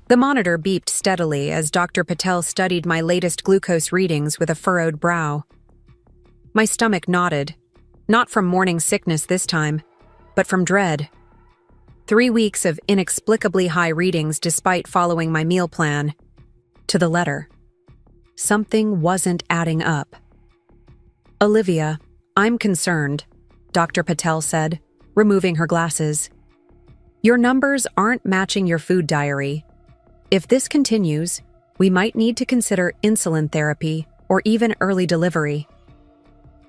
The monitor beeped steadily as Dr. Patel studied my latest glucose readings with a furrowed brow. My stomach knotted, not from morning sickness this time, but from dread. 3 weeks of inexplicably high readings despite following my meal plan. To the letter. Something wasn't adding up. "Olivia, I'm concerned," Dr. Patel said, removing her glasses. "Your numbers aren't matching your food diary. If this continues, we might need to consider insulin therapy or even early delivery."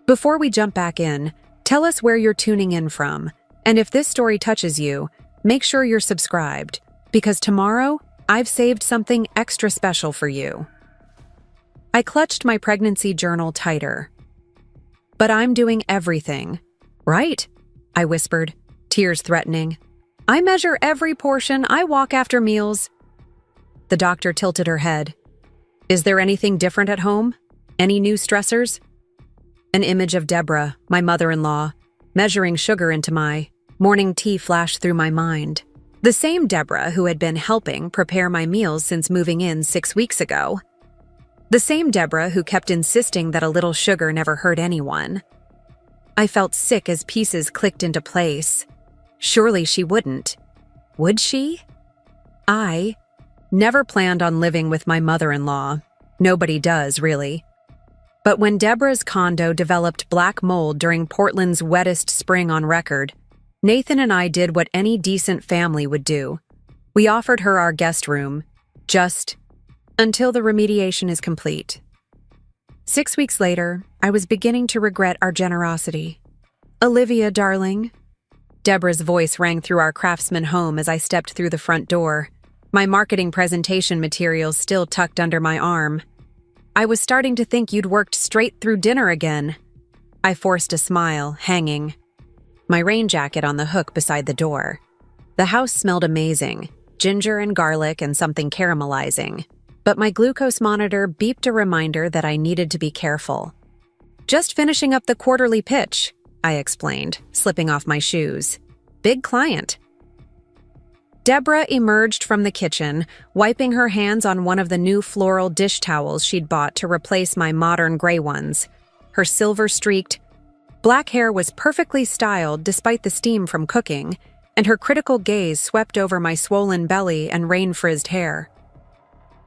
Before we jump back in, tell us where you're tuning in from, and if this story touches you, make sure you're subscribed, because tomorrow, I've saved something extra special for you. I clutched my pregnancy journal tighter. "But I'm doing everything, right?" I whispered, tears threatening. "I measure every portion, I walk after meals." The doctor tilted her head. "Is there anything different at home? Any new stressors?" An image of Deborah, my mother-in-law, measuring sugar into my morning tea flashed through my mind. The same Deborah who had been helping prepare my meals since moving in 6 weeks ago. The same Deborah who kept insisting that a little sugar never hurt anyone. I felt sick as pieces clicked into place. Surely she wouldn't. Would she? I never planned on living with my mother-in-law. Nobody does, really. But when Deborah's condo developed black mold during Portland's wettest spring on record, Nathan and I did what any decent family would do. We offered her our guest room, just until the remediation is complete. 6 weeks later, I was beginning to regret our generosity. "Olivia, darling." Deborah's voice rang through our Craftsman home as I stepped through the front door, my marketing presentation materials still tucked under my arm. "I was starting to think you'd worked straight through dinner again." I forced a smile, hanging my rain jacket on the hook beside the door. The house smelled amazing, ginger and garlic and something caramelizing. But my glucose monitor beeped a reminder that I needed to be careful. "Just finishing up the quarterly pitch," I explained, slipping off my shoes. "Big client." Deborah emerged from the kitchen, wiping her hands on one of the new floral dish towels she'd bought to replace my modern gray ones. Her silver-streaked black hair was perfectly styled despite the steam from cooking, and her critical gaze swept over my swollen belly and rain-frizzed hair.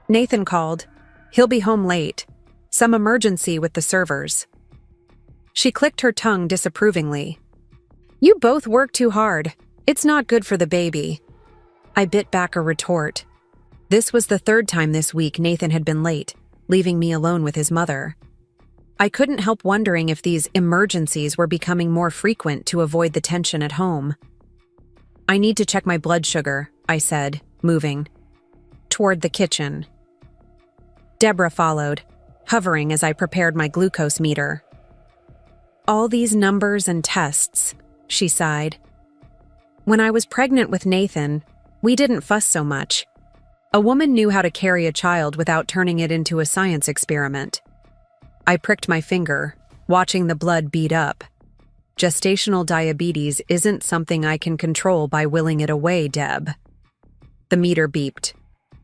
"Nathan called. He'll be home late. Some emergency with the servers." She clicked her tongue disapprovingly. "You both work too hard. It's not good for the baby." I bit back a retort. This was the 3rd time this week Nathan had been late, leaving me alone with his mother. I couldn't help wondering if these emergencies were becoming more frequent to avoid the tension at home. "I need to check my blood sugar," I said, moving toward the kitchen. Deborah followed, hovering as I prepared my glucose meter. "All these numbers and tests," she sighed. "When I was pregnant with Nathan, we didn't fuss so much. A woman knew how to carry a child without turning it into a science experiment." I pricked my finger, watching the blood bead up. "Gestational diabetes isn't something I can control by willing it away, Deb." The meter beeped.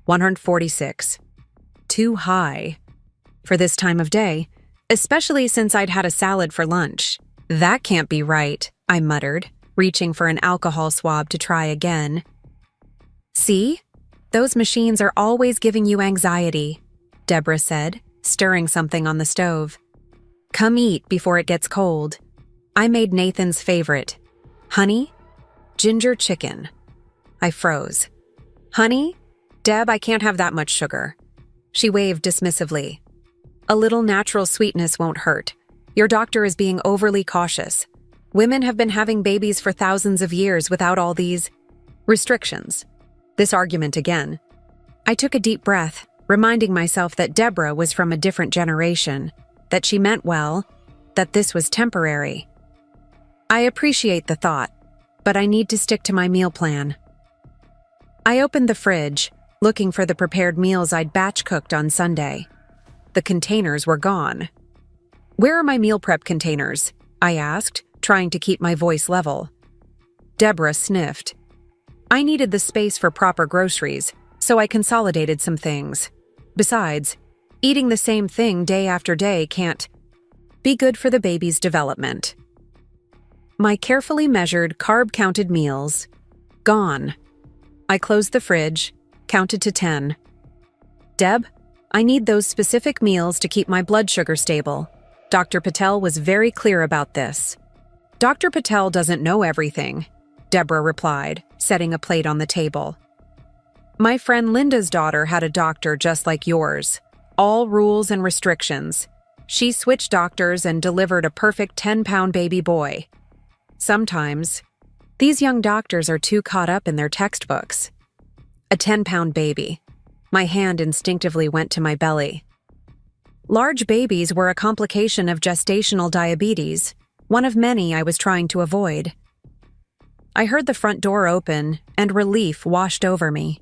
146. Too high. For this time of day, especially since I'd had a salad for lunch. "That can't be right," I muttered, reaching for an alcohol swab to try again. "See? Those machines are always giving you anxiety," Deborah said, stirring something on the stove. "Come eat before it gets cold." I made Nathan's favorite. Honey? Ginger chicken. I froze. "Honey? Deb, I can't have that much sugar." She waved dismissively. "A little natural sweetness won't hurt. Your doctor is being overly cautious. Women have been having babies for thousands of years without all these restrictions." This argument again. I took a deep breath, reminding myself that Deborah was from a different generation, that she meant well, that this was temporary. I appreciate the thought, but I need to stick to my meal plan. I opened the fridge, looking for the prepared meals I'd batch cooked on Sunday. The containers were gone. "Where are my meal prep containers?" I asked, trying to keep my voice level. Deborah sniffed. "I needed the space for proper groceries, so I consolidated some things. Besides, eating the same thing day after day can't be good for the baby's development. My carefully measured, carb-counted meals, gone. I closed the fridge, counted to 10. Deb, I need those specific meals to keep my blood sugar stable. Dr. Patel was very clear about this. Dr. Patel doesn't know everything, Deborah replied, setting a plate on the table. My friend Linda's daughter had a doctor just like yours. All rules and restrictions. She switched doctors and delivered a perfect 10-pound baby boy. Sometimes, these young doctors are too caught up in their textbooks. A 10-pound baby. My hand instinctively went to my belly. Large babies were a complication of gestational diabetes, one of many I was trying to avoid. I heard the front door open, and relief washed over me.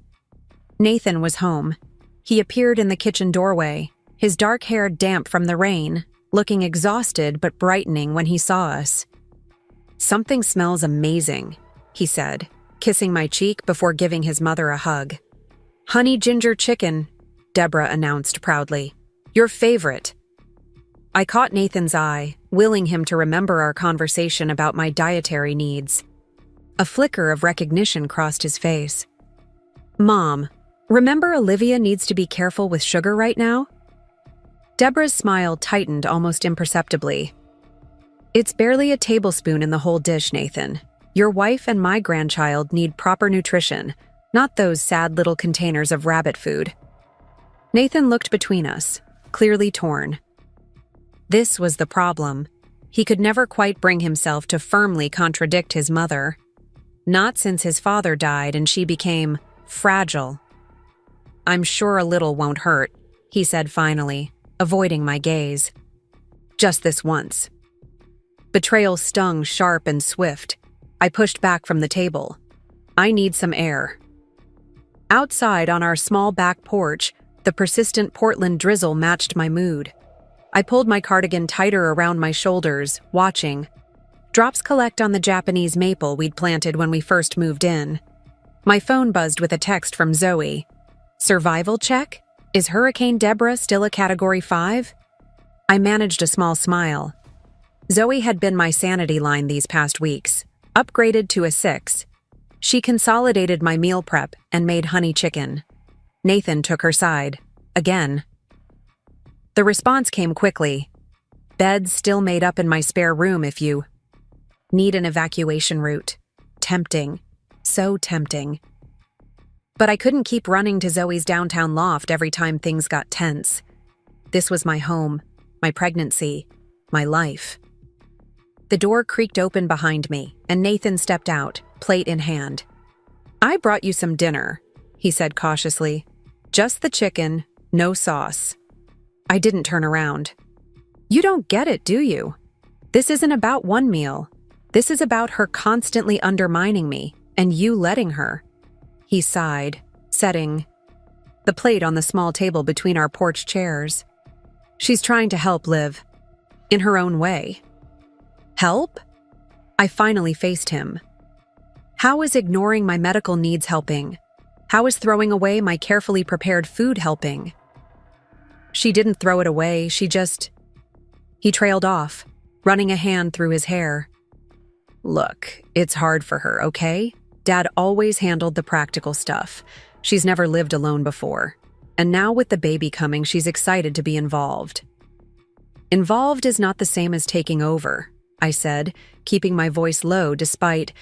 Nathan was home. He appeared in the kitchen doorway, his dark hair damp from the rain, looking exhausted but brightening when he saw us. "Something smells amazing," he said, kissing my cheek before giving his mother a hug. "Honey ginger chicken," Deborah announced proudly. "Your favorite." I caught Nathan's eye, willing him to remember our conversation about my dietary needs. A flicker of recognition crossed his face. "Mom, remember Olivia needs to be careful with sugar right now?" Deborah's smile tightened almost imperceptibly. "It's barely a tablespoon in the whole dish, Nathan. Your wife and my grandchild need proper nutrition, not those sad little containers of rabbit food." Nathan looked between us, clearly torn. This was the problem. He could never quite bring himself to firmly contradict his mother. Not since his father died and she became fragile. "I'm sure a little won't hurt," he said finally, avoiding my gaze. "Just this once." Betrayal stung sharp and swift. I pushed back from the table. "I need some air." Outside on our small back porch, the persistent Portland drizzle matched my mood. I pulled my cardigan tighter around my shoulders, watching. Drops collect on the Japanese maple we'd planted when we first moved in. My phone buzzed with a text from Zoe. "Survival check? Is Hurricane Deborah still a Category 5? I managed a small smile. Zoe had been my sanity line these past weeks, upgraded to a 6. She consolidated my meal prep and made honey chicken. Nathan took her side. Again. The response came quickly. "Bed's still made up in my spare room if you need an evacuation route." Tempting. So tempting. But I couldn't keep running to Zoe's downtown loft every time things got tense. This was my home, my pregnancy, my life. The door creaked open behind me, and Nathan stepped out, plate in hand. "I brought you some dinner," he said cautiously. "Just the chicken, no sauce." I didn't turn around. "You don't get it, do you? This isn't about one meal. This is about her constantly undermining me, and you letting her." He sighed, setting the plate on the small table between our porch chairs. "She's trying to help Liv, in her own way." "Help?" I finally faced him. How is ignoring my medical needs helping? How is throwing away my carefully prepared food helping? "She didn't throw it away, she just..." He trailed off, running a hand through his hair. "Look, it's hard for her, okay? Dad always handled the practical stuff. She's never lived alone before. And now with the baby coming, she's excited to be involved." "Involved is not the same as taking over," I said, keeping my voice low despite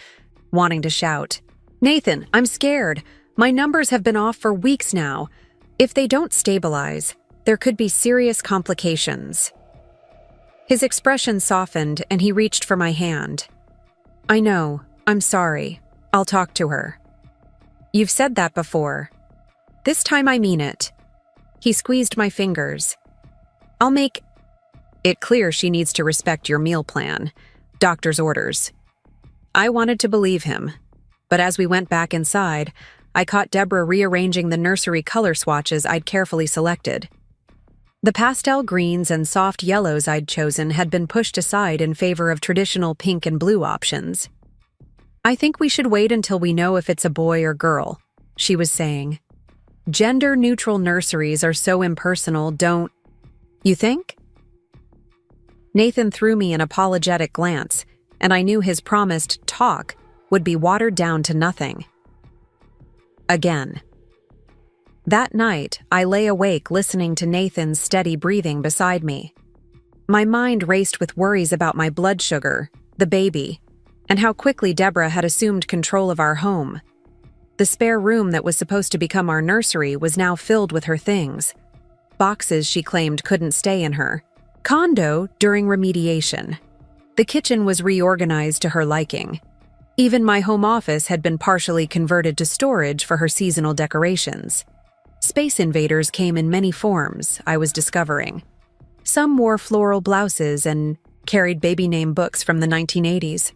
wanting to shout. "Nathan, I'm scared. My numbers have been off for weeks now. If they don't stabilize, there could be serious complications." His expression softened and he reached for my hand. "I know. I'm sorry. I'll talk to her." "You've said that before. This time I mean it." He squeezed my fingers. "I'll make it clear she needs to respect your meal plan, doctor's orders." I wanted to believe him, but as we went back inside, I caught Deborah rearranging the nursery color swatches I'd carefully selected. The pastel greens and soft yellows I'd chosen had been pushed aside in favor of traditional pink and blue options. "I think we should wait until we know if it's a boy or girl," she was saying. Gender-neutral nurseries are so impersonal, don't you think? Nathan threw me an apologetic glance, and I knew his promised talk would be watered down to nothing. Again. That night, I lay awake listening to Nathan's steady breathing beside me. My mind raced with worries about my blood sugar, the baby, and how quickly Deborah had assumed control of our home. The spare room that was supposed to become our nursery was now filled with her things. Boxes she claimed couldn't stay in her condo during remediation. The kitchen was reorganized to her liking. Even my home office had been partially converted to storage for her seasonal decorations. Space invaders came in many forms, I was discovering. Some wore floral blouses and carried baby name books from the 1980s.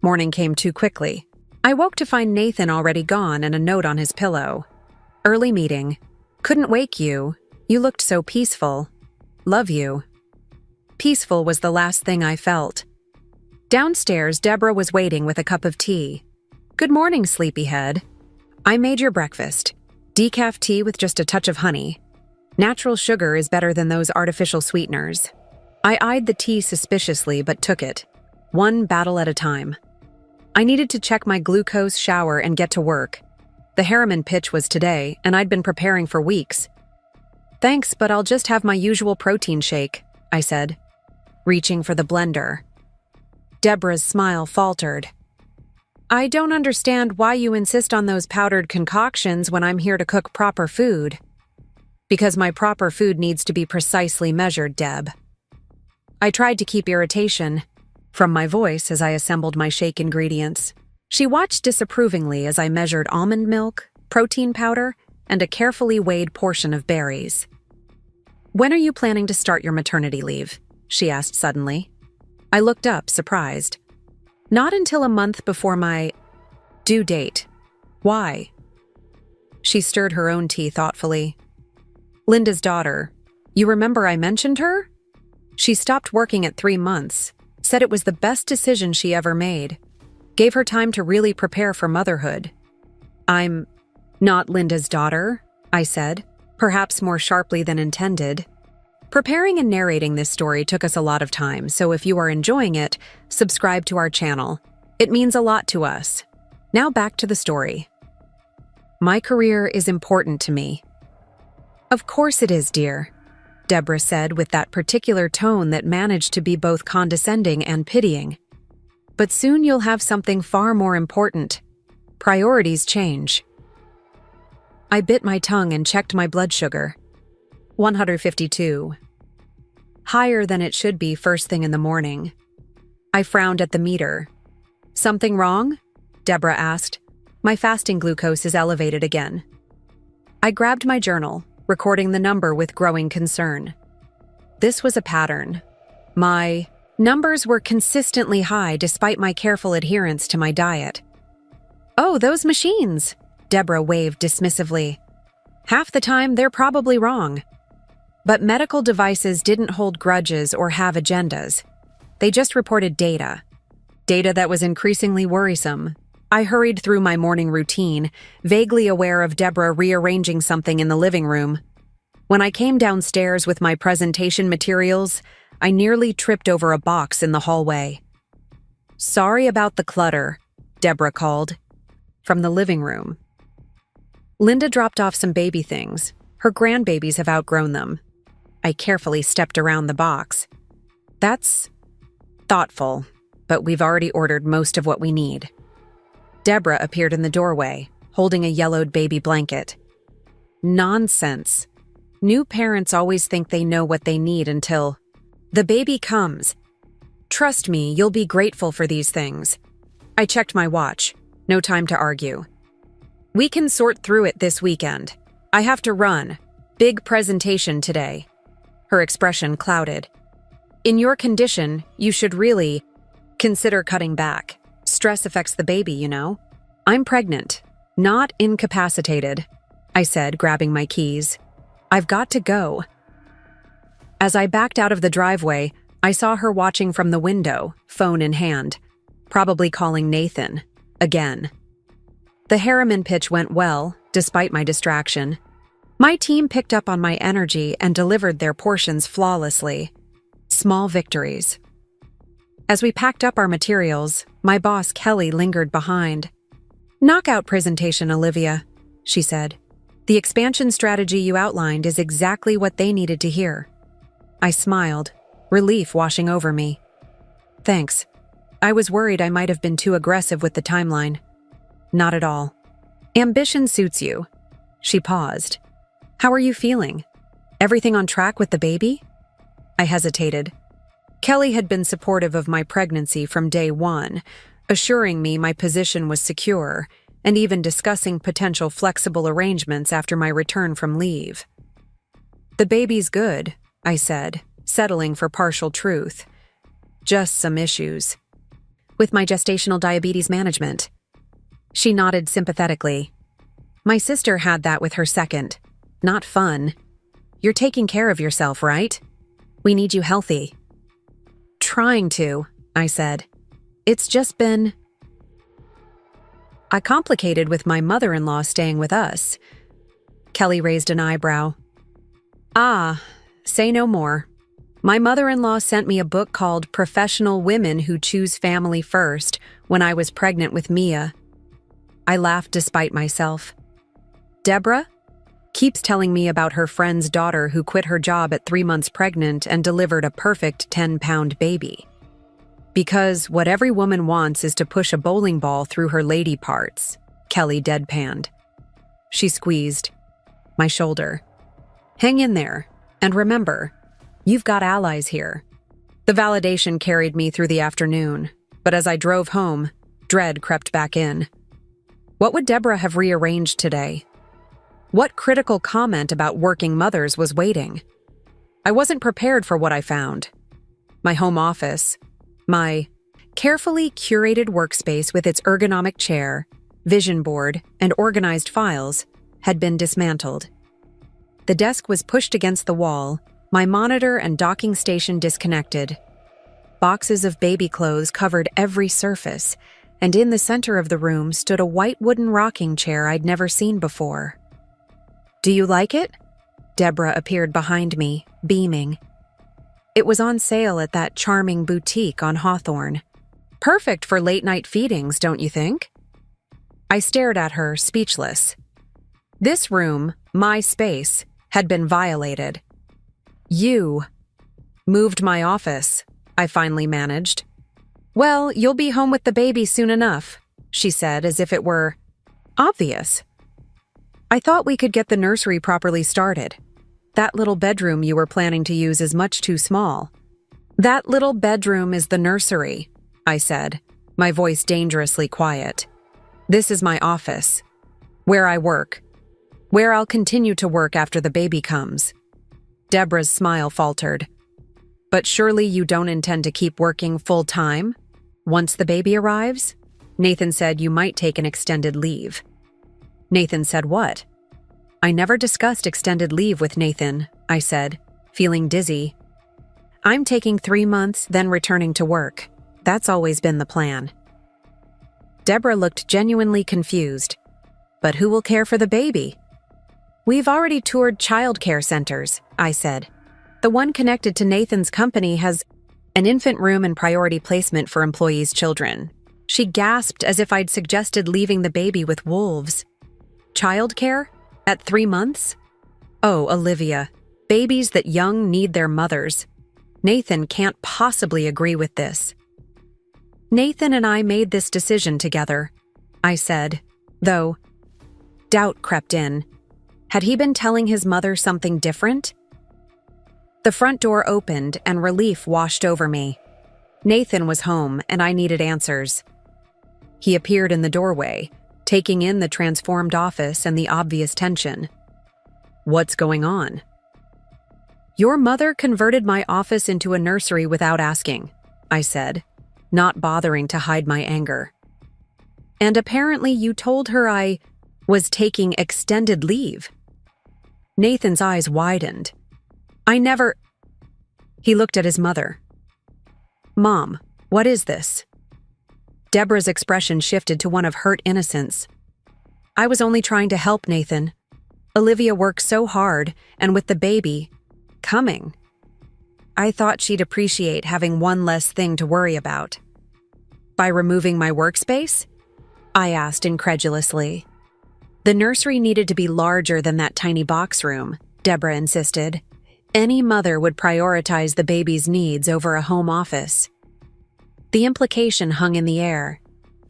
Morning came too quickly. I woke to find Nathan already gone and a note on his pillow. Early meeting. Couldn't wake you. You looked so peaceful. Love you. Peaceful was the last thing I felt. Downstairs, Deborah was waiting with a cup of tea. Good morning, sleepyhead. I made your breakfast. Decaf tea with just a touch of honey. Natural sugar is better than those artificial sweeteners. I eyed the tea suspiciously but took it. One battle at a time. I needed to check my glucose, shower, and get to work. The Harriman pitch was today, and I'd been preparing for weeks. Thanks, but I'll just have my usual protein shake, I said, reaching for the blender. Deborah's smile faltered. I don't understand why you insist on those powdered concoctions when I'm here to cook proper food. Because my proper food needs to be precisely measured, Deb. I tried to keep irritation from my voice as I assembled my shake ingredients. She watched disapprovingly as I measured almond milk, protein powder, and a carefully weighed portion of berries. When are you planning to start your maternity leave? She asked suddenly. I looked up, surprised. Not until a month before my due date. Why? She stirred her own tea thoughtfully. Linda's daughter. You remember I mentioned her? She stopped working at 3 months, said it was the best decision she ever made. Gave her time to really prepare for motherhood. I'm not Linda's daughter, I said, perhaps more sharply than intended. Preparing and narrating this story took us a lot of time, so if you are enjoying it, subscribe to our channel. It means a lot to us. Now back to the story. My career is important to me. Of course it is, dear, Deborah said with that particular tone that managed to be both condescending and pitying. But soon you'll have something far more important. Priorities change. I bit my tongue and checked my blood sugar. 152. Higher than it should be first thing in the morning. I frowned at the meter. Something wrong? Deborah asked. My fasting glucose is elevated again. I grabbed my journal, recording the number with growing concern. This was a pattern. My numbers were consistently high despite my careful adherence to my diet. Oh, those machines, Deborah waved dismissively. Half the time, they're probably wrong. But medical devices didn't hold grudges or have agendas. They just reported data. Data that was increasingly worrisome. I hurried through my morning routine, vaguely aware of Deborah rearranging something in the living room. When I came downstairs with my presentation materials, I nearly tripped over a box in the hallway. Sorry about the clutter, Deborah called, from the living room. Linda dropped off some baby things. Her grandbabies have outgrown them. I carefully stepped around the box. That's thoughtful, but we've already ordered most of what we need. Deborah appeared in the doorway, holding a yellowed baby blanket. Nonsense. New parents always think they know what they need until the baby comes. Trust me, you'll be grateful for these things. I checked my watch. No time to argue. We can sort through it this weekend. I have to run. Big presentation today. Her expression clouded. In your condition, you should really consider cutting back. Stress affects the baby, you know. I'm pregnant, not incapacitated, I said, grabbing my keys. I've got to go. As I backed out of the driveway, I saw her watching from the window, phone in hand, probably calling Nathan, again. The Harriman pitch went well, despite my distraction. My team picked up on my energy and delivered their portions flawlessly. Small victories. As we packed up our materials, my boss Kelly lingered behind. "Knockout presentation, Olivia," she said. "The expansion strategy you outlined is exactly what they needed to hear." I smiled, relief washing over me. "Thanks. I was worried I might have been too aggressive with the timeline." "Not at all. Ambition suits you." She paused. "How are you feeling? Everything on track with the baby?" I hesitated. Kelly had been supportive of my pregnancy from day one, assuring me my position was secure, and even discussing potential flexible arrangements after my return from leave. "The baby's good," I said, settling for partial truth. "Just some issues." "With my gestational diabetes management." She nodded sympathetically. "My sister had that with her second. Not fun. You're taking care of yourself, right? We need you healthy." "Trying to," I said. "It's just been complicated with my mother-in-law staying with us." Kelly raised an eyebrow. "Ah, say no more. My mother-in-law sent me a book called Professional Women Who Choose Family First when I was pregnant with Mia." I laughed despite myself. "Deborah keeps telling me about her friend's daughter who quit her job at 3 months pregnant and delivered a perfect 10-pound baby. Because what every woman wants is to push a bowling ball through her lady parts," Kelly deadpanned. She squeezed my shoulder. "Hang in there, and remember, you've got allies here." The validation carried me through the afternoon, but as I drove home, dread crept back in. What would Deborah have rearranged today? What critical comment about working mothers was waiting? I wasn't prepared for what I found. My home office, my carefully curated workspace with its ergonomic chair, vision board, and organized files, had been dismantled. The desk was pushed against the wall, my monitor and docking station disconnected. Boxes of baby clothes covered every surface, and in the center of the room stood a white wooden rocking chair I'd never seen before. "Do you like it?" Deborah appeared behind me, beaming. "It was on sale at that charming boutique on Hawthorne. Perfect for late-night feedings, don't you think?" I stared at her, speechless. This room, my space, had been violated. "You moved my office," I finally managed. "Well, you'll be home with the baby soon enough," she said as if it were obvious. "I thought we could get the nursery properly started. That little bedroom you were planning to use is much too small." "That little bedroom is the nursery," I said, my voice dangerously quiet. "This is my office, where I work, where I'll continue to work after the baby comes." Deborah's smile faltered. "But surely you don't intend to keep working full-time? Once the baby arrives? Nathan said you might take an extended leave." "Nathan said what?" "I never discussed extended leave with Nathan," I said, feeling dizzy. "I'm taking 3 months, then returning to work. That's always been the plan." Deborah looked genuinely confused. "But who will care for the baby?" "We've already toured childcare centers," I said. "The one connected to Nathan's company has an infant room and priority placement for employees' children." She gasped as if I'd suggested leaving the baby with wolves. "Childcare? At 3 months? Oh, Olivia, babies that young need their mothers. Nathan can't possibly agree with this." "Nathan and I made this decision together," I said, though doubt crept in. Had he been telling his mother something different? The front door opened and relief washed over me. Nathan was home and I needed answers. He appeared in the doorway, taking in the transformed office and the obvious tension. "What's going on?" "Your mother converted my office into a nursery without asking," I said, not bothering to hide my anger. "And apparently you told her I was taking extended leave." Nathan's eyes widened. "I never—" He looked at his mother. "Mom, what is this?" Deborah's expression shifted to one of hurt innocence. "I was only trying to help, Nathan. Olivia works so hard, and with the baby coming, I thought she'd appreciate having one less thing to worry about. By removing my workspace? I asked incredulously. The nursery needed to be larger than that tiny box room, Deborah insisted. Any mother would prioritize the baby's needs over a home office. The implication hung in the air.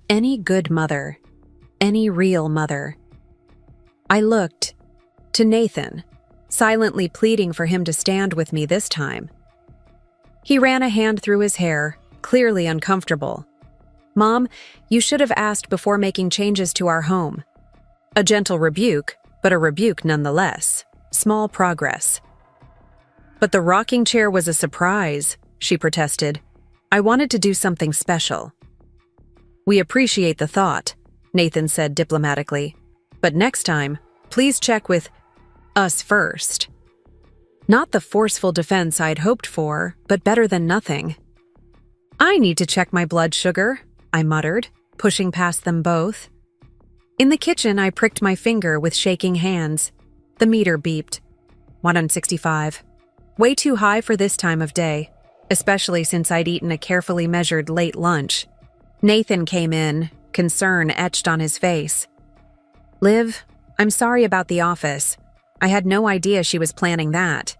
Any good mother. Any real mother. I looked to Nathan, silently pleading for him to stand with me this time. He ran a hand through his hair, clearly uncomfortable. "Mom, you should have asked before making changes to our home." A gentle rebuke, but a rebuke nonetheless. Small progress. "But the rocking chair was a surprise," she protested. "I wanted to do something special." "We appreciate the thought," Nathan said diplomatically. "But next time, please check with us first." Not the forceful defense I'd hoped for, but better than nothing. "I need to check my blood sugar," I muttered, pushing past them both. In the kitchen, I pricked my finger with shaking hands. The meter beeped. 165. Way too high for this time of day, especially since I'd eaten a carefully measured late lunch. Nathan came in, concern etched on his face. "Liv, I'm sorry about the office. I had no idea she was planning that."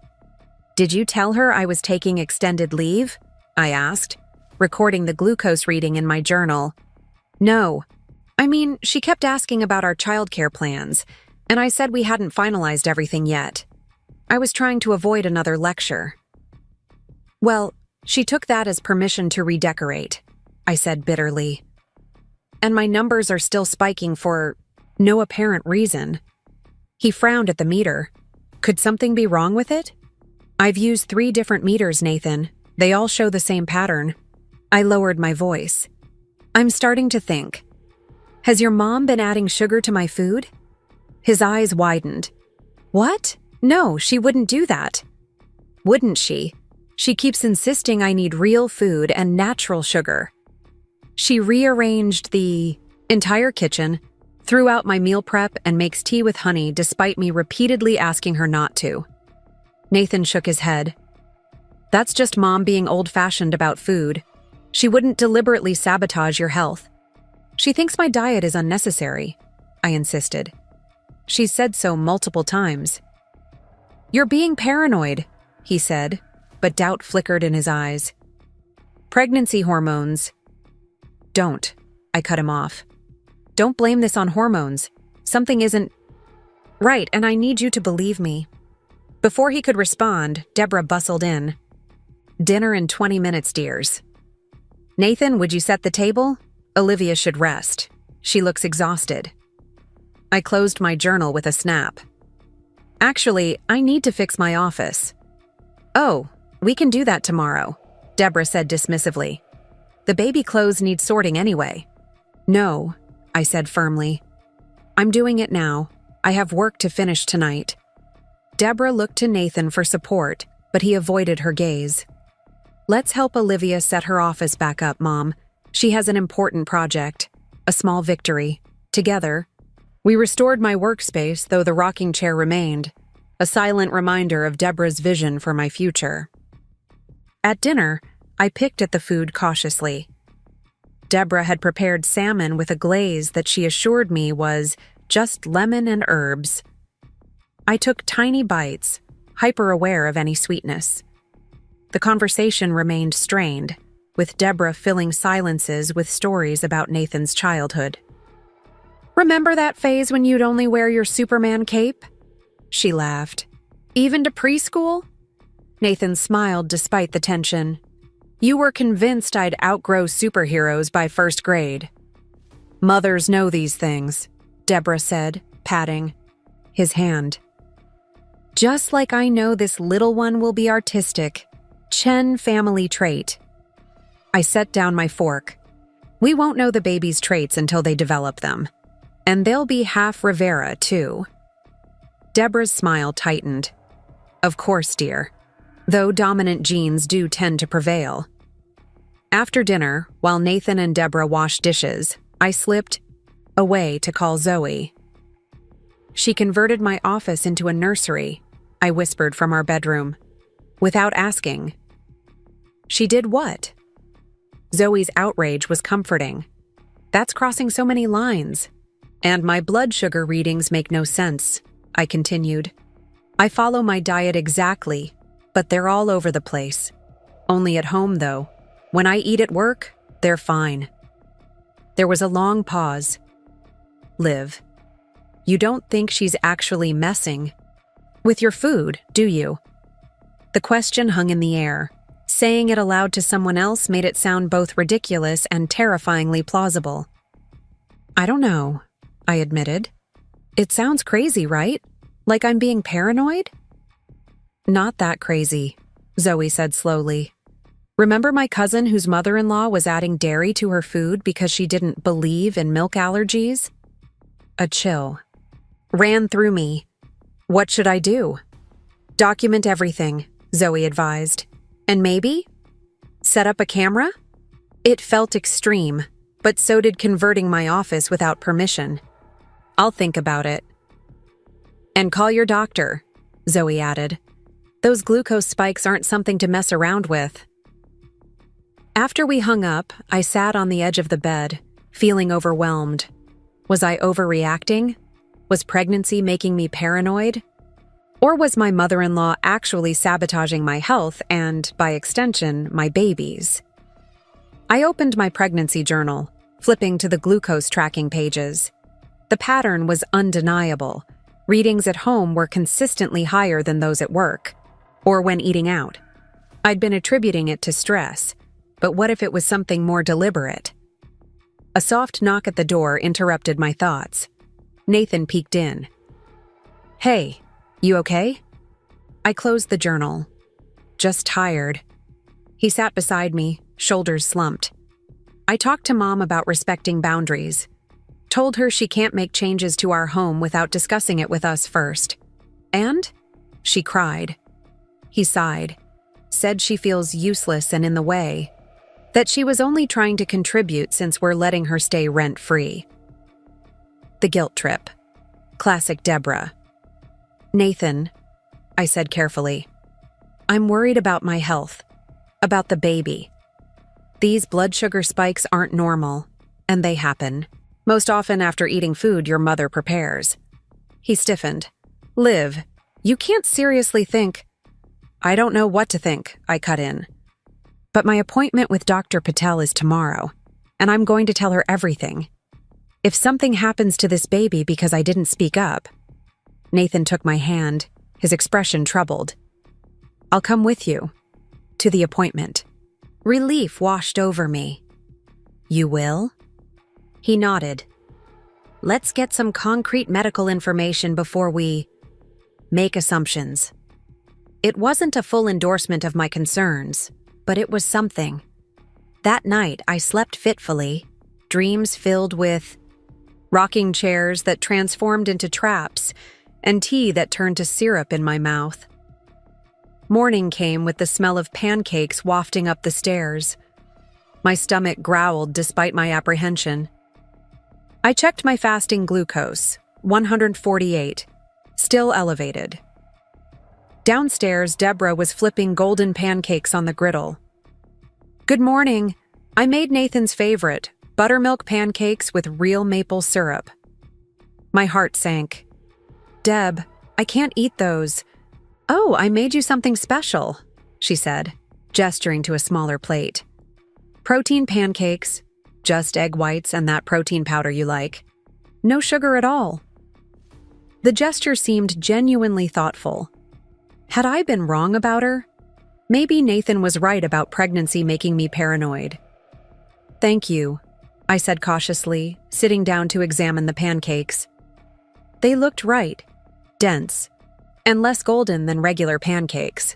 "Did you tell her I was taking extended leave?" I asked, recording the glucose reading in my journal. "No. I mean, she kept asking about our childcare plans, and I said we hadn't finalized everything yet. I was trying to avoid another lecture." "Well, she took that as permission to redecorate," I said bitterly. "And my numbers are still spiking for no apparent reason." He frowned at the meter. "Could something be wrong with it?" "I've used 3 different meters, Nathan. They all show the same pattern." I lowered my voice. "I'm starting to think. Has your mom been adding sugar to my food?" His eyes widened. "What? No, she wouldn't do that." "Wouldn't she? She keeps insisting I need real food and natural sugar." She rearranged the entire kitchen, threw out my meal prep, and makes tea with honey despite me repeatedly asking her not to. Nathan shook his head. "That's just Mom being old-fashioned about food. She wouldn't deliberately sabotage your health. She thinks my diet is unnecessary," I insisted. She's said so multiple times. "You're being paranoid," he said, but doubt flickered in his eyes. "Pregnancy hormones." "Don't," I cut him off. "Don't blame this on hormones. Something isn't right, and I need you to believe me." Before he could respond, Deborah bustled in. "Dinner in 20 minutes, dears." "Nathan, would you set the table? Olivia should rest. She looks exhausted." I closed my journal with a snap. "Actually, I need to fix my office." "Oh, we can do that tomorrow," Deborah said dismissively. "The baby clothes need sorting anyway." "No," I said firmly. "I'm doing it now. I have work to finish tonight." Deborah looked to Nathan for support, but he avoided her gaze. "Let's help Olivia set her office back up, Mom. She has an important project. A small victory. Together." We restored my workspace, though the rocking chair remained, a silent reminder of Deborah's vision for my future. At dinner, I picked at the food cautiously. Deborah had prepared salmon with a glaze that she assured me was just lemon and herbs. I took tiny bites, hyper-aware of any sweetness. The conversation remained strained, with Deborah filling silences with stories about Nathan's childhood. "Remember that phase when you'd only wear your Superman cape?" She laughed. "Even to preschool?" Nathan smiled despite the tension. "You were convinced I'd outgrow superheroes by 1st grade." "Mothers know these things," Deborah said, patting his hand. "Just like I know this little one will be artistic. Chen family trait." I set down my fork. "We won't know the baby's traits until they develop them. And they'll be half Rivera, too." Deborah's smile tightened. "Of course, dear. Though dominant genes do tend to prevail." After dinner, while Nathan and Deborah washed dishes, I slipped away to call Zoe. She converted my office into a nursery, I whispered from our bedroom. Without asking. She did what? Zoe's outrage was comforting. That's crossing so many lines. And my blood sugar readings make no sense, I continued. I follow my diet exactly, but they're all over the place. Only at home, though. When I eat at work, they're fine. There was a long pause. Liv, you don't think she's actually messing with your food, do you? The question hung in the air. Saying it aloud to someone else made it sound both ridiculous and terrifyingly plausible. I don't know, I admitted. It sounds crazy, right? Like I'm being paranoid? Not that crazy, Zoe said slowly. Remember my cousin whose mother-in-law was adding dairy to her food because she didn't believe in milk allergies? A chill ran through me. What should I do? Document everything, Zoe advised. And maybe set up a camera? It felt extreme, but so did converting my office without permission. I'll think about it. And call your doctor, Zoe added. Those glucose spikes aren't something to mess around with. After we hung up, I sat on the edge of the bed, feeling overwhelmed. Was I overreacting? Was pregnancy making me paranoid? Or was my mother-in-law actually sabotaging my health and, by extension, my baby's? I opened my pregnancy journal, flipping to the glucose tracking pages. The pattern was undeniable. Readings at home were consistently higher than those at work, or when eating out. I'd been attributing it to stress, but what if it was something more deliberate? A soft knock at the door interrupted my thoughts. Nathan peeked in. Hey. You okay? I closed the journal. Just tired. He sat beside me, shoulders slumped. I talked to Mom about respecting boundaries. Told her she can't make changes to our home without discussing it with us first. And? She cried. He sighed. Said she feels useless and in the way. That she was only trying to contribute since we're letting her stay rent-free. The guilt trip. Classic Deborah. Nathan, I said carefully, I'm worried about my health, about the baby. These blood sugar spikes aren't normal, and they happen. Most often after eating food your mother prepares. He stiffened. Liv, you can't seriously think. I don't know what to think, I cut in. But my appointment with Dr. Patel is tomorrow, and I'm going to tell her everything. If something happens to this baby because I didn't speak up. Nathan took my hand, his expression troubled. I'll come with you. To the appointment. Relief washed over me. You will? He nodded. Let's get some concrete medical information before we make assumptions. It wasn't a full endorsement of my concerns, but it was something. That night I slept fitfully, dreams filled with rocking chairs that transformed into traps, and tea that turned to syrup in my mouth. Morning came with the smell of pancakes wafting up the stairs. My stomach growled despite my apprehension. I checked my fasting glucose, 148, still elevated. Downstairs, Deborah was flipping golden pancakes on the griddle. Good morning. I made Nathan's favorite, buttermilk pancakes with real maple syrup. My heart sank. Deb, I can't eat those. Oh, I made you something special, she said, gesturing to a smaller plate. Protein pancakes, just egg whites and that protein powder you like. No sugar at all. The gesture seemed genuinely thoughtful. Had I been wrong about her? Maybe Nathan was right about pregnancy making me paranoid. Thank you, I said cautiously, sitting down to examine the pancakes. They looked right. Dense, and less golden than regular pancakes.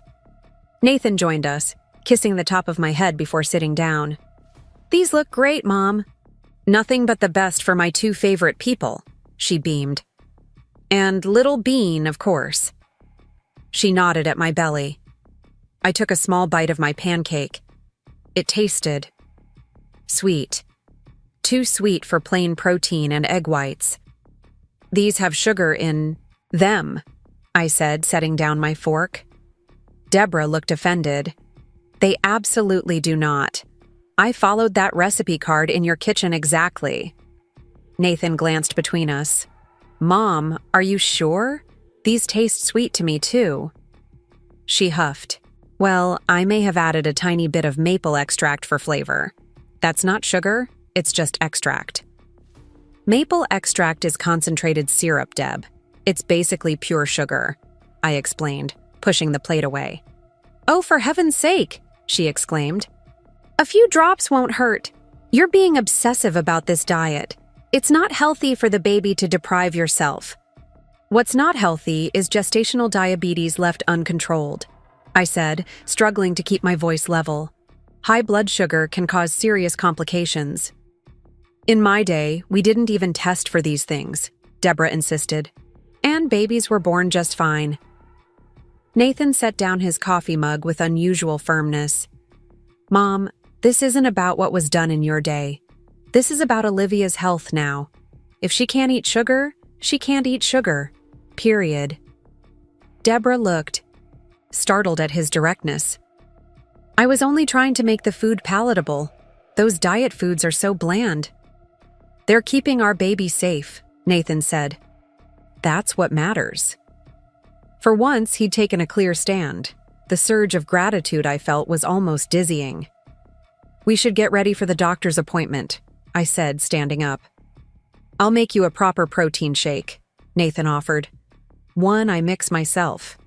Nathan joined us, kissing the top of my head before sitting down. These look great, Mom. Nothing but the best for my two favorite people, she beamed. And little Bean, of course. She nodded at my belly. I took a small bite of my pancake. It tasted sweet. Too sweet for plain protein and egg whites. These have sugar in them, I said, setting down my fork. Deborah looked offended. They absolutely do not. I followed that recipe card in your kitchen exactly. Nathan glanced between us. Mom, are you sure? These taste sweet to me too. She huffed. Well, I may have added a tiny bit of maple extract for flavor. That's not sugar, it's just extract. Maple extract is concentrated syrup, Deb. It's basically pure sugar, I explained, pushing the plate away. Oh, for heaven's sake, she exclaimed. A few drops won't hurt. You're being obsessive about this diet. It's not healthy for the baby to deprive yourself. What's not healthy is gestational diabetes left uncontrolled, I said, struggling to keep my voice level. High blood sugar can cause serious complications. In my day, we didn't even test for these things, Deborah insisted. And babies were born just fine. Nathan set down his coffee mug with unusual firmness. Mom, this isn't about what was done in your day. This is about Olivia's health now. If she can't eat sugar, she can't eat sugar. Period. Deborah looked, startled at his directness. I was only trying to make the food palatable. Those diet foods are so bland. They're keeping our baby safe, Nathan said. That's what matters. For once, he'd taken a clear stand. The surge of gratitude I felt was almost dizzying. We should get ready for the doctor's appointment, I said, standing up. I'll make you a proper protein shake, Nathan offered. One I mix myself.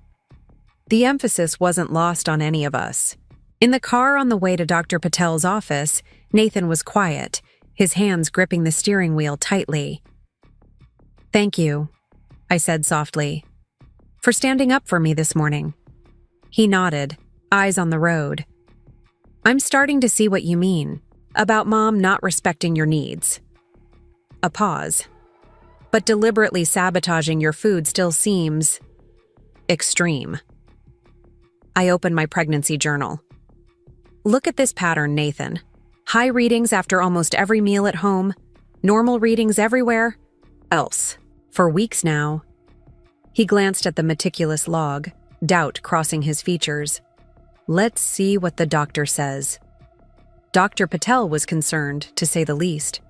The emphasis wasn't lost on any of us. In the car on the way to Dr. Patel's office, Nathan was quiet, his hands gripping the steering wheel tightly. Thank you, I said softly, for standing up for me this morning. He nodded, eyes on the road. I'm starting to see what you mean, about Mom not respecting your needs. A pause. But deliberately sabotaging your food still seems extreme. I opened my pregnancy journal. Look at this pattern, Nathan. High readings after almost every meal at home, normal readings everywhere else. For weeks now. He glanced at the meticulous log, doubt crossing his features. Let's see what the doctor says. Dr. Patel was concerned, to say the least.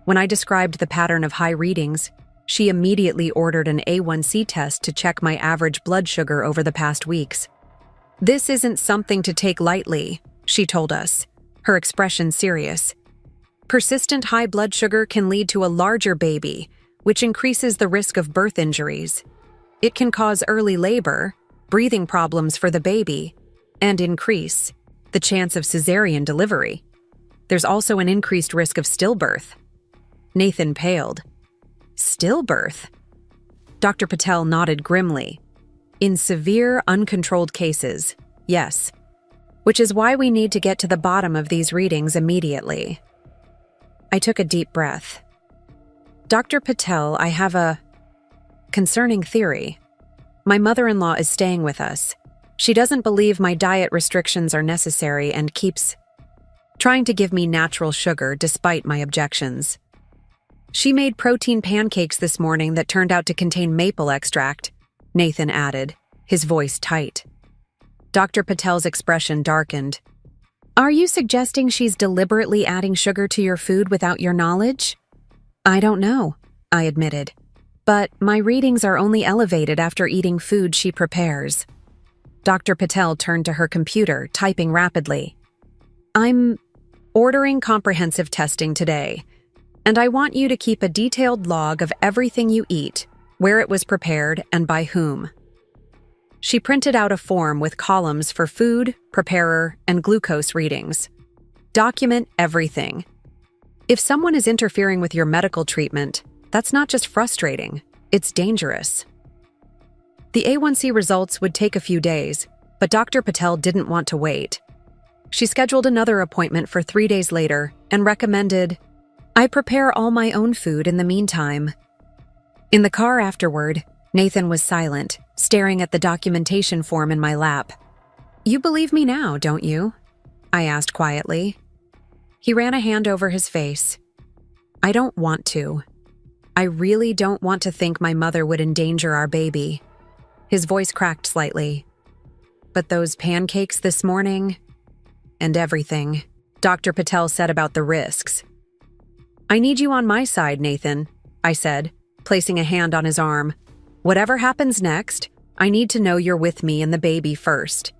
When I described the pattern of high readings, she immediately ordered an A1C test to check my average blood sugar over the past weeks. This isn't something to take lightly, she told us, her expression serious. Persistent high blood sugar can lead to a larger baby, which increases the risk of birth injuries. It can cause early labor, breathing problems for the baby, and increase the chance of cesarean delivery. There's also an increased risk of stillbirth. Nathan paled. Stillbirth? Dr. Patel nodded grimly. In severe, uncontrolled cases, yes. Which is why we need to get to the bottom of these readings immediately. I took a deep breath. Dr. Patel, I have a concerning theory. My mother-in-law is staying with us. She doesn't believe my diet restrictions are necessary and keeps trying to give me natural sugar despite my objections. She made protein pancakes this morning that turned out to contain maple extract, Nathan added, his voice tight. Dr. Patel's expression darkened. Are you suggesting she's deliberately adding sugar to your food without your knowledge? I don't know, I admitted. But my readings are only elevated after eating food she prepares. Dr. Patel turned to her computer, typing rapidly. I'm ordering comprehensive testing today, and I want you to keep a detailed log of everything you eat, where it was prepared, and by whom. She printed out a form with columns for food, preparer, and glucose readings. Document everything. If someone is interfering with your medical treatment, that's not just frustrating, it's dangerous. The A1C results would take a few days, but Dr. Patel didn't want to wait. She scheduled another appointment for 3 days later and recommended I prepare all my own food in the meantime. In the car afterward, Nathan was silent, staring at the documentation form in my lap. You believe me now, don't you? I asked quietly. He ran a hand over his face. I don't want to. I really don't want to think my mother would endanger our baby. His voice cracked slightly. But those pancakes this morning, and everything Dr. Patel said about the risks. I need you on my side, Nathan, I said, placing a hand on his arm. Whatever happens next, I need to know you're with me and the baby first.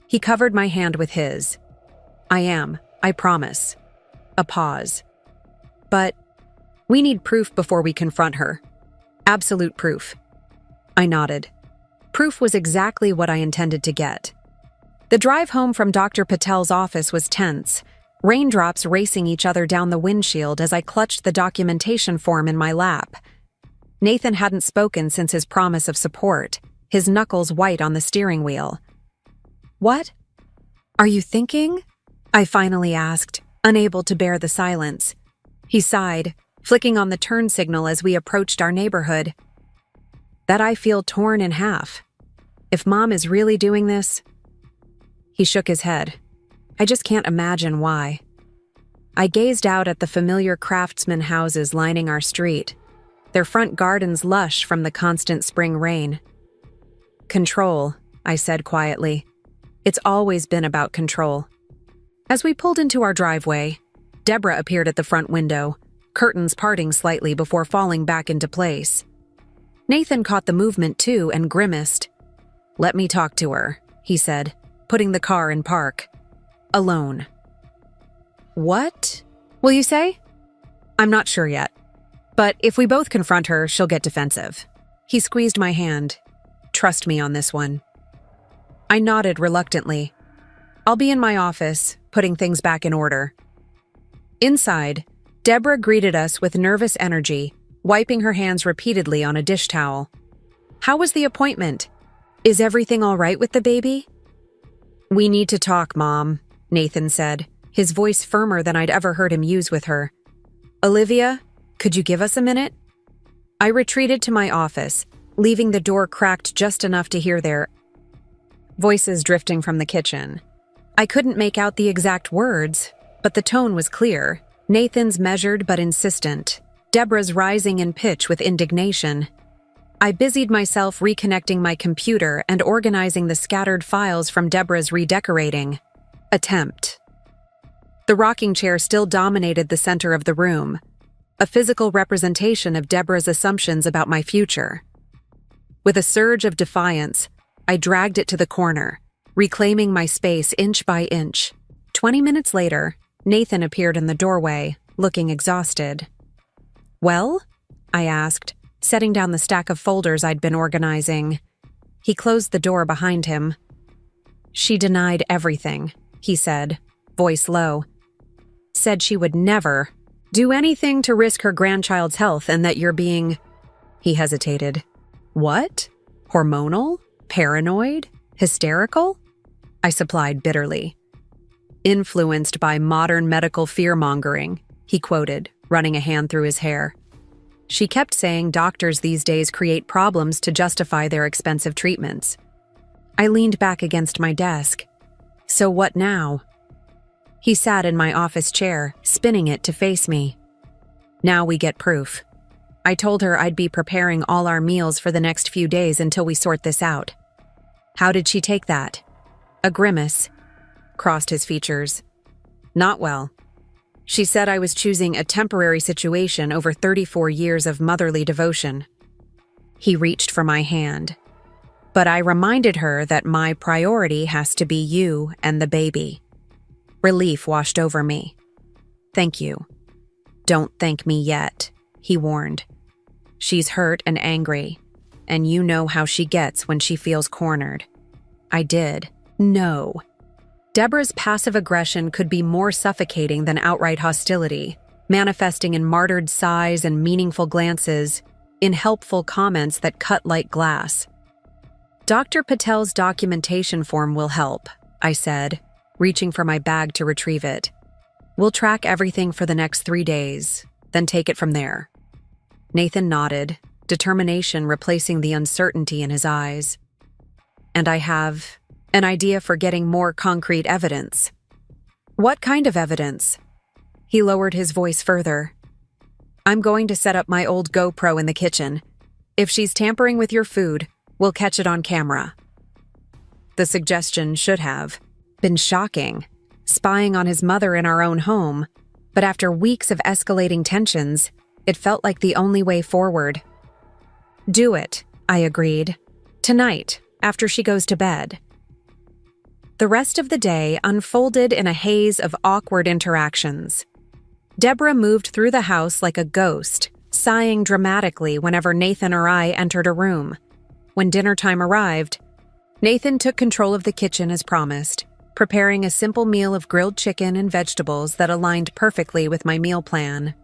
He covered my hand with his. I am, I promise. A pause. But we need proof before we confront her. Absolute proof. I nodded. Proof was exactly what I intended to get. The drive home from Dr. Patel's office was tense, raindrops racing each other down the windshield as I clutched the documentation form in my lap. Nathan hadn't spoken since his promise of support, his knuckles white on the steering wheel. What? Are you thinking? I finally asked, unable to bear the silence. He sighed, flicking on the turn signal as we approached our neighborhood. That I feel torn in half. If Mom is really doing this... He shook his head. I just can't imagine why. I gazed out at the familiar craftsman houses lining our street, their front gardens lush from the constant spring rain. Control, I said quietly. It's always been about control. As we pulled into our driveway, Deborah appeared at the front window, curtains parting slightly before falling back into place. Nathan caught the movement too and grimaced. Let me talk to her, he said, putting the car in park. Alone. What? Will you say? I'm not sure yet. But if we both confront her, she'll get defensive. He squeezed my hand. Trust me on this one. I nodded reluctantly. I'll be in my office, putting things back in order. Inside, Deborah greeted us with nervous energy, wiping her hands repeatedly on a dish towel. How was the appointment? Is everything all right with the baby? We need to talk, Mom, Nathan said, his voice firmer than I'd ever heard him use with her. Olivia, could you give us a minute? I retreated to my office, leaving the door cracked just enough to hear their voices drifting from the kitchen. I couldn't make out the exact words, but the tone was clear, Nathan's measured but insistent, Deborah's rising in pitch with indignation. I busied myself reconnecting my computer and organizing the scattered files from Deborah's redecorating attempt. The rocking chair still dominated the center of the room, a physical representation of Deborah's assumptions about my future. With a surge of defiance, I dragged it to the corner, reclaiming my space inch by inch. 20 minutes later, Nathan appeared in the doorway, looking exhausted. Well? I asked, setting down the stack of folders I'd been organizing. He closed the door behind him. She denied everything, he said, voice low. Said she would never do anything to risk her grandchild's health and that you're being... He hesitated. What? Hormonal? Paranoid? Hysterical? I supplied bitterly. Influenced by modern medical fear-mongering, he quoted, running a hand through his hair. She kept saying doctors these days create problems to justify their expensive treatments. I leaned back against my desk. So what now? He sat in my office chair, spinning it to face me. Now we get proof. I told her I'd be preparing all our meals for the next few days until we sort this out. How did she take that? A grimace crossed his features. Not well. She said I was choosing a temporary situation over 34 years of motherly devotion. He reached for my hand. But I reminded her that my priority has to be you and the baby. Relief washed over me. Thank you. Don't thank me yet, he warned. She's hurt and angry, and you know how she gets when she feels cornered. I did. No. Deborah's passive aggression could be more suffocating than outright hostility, manifesting in martyred sighs and meaningful glances, in helpful comments that cut like glass. Dr. Patel's documentation form will help, I said, reaching for my bag to retrieve it. We'll track everything for the next 3 days, then take it from there. Nathan nodded, determination replacing the uncertainty in his eyes. And I have an idea for getting more concrete evidence. What kind of evidence? He lowered his voice further. I'm going to set up my old GoPro in the kitchen. If she's tampering with your food, we'll catch it on camera. The suggestion should have been shocking, spying on his mother in our own home, but after weeks of escalating tensions, it felt like the only way forward. Do it, I agreed. Tonight, after she goes to bed. The rest of the day unfolded in a haze of awkward interactions. Deborah moved through the house like a ghost, sighing dramatically whenever Nathan or I entered a room. When dinner time arrived, Nathan took control of the kitchen as promised, preparing a simple meal of grilled chicken and vegetables that aligned perfectly with my meal plan.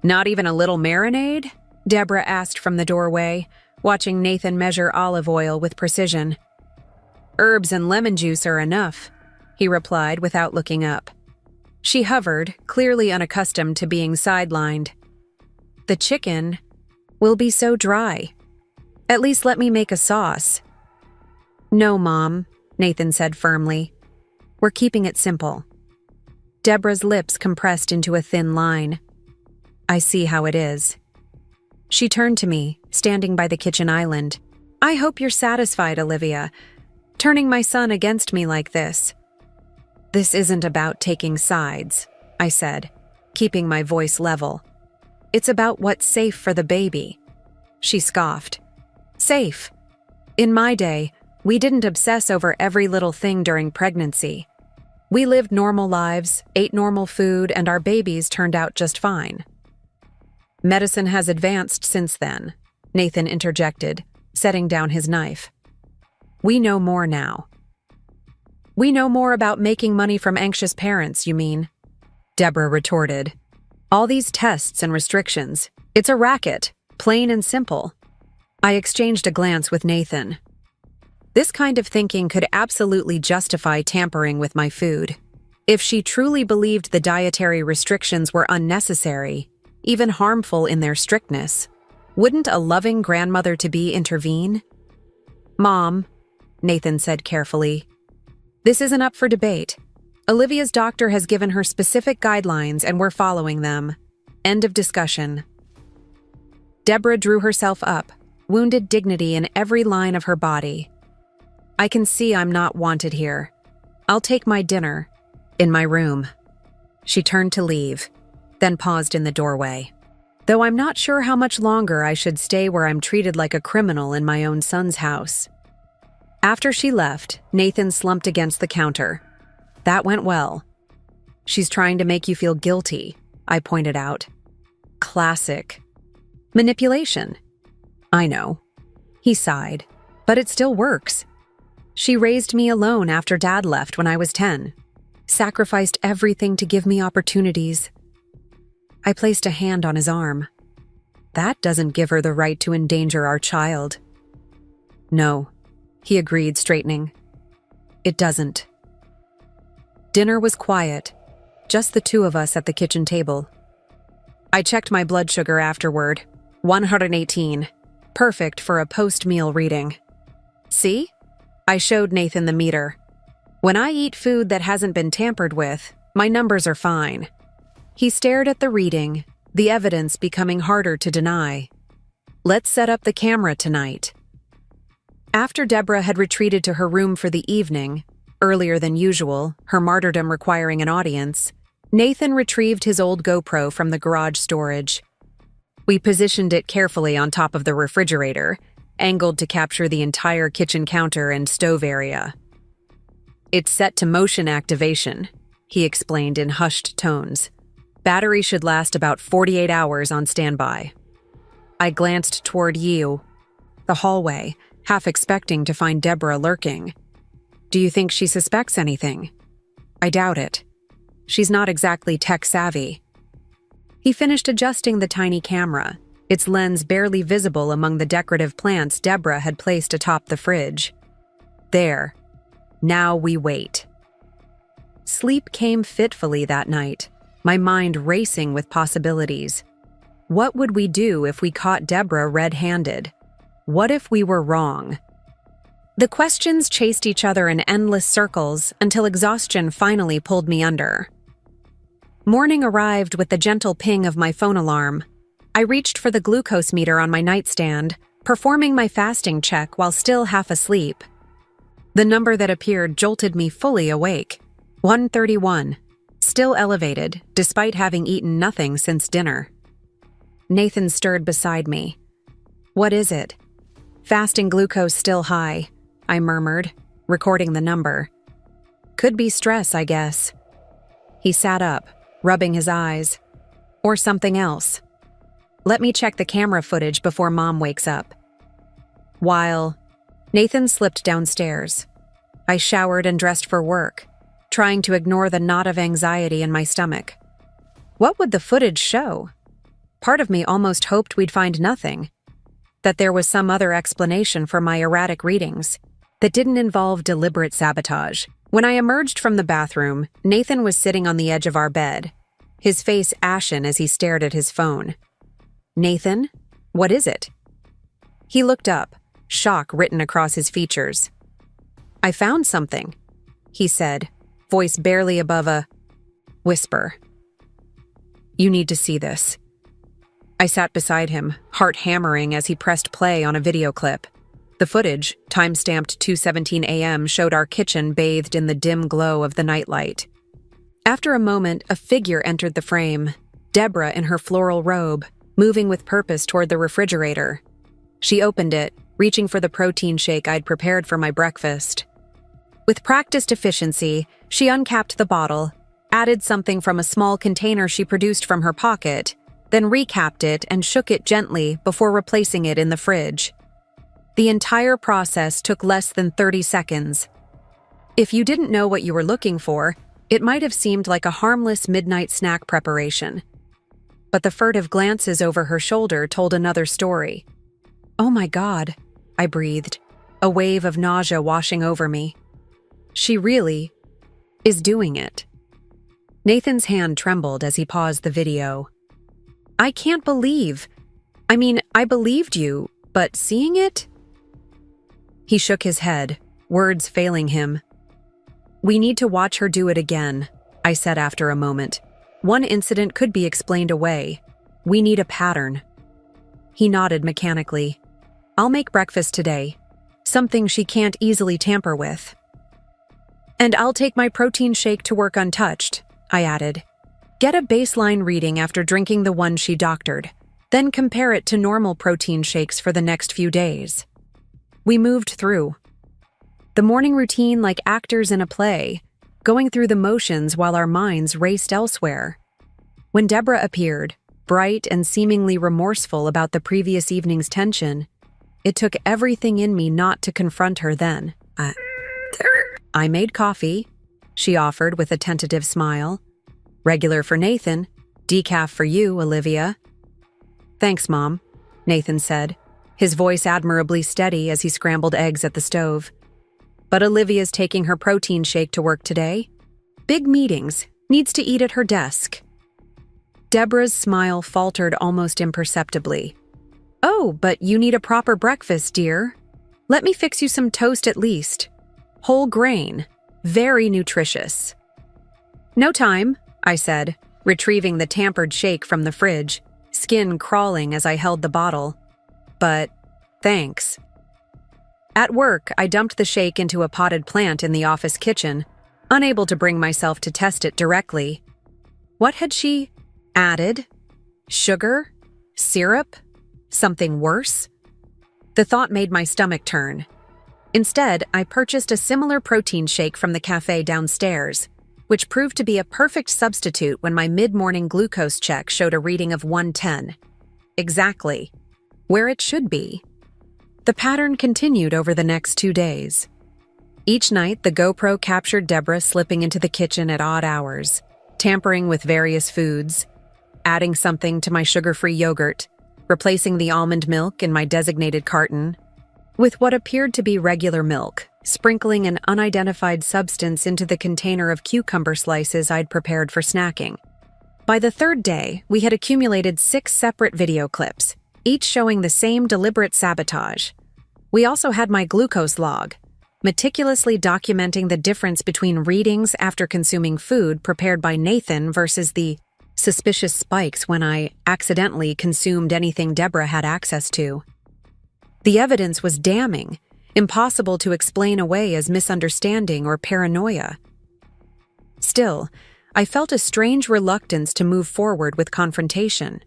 Not even a little marinade? Deborah asked from the doorway, watching Nathan measure olive oil with precision. Herbs and lemon juice are enough, he replied without looking up. She hovered, clearly unaccustomed to being sidelined. The chicken will be so dry. At least let me make a sauce. No, Mom, Nathan said firmly. We're keeping it simple. Deborah's lips compressed into a thin line. I see how it is. She turned to me, standing by the kitchen island. I hope you're satisfied, Olivia. Turning my son against me like this. This isn't about taking sides, I said, keeping my voice level. It's about what's safe for the baby. She scoffed. Safe. In my day, we didn't obsess over every little thing during pregnancy. We lived normal lives, ate normal food, and our babies turned out just fine. Medicine has advanced since then, Nathan interjected, setting down his knife. We know more now. We know more about making money from anxious parents, you mean? Deborah retorted. All these tests and restrictions, it's a racket, plain and simple. I exchanged a glance with Nathan. This kind of thinking could absolutely justify tampering with my food. If she truly believed the dietary restrictions were unnecessary, even harmful in their strictness, wouldn't a loving grandmother-to-be intervene? Mom, Nathan said carefully, this isn't up for debate. Olivia's doctor has given her specific guidelines and we're following them. End of discussion. Deborah drew herself up, wounded dignity in every line of her body. I can see I'm not wanted here. I'll take my dinner in my room. She turned to leave, then paused in the doorway. Though I'm not sure how much longer I should stay where I'm treated like a criminal in my own son's house. After she left, Nathan slumped against the counter. That went well. She's trying to make you feel guilty, I pointed out. Classic. Manipulation. I know. He sighed. But it still works. She raised me alone after Dad left when I was 10. Sacrificed everything to give me opportunities. I placed a hand on his arm. That doesn't give her the right to endanger our child. No, he agreed, straightening. It doesn't. Dinner was quiet, just the two of us at the kitchen table. I checked my blood sugar afterward, 118, perfect for a post-meal reading. See? I showed Nathan the meter. When I eat food that hasn't been tampered with, my numbers are fine. He stared at the reading, the evidence becoming harder to deny. Let's set up the camera tonight. After Deborah had retreated to her room for the evening, earlier than usual, her martyrdom requiring an audience, Nathan retrieved his old GoPro from the garage storage. We positioned it carefully on top of the refrigerator, angled to capture the entire kitchen counter and stove area. It's set to motion activation, he explained in hushed tones. Battery should last about 48 hours on standby. I glanced toward you, the hallway, half expecting to find Deborah lurking. Do you think she suspects anything? I doubt it. She's not exactly tech-savvy. He finished adjusting the tiny camera, its lens barely visible among the decorative plants Deborah had placed atop the fridge. There. Now we wait. Sleep came fitfully that night, my mind racing with possibilities. What would we do if we caught Deborah red-handed? What if we were wrong? The questions chased each other in endless circles until exhaustion finally pulled me under. Morning arrived with the gentle ping of my phone alarm. I reached for the glucose meter on my nightstand, performing my fasting check while still half asleep. The number that appeared jolted me fully awake. 131. Still elevated, despite having eaten nothing since dinner. Nathan stirred beside me. "What is it?" "Fasting glucose still high," I murmured, recording the number. "Could be stress, I guess." He sat up, rubbing his eyes. "Or something else. Let me check the camera footage before Mom wakes up." While Nathan slipped downstairs, I showered and dressed for work, trying to ignore the knot of anxiety in my stomach. What would the footage show? Part of me almost hoped we'd find nothing, that there was some other explanation for my erratic readings that didn't involve deliberate sabotage. When I emerged from the bathroom, Nathan was sitting on the edge of our bed, his face ashen as he stared at his phone. "Nathan, what is it?" He looked up, shock written across his features. "I found something," he said, voice barely above a whisper. "You need to see this." I sat beside him, heart hammering as he pressed play on a video clip. The footage, time-stamped 2:17 a.m., showed our kitchen bathed in the dim glow of the nightlight. After a moment, a figure entered the frame, Deborah in her floral robe, moving with purpose toward the refrigerator. She opened it, reaching for the protein shake I'd prepared for my breakfast. With practiced efficiency, she uncapped the bottle, added something from a small container she produced from her pocket, then recapped it and shook it gently before replacing it in the fridge. The entire process took less than 30 seconds. If you didn't know what you were looking for, it might have seemed like a harmless midnight snack preparation. But the furtive glances over her shoulder told another story. "Oh my God," I breathed, a wave of nausea washing over me. "She really is doing it." Nathan's hand trembled as he paused the video. I believed you, but seeing it?" He shook his head, words failing him. "We need to watch her do it again," I said after a moment. "One incident could be explained away. We need a pattern." He nodded mechanically. "I'll make breakfast today. Something she can't easily tamper with." "And I'll take my protein shake to work untouched," I added. "Get a baseline reading after drinking the one she doctored, then compare it to normal protein shakes for the next few days." We moved through the morning routine like actors in a play, going through the motions while our minds raced elsewhere. When Deborah appeared, bright and seemingly remorseful about the previous evening's tension, it took everything in me not to confront her then. "I made coffee," she offered with a tentative smile. "Regular for Nathan, decaf for you, Olivia." "Thanks, Mom," Nathan said, his voice admirably steady as he scrambled eggs at the stove. "But Olivia's taking her protein shake to work today. Big meetings, needs to eat at her desk." Deborah's smile faltered almost imperceptibly. "Oh, but you need a proper breakfast, dear. Let me fix you some toast at least. Whole grain, very nutritious." "No time," I said, retrieving the tampered shake from the fridge, skin crawling as I held the bottle. "But thanks." At work, I dumped the shake into a potted plant in the office kitchen, unable to bring myself to test it directly. What had she added? Sugar? Syrup? Something worse? The thought made my stomach turn. Instead, I purchased a similar protein shake from the cafe downstairs, which proved to be a perfect substitute when my mid-morning glucose check showed a reading of 110. Exactly where it should be. The pattern continued over the next 2 days. Each night, the GoPro captured Deborah slipping into the kitchen at odd hours, tampering with various foods, adding something to my sugar-free yogurt, replacing the almond milk in my designated carton with what appeared to be regular milk, sprinkling an unidentified substance into the container of cucumber slices I'd prepared for snacking. By the 3rd day, we had accumulated 6 separate video clips, each showing the same deliberate sabotage. We also had my glucose log, meticulously documenting the difference between readings after consuming food prepared by Nathan versus the suspicious spikes when I accidentally consumed anything Deborah had access to. The evidence was damning, impossible to explain away as misunderstanding or paranoia. Still, I felt a strange reluctance to move forward with confrontation.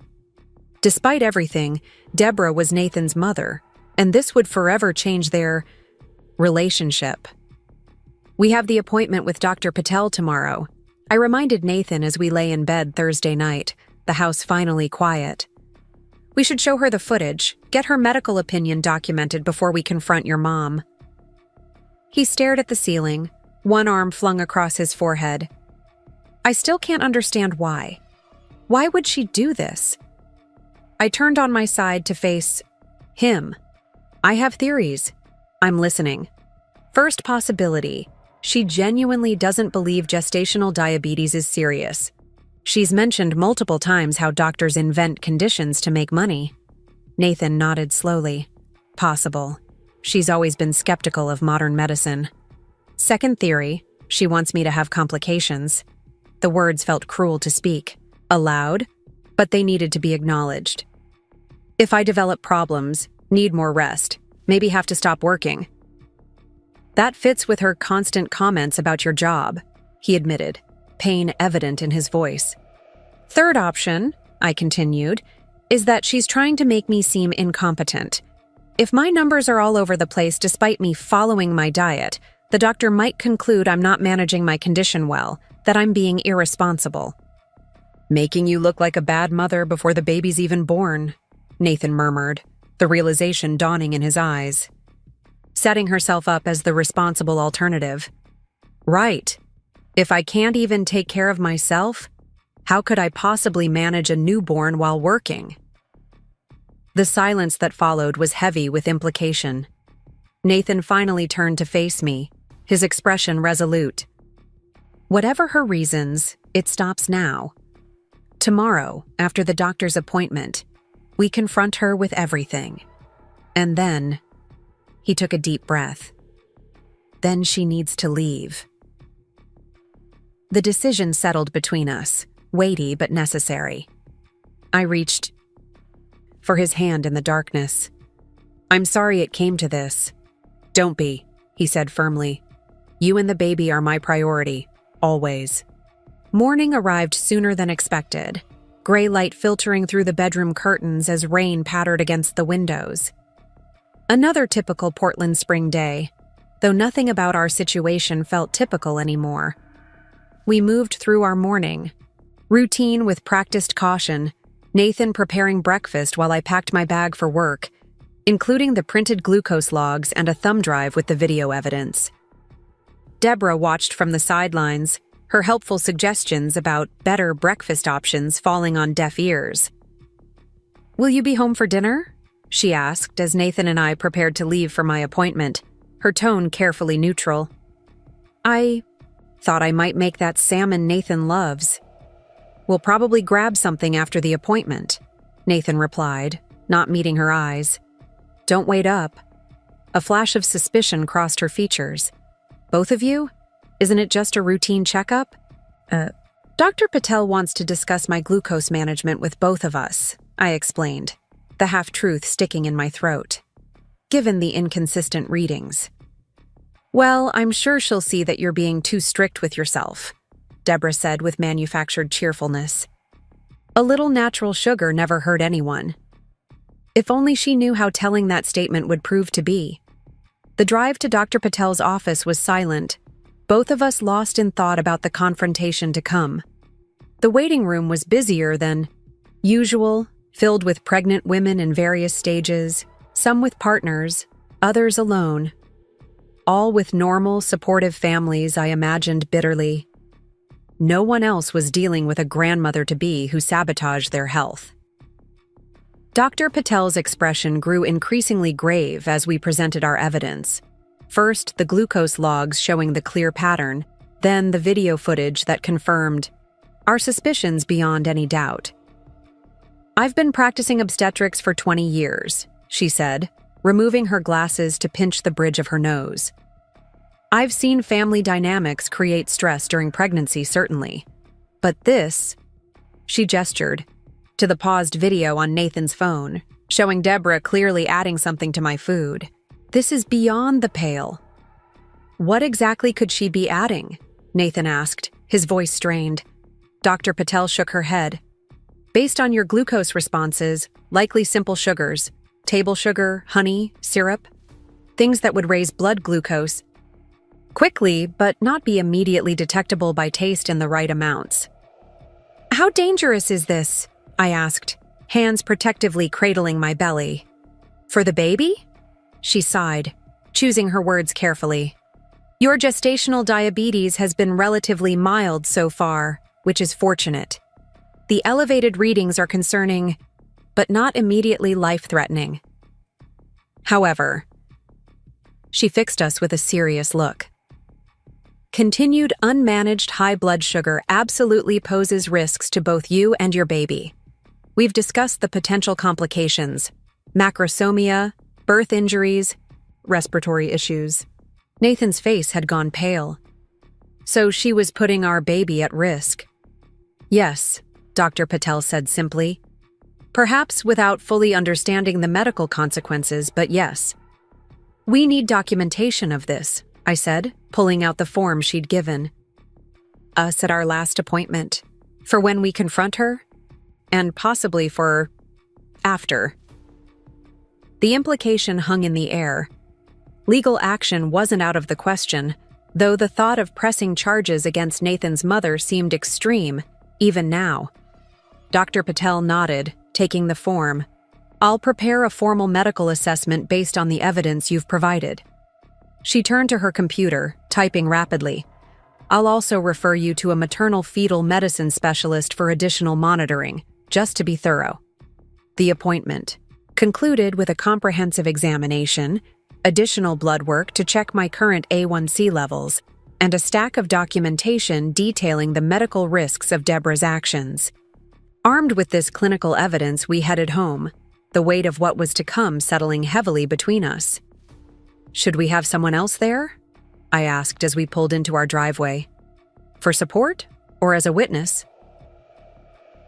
Despite everything, Deborah was Nathan's mother, and this would forever change their relationship. "We have the appointment with Dr. Patel tomorrow," I reminded Nathan as we lay in bed Thursday night, the house finally quiet. "We should show her the footage, get her medical opinion documented before we confront your mom." He stared at the ceiling, one arm flung across his forehead. "I still can't understand why. Why would she do this?" I turned on my side to face him. "I have theories. I'm listening. First possibility, she genuinely doesn't believe gestational diabetes is serious. She's mentioned multiple times how doctors invent conditions to make money." Nathan nodded slowly. "Possible. She's always been skeptical of modern medicine." Second theory, she wants me to have complications. The words felt cruel to speak aloud, but they needed to be acknowledged. "If I develop problems, need more rest, maybe have to stop working." "That fits with her constant comments about your job," he admitted, pain evident in his voice. "Third option," I continued, "is that she's trying to make me seem incompetent. If my numbers are all over the place despite me following my diet, the doctor might conclude I'm not managing my condition well, that I'm being irresponsible." "Making you look like a bad mother before the baby's even born," Nathan murmured, the realization dawning in his eyes. Setting herself up as the responsible alternative. "Right. If I can't even take care of myself, how could I possibly manage a newborn while working?" The silence that followed was heavy with implication. Nathan finally turned to face me, his expression resolute. "Whatever her reasons, it stops now. Tomorrow, after the doctor's appointment, we confront her with everything. And then," he took a deep breath, "then she needs to leave." The decision settled between us, weighty but necessary. I reached for his hand in the darkness. "I'm sorry it came to this." "Don't be," he said firmly. "You and the baby are my priority, always." Morning arrived sooner than expected, gray light filtering through the bedroom curtains as rain pattered against the windows. Another typical Portland spring day, though nothing about our situation felt typical anymore. We moved through our morning, routine with practiced caution, Nathan preparing breakfast while I packed my bag for work, including the printed glucose logs and a thumb drive with the video evidence. Deborah watched from the sidelines, her helpful suggestions about better breakfast options falling on deaf ears. "Will you be home for dinner?" she asked as Nathan and I prepared to leave for my appointment, her tone carefully neutral. "I thought I might make that salmon Nathan loves." "We'll probably grab something after the appointment," Nathan replied, not meeting her eyes. "Don't wait up." A flash of suspicion crossed her features. "Both of you? Isn't it just a routine checkup?" Dr. Patel wants to discuss my glucose management with both of us," I explained, the half-truth sticking in my throat, given the inconsistent readings. "Well, I'm sure she'll see that you're being too strict with yourself," Deborah said with manufactured cheerfulness. "A little natural sugar never hurt anyone." If only she knew how telling that statement would prove to be. The drive to Dr. Patel's office was silent, both of us lost in thought about the confrontation to come. The waiting room was busier than usual, filled with pregnant women in various stages, some with partners, others alone. All with normal, supportive families, I imagined bitterly. No one else was dealing with a grandmother-to-be who sabotaged their health. Dr. Patel's expression grew increasingly grave as we presented our evidence. First, the glucose logs showing the clear pattern, then the video footage that confirmed our suspicions beyond any doubt. "I've been practicing obstetrics for 20 years, she said, removing her glasses to pinch the bridge of her nose. I've seen family dynamics create stress during pregnancy, certainly. But this, she gestured to the paused video on Nathan's phone, showing Deborah clearly adding something to my food. This is beyond the pale. What exactly could she be adding? Nathan asked, his voice strained. Dr. Patel shook her head. Based on your glucose responses, likely simple sugars, table sugar, honey, syrup, things that would raise blood glucose quickly but not be immediately detectable by taste in the right amounts. How dangerous is this? I asked, hands protectively cradling my belly. For the baby? She sighed, choosing her words carefully. Your gestational diabetes has been relatively mild so far, which is fortunate. The elevated readings are concerning, but not immediately life-threatening. However, she fixed us with a serious look. Continued unmanaged high blood sugar absolutely poses risks to both you and your baby. We've discussed the potential complications: macrosomia, birth injuries, respiratory issues. Nathan's face had gone pale. So she was putting our baby at risk. Yes, Dr. Patel said simply. Perhaps without fully understanding the medical consequences, but yes. We need documentation of this, I said, pulling out the form she'd given. Us at our last appointment. For when we confront her? And possibly for after. The implication hung in the air. Legal action wasn't out of the question, though the thought of pressing charges against Nathan's mother seemed extreme, even now. Dr. Patel nodded, taking the form. I'll prepare a formal medical assessment based on the evidence you've provided. She turned to her computer, typing rapidly. I'll also refer you to a maternal-fetal medicine specialist for additional monitoring, just to be thorough. The appointment concluded with a comprehensive examination, additional blood work to check my current A1C levels, and a stack of documentation detailing the medical risks of Deborah's actions. Armed with this clinical evidence, we headed home, the weight of what was to come settling heavily between us. Should we have someone else there? I asked as we pulled into our driveway. For support or as a witness?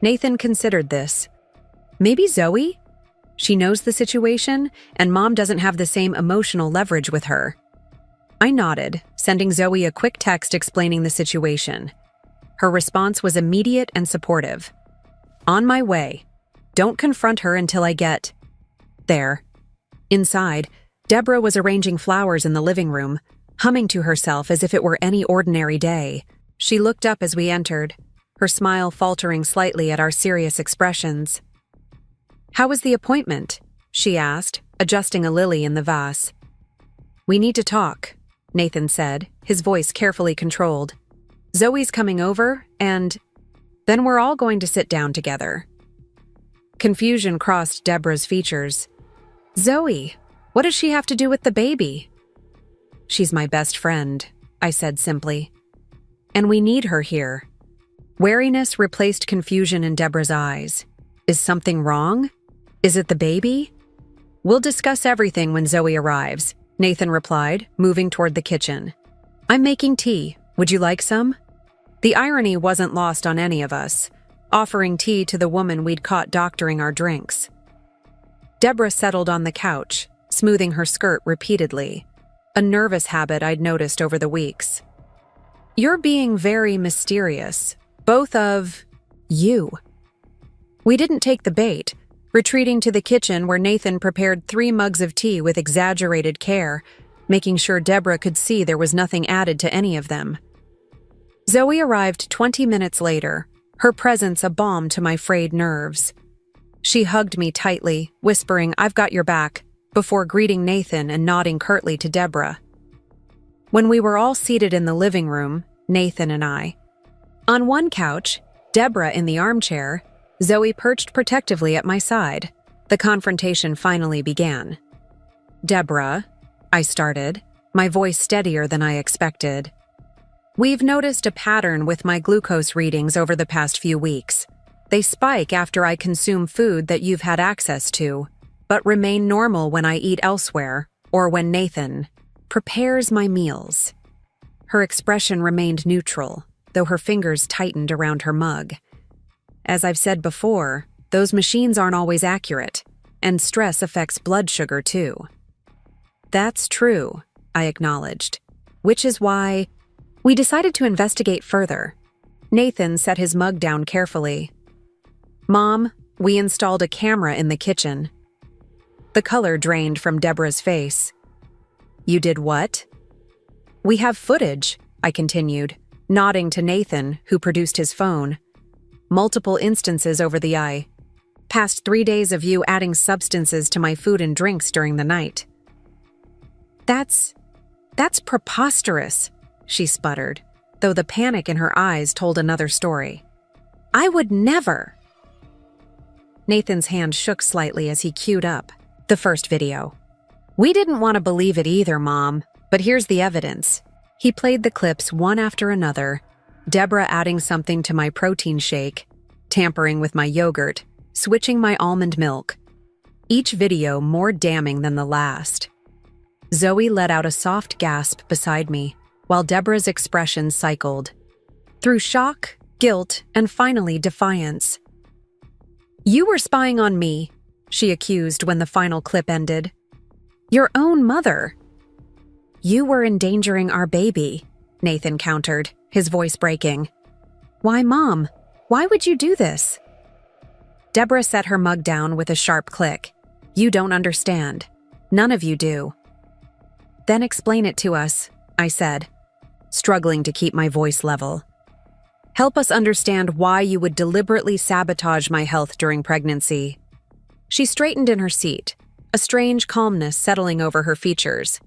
Nathan considered this. Maybe Zoe? She knows the situation, and Mom doesn't have the same emotional leverage with her. I nodded, sending Zoe a quick text explaining the situation. Her response was immediate and supportive. On my way. Don't confront her until I get there. Inside, Deborah was arranging flowers in the living room, humming to herself as if it were any ordinary day. She looked up as we entered, her smile faltering slightly at our serious expressions. How was the appointment? She asked, adjusting a lily in the vase. We need to talk, Nathan said, his voice carefully controlled. Zoe's coming over, and then we're all going to sit down together. Confusion crossed Deborah's features. Zoe, what does she have to do with the baby? She's my best friend, I said simply. And we need her here. Wariness replaced confusion in Deborah's eyes. Is something wrong? Is it the baby? We'll discuss everything when Zoe arrives, Nathan replied, moving toward the kitchen. I'm making tea. Would you like some? The irony wasn't lost on any of us, offering tea to the woman we'd caught doctoring our drinks. Deborah settled on the couch, smoothing her skirt repeatedly, a nervous habit I'd noticed over the weeks. You're being very mysterious, both of you. We didn't take the bait, retreating to the kitchen where Nathan prepared 3 mugs of tea with exaggerated care, making sure Deborah could see there was nothing added to any of them. Zoe arrived 20 minutes later, her presence a balm to my frayed nerves. She hugged me tightly, whispering, "I've got your back," before greeting Nathan and nodding curtly to Deborah. When we were all seated in the living room, Nathan and I, on one couch, Deborah in the armchair, Zoe perched protectively at my side, the confrontation finally began. Deborah, I started, my voice steadier than I expected. We've noticed a pattern with my glucose readings over the past few weeks. They spike after I consume food that you've had access to, but remain normal when I eat elsewhere or when Nathan prepares my meals. Her expression remained neutral, though her fingers tightened around her mug. As I've said before, those machines aren't always accurate, and stress affects blood sugar too. That's true, I acknowledged, which is why we decided to investigate further. Nathan set his mug down carefully. Mom, we installed a camera in the kitchen. The color drained from Deborah's face. You did what? We have footage, I continued, nodding to Nathan, who produced his phone. Multiple instances over the eye. Past 3 days of you adding substances to my food and drinks during the night. That's preposterous, she sputtered, though the panic in her eyes told another story. I would never. Nathan's hand shook slightly as he queued up the first video. We didn't want to believe it either, Mom, but here's the evidence. He played the clips one after another, Deborah adding something to my protein shake, tampering with my yogurt, switching my almond milk. Each video more damning than the last. Zoe let out a soft gasp beside me, while Deborah's expression cycled. Through shock, guilt, and finally defiance. You were spying on me, she accused when the final clip ended. Your own mother. You were endangering our baby, Nathan countered, his voice breaking. Why, Mom? Why would you do this? Deborah set her mug down with a sharp click. You don't understand. None of you do. Then explain it to us, I said, struggling to keep my voice level. Help us understand why you would deliberately sabotage my health during pregnancy. She straightened in her seat, a strange calmness settling over her features.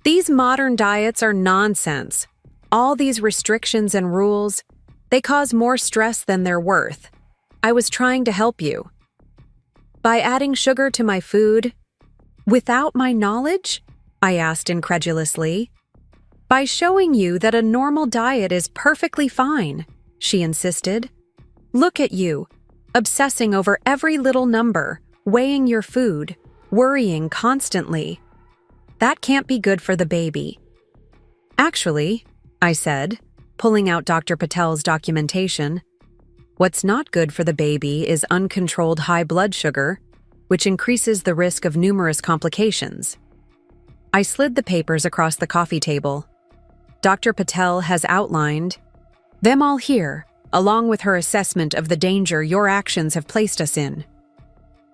These modern diets are nonsense. All these restrictions and rules, they cause more stress than they're worth. I was trying to help you. By adding sugar to my food, without my knowledge? I asked incredulously. By showing you that a normal diet is perfectly fine, she insisted. Look at you, obsessing over every little number, weighing your food, worrying constantly. That can't be good for the baby. Actually, I said, pulling out Dr. Patel's documentation, what's not good for the baby is uncontrolled high blood sugar, which increases the risk of numerous complications. I slid the papers across the coffee table. Dr. Patel has outlined them all here, along with her assessment of the danger your actions have placed us in.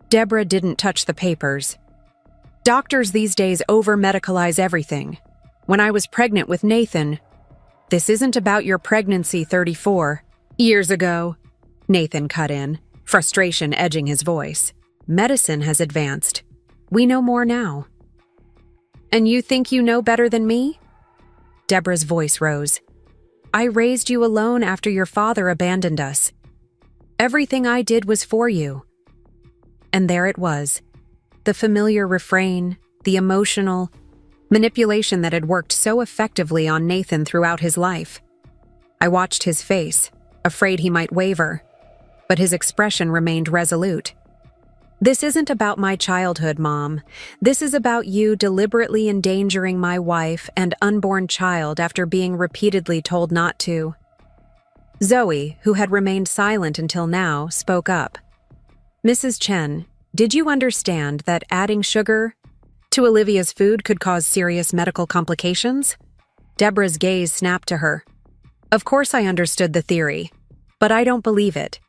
Deborah didn't touch the papers. Doctors these days over-medicalize everything. When I was pregnant with Nathan, this isn't about your pregnancy 34 years ago, Nathan cut in, frustration edging his voice. Medicine has advanced. We know more now. And you think you know better than me? Deborah's voice rose. I raised you alone after your father abandoned us. Everything I did was for you. And there it was. The familiar refrain, the emotional manipulation that had worked so effectively on Nathan throughout his life. I watched his face, afraid he might waver, but his expression remained resolute. This isn't about my childhood, Mom. This is about you deliberately endangering my wife and unborn child after being repeatedly told not to. Zoe, who had remained silent until now, spoke up. Mrs. Chen, did you understand that adding sugar to Olivia's food could cause serious medical complications? Deborah's gaze snapped to her. Of course I understood the theory, but I don't believe it.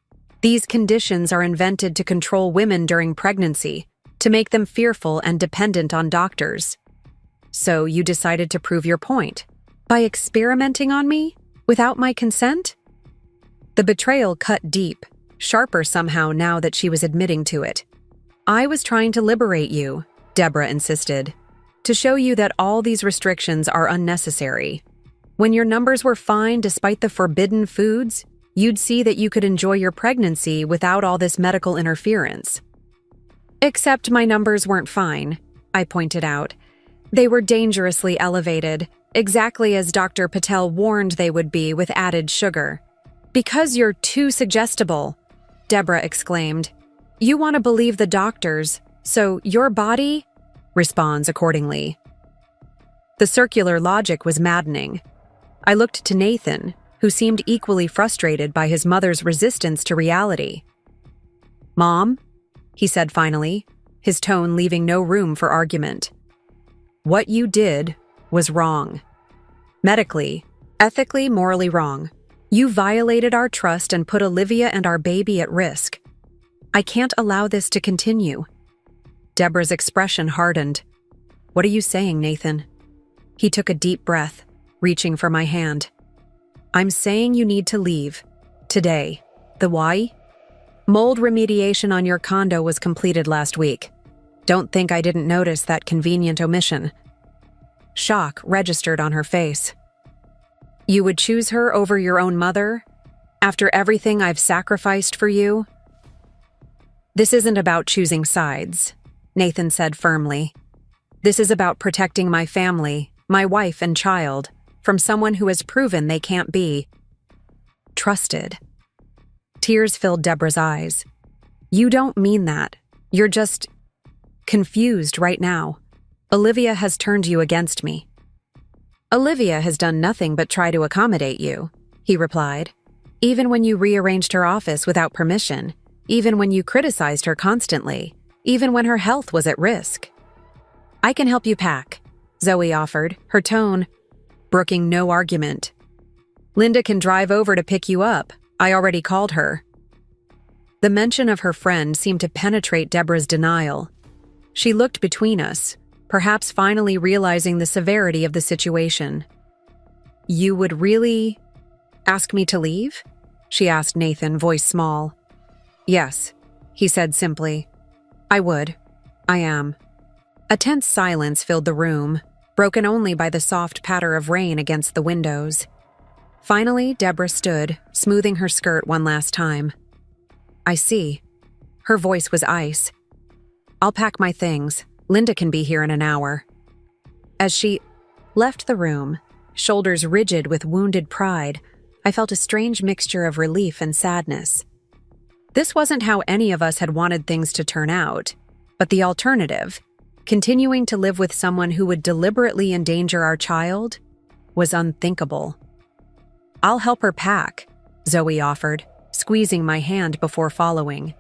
These conditions are invented to control women during pregnancy, to make them fearful and dependent on doctors. So you decided to prove your point by experimenting on me without my consent? The betrayal cut deep, sharper somehow now that she was admitting to it. I was trying to liberate you, Deborah insisted, to show you that all these restrictions are unnecessary. When your numbers were fine despite the forbidden foods, you'd see that you could enjoy your pregnancy without all this medical interference. Except my numbers weren't fine, I pointed out. They were dangerously elevated, exactly as Dr. Patel warned they would be with added sugar. Because you're too suggestible, Deborah exclaimed. You want to believe the doctors, so your body responds accordingly. The circular logic was maddening. I looked to Nathan, who seemed equally frustrated by his mother's resistance to reality. "Mom," he said finally, his tone leaving no room for argument. "What you did was wrong. Medically, ethically, morally wrong. You violated our trust and put Olivia and our baby at risk. I can't allow this to continue." Deborah's expression hardened. "What are you saying, Nathan?" He took a deep breath, reaching for my hand. "I'm saying you need to leave. Today. The why? Mold remediation on your condo was completed last week. Don't think I didn't notice that convenient omission." Shock registered on her face. "You would choose her over your own mother? After everything I've sacrificed for you?" "This isn't about choosing sides," Nathan said firmly. "This is about protecting my family, my wife and child, from someone who has proven they can't be trusted." Tears filled Deborah's eyes. "You don't mean that. You're just confused right now. Olivia has turned you against me." "Olivia has done nothing but try to accommodate you," he replied. "Even when you rearranged her office without permission, even when you criticized her constantly, even when her health was at risk." "I can help you pack," Zoe offered, her tone brooking no argument. "Linda can drive over to pick you up. I already called her." The mention of her friend seemed to penetrate Deborah's denial. She looked between us, perhaps finally realizing the severity of the situation. "You would really ask me to leave?" she asked Nathan, voice small. "Yes," he said simply. "I would. I am." A tense silence filled the room, broken only by the soft patter of rain against the windows. Finally, Deborah stood, smoothing her skirt one last time. "I see." Her voice was ice. "I'll pack my things. Linda can be here in an hour." As she left the room, shoulders rigid with wounded pride, I felt a strange mixture of relief and sadness. This wasn't how any of us had wanted things to turn out, but the alternative, continuing to live with someone who would deliberately endanger our child, was unthinkable. "I'll help her pack," Zoe offered, squeezing my hand before following.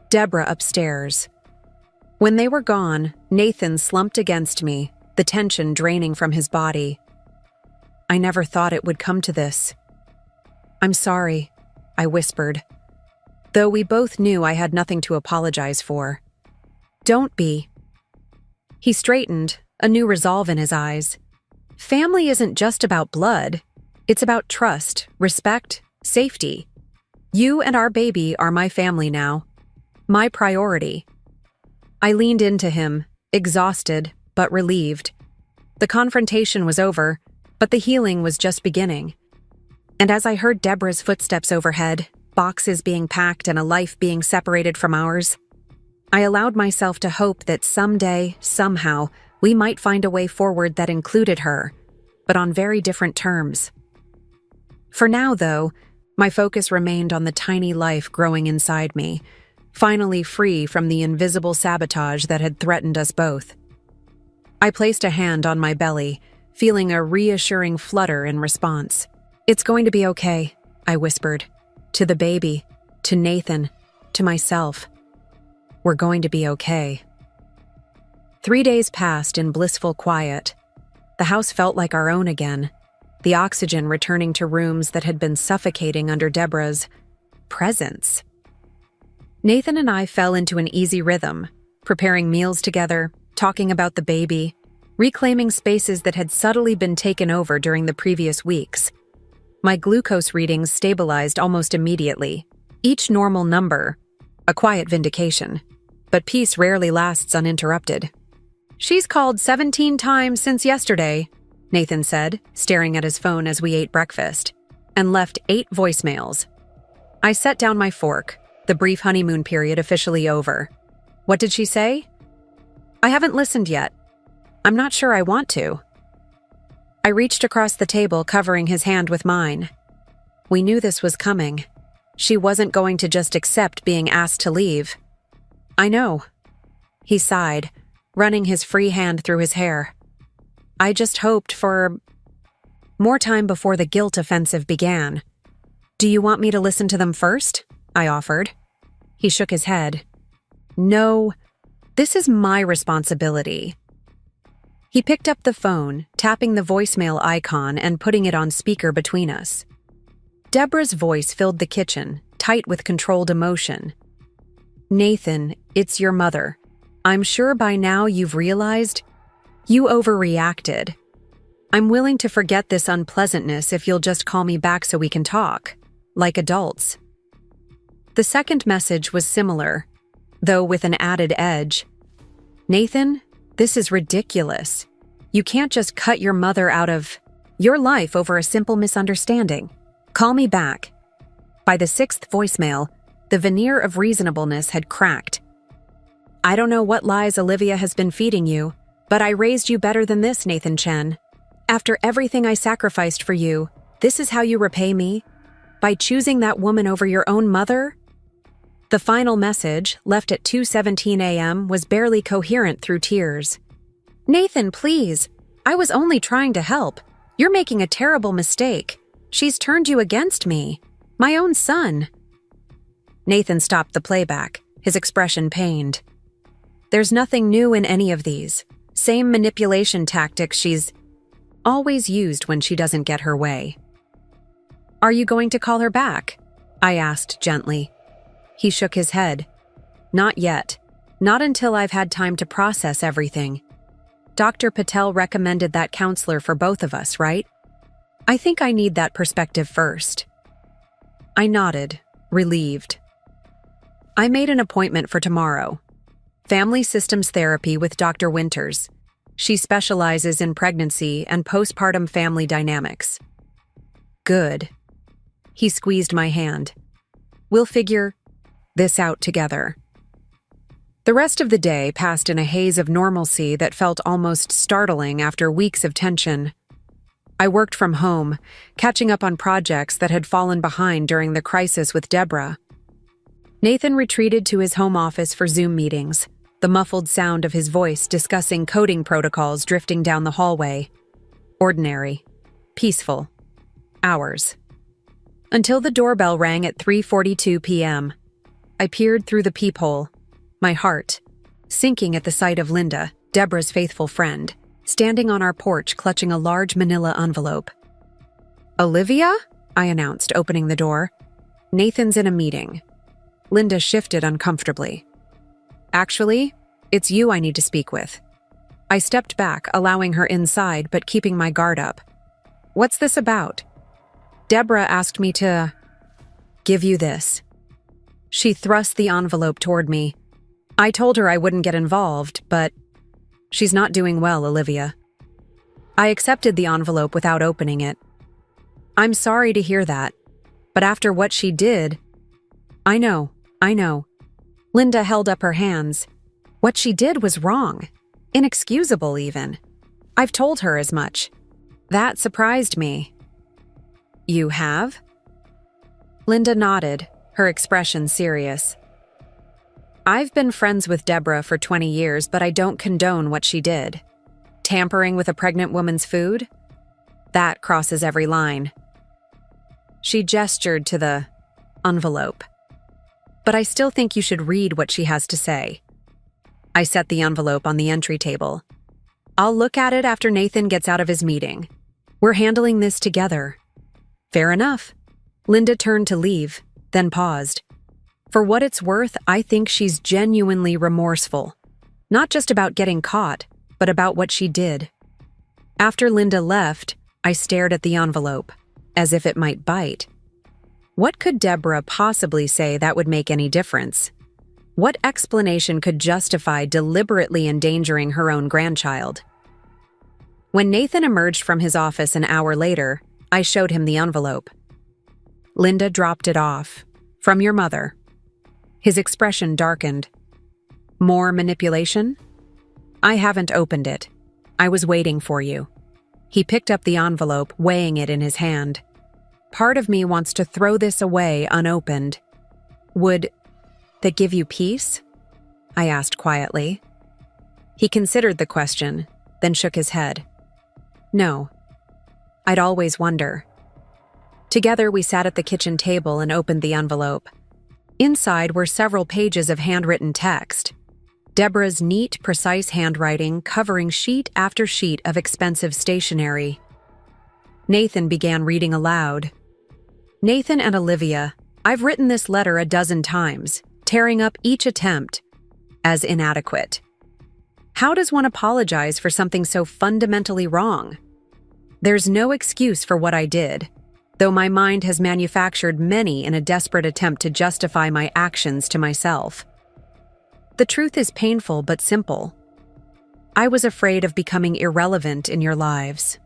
Deborah upstairs. When they were gone, Nathan slumped against me, the tension draining from his body. "I never thought it would come to this." "I'm sorry," I whispered, though we both knew I had nothing to apologize for. "Don't be." He straightened, a new resolve in his eyes. "Family isn't just about blood. It's about trust, respect, safety. You and our baby are my family now. My priority." I leaned into him, exhausted but relieved. The confrontation was over, but the healing was just beginning. And as I heard Deborah's footsteps overhead, boxes being packed and a life being separated from ours, I allowed myself to hope that someday, somehow, we might find a way forward that included her, but on very different terms. For now, though, my focus remained on the tiny life growing inside me, finally free from the invisible sabotage that had threatened us both. I placed a hand on my belly, feeling a reassuring flutter in response. "It's going to be okay," I whispered. To the baby, to Nathan, to myself. "We're going to be okay." 3 days passed in blissful quiet. The house felt like our own again, the oxygen returning to rooms that had been suffocating under Deborah's presence. Nathan and I fell into an easy rhythm, preparing meals together, talking about the baby, reclaiming spaces that had subtly been taken over during the previous weeks. My glucose readings stabilized almost immediately, each normal number, a quiet vindication. But peace rarely lasts uninterrupted. "She's called 17 times since yesterday," Nathan said, staring at his phone as we ate breakfast, and left 8 voicemails. I set down my fork, the brief honeymoon period officially over. "What did she say?" "I haven't listened yet. I'm not sure I want to." I reached across the table, covering his hand with mine. We knew this was coming. She wasn't going to just accept being asked to leave. "I know." He sighed, running his free hand through his hair. "I just hoped for More time before the guilt offensive began. "Do you want me to listen to them first?" I offered. He shook his head. "No, this is my responsibility." He picked up the phone, tapping the voicemail icon and putting it on speaker between us. Deborah's voice filled the kitchen, tight with controlled emotion. "Nathan, it's your mother. I'm sure by now you've realized you overreacted. I'm willing to forget this unpleasantness if you'll just call me back so we can talk, like adults." The second message was similar, though with an added edge. "Nathan, this is ridiculous. You can't just cut your mother out of your life over a simple misunderstanding. Call me back." By the sixth voicemail, the veneer of reasonableness had cracked. "I don't know what lies Olivia has been feeding you, but I raised you better than this, Nathan Chen. After everything I sacrificed for you, this is how you repay me? By choosing that woman over your own mother?" The final message, left at 2:17 a.m., was barely coherent through tears. "Nathan, please. I was only trying to help. You're making a terrible mistake. She's turned you against me. My own son." Nathan stopped the playback, his expression pained. "There's nothing new in any of these. Same manipulation tactics she's always used when she doesn't get her way." "Are you going to call her back?" I asked gently. He shook his head. "Not yet. Not until I've had time to process everything. Dr. Patel recommended that counselor for both of us, right? I think I need that perspective first." I nodded, relieved. I made an appointment for tomorrow. Family systems therapy with Dr. Winters. She specializes in pregnancy and postpartum family dynamics. "Good." He squeezed my hand. "We'll figure this out together." The rest of the day passed in a haze of normalcy that felt almost startling after weeks of tension. I worked from home, catching up on projects that had fallen behind during the crisis with Deborah. Nathan retreated to his home office for Zoom meetings, the muffled sound of his voice discussing coding protocols drifting down the hallway. Ordinary. Peaceful. Hours. Until the doorbell rang at 3:42 p.m. I peered through the peephole, my heart sinking at the sight of Linda, Deborah's faithful friend, standing on our porch clutching a large manila envelope. "Olivia?" I announced, opening the door. "Nathan's in a meeting." Linda shifted uncomfortably. "Actually, it's you I need to speak with." I stepped back, allowing her inside but keeping my guard up. "What's this about?" "Deborah asked me to give you this." She thrust the envelope toward me. "I told her I wouldn't get involved, but she's not doing well, Olivia." I accepted the envelope without opening it. "I'm sorry to hear that, but after what she did—" I know. Linda held up her hands. "What she did was wrong. Inexcusable, even. I've told her as much. That surprised me." "You have?" Linda nodded, her expression serious. "I've been friends with Deborah for 20 years, but I don't condone what she did. Tampering with a pregnant woman's food? That crosses every line." She gestured to the envelope. "But I still think you should read what she has to say." I set the envelope on the entry table. "I'll look at it after Nathan gets out of his meeting. We're handling this together." "Fair enough." Linda turned to leave, then paused. For what it's worth, I think she's genuinely remorseful. Not just about getting caught, but about what she did. After Linda left, I stared at the envelope, as if it might bite. What could Deborah possibly say that would make any difference? What explanation could justify deliberately endangering her own grandchild? When Nathan emerged from his office an hour later, I showed him the envelope. Linda dropped it off. "From your mother." His expression darkened. "More manipulation?" "I haven't opened it. I was waiting for you." He picked up the envelope, weighing it in his hand. "Part of me wants to throw this away unopened. Would that give you peace?" I asked quietly. He considered the question, then shook his head. "No. I'd always wonder. Together, we sat at the kitchen table and opened the envelope. Inside were several pages of handwritten text. Deborah's neat, precise handwriting covering sheet after sheet of expensive stationery. Nathan began reading aloud. Nathan and Olivia, I've written this letter a dozen times, tearing up each attempt as inadequate. How does one apologize for something so fundamentally wrong? There's no excuse for what I did, though my mind has manufactured many in a desperate attempt to justify my actions to myself. The truth is painful but simple. I was afraid of becoming irrelevant in your lives.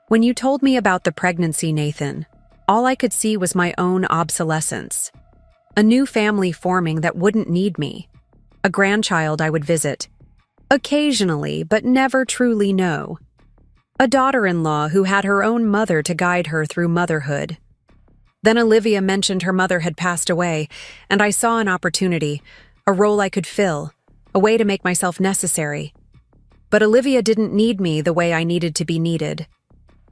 When you told me about the pregnancy, Nathan, all I could see was my own obsolescence. A new family forming that wouldn't need me. A grandchild I would visit. Occasionally, but never truly know. A daughter-in-law who had her own mother to guide her through motherhood. Then Olivia mentioned her mother had passed away, and I saw an opportunity, a role I could fill, a way to make myself necessary. But Olivia didn't need me the way I needed to be needed.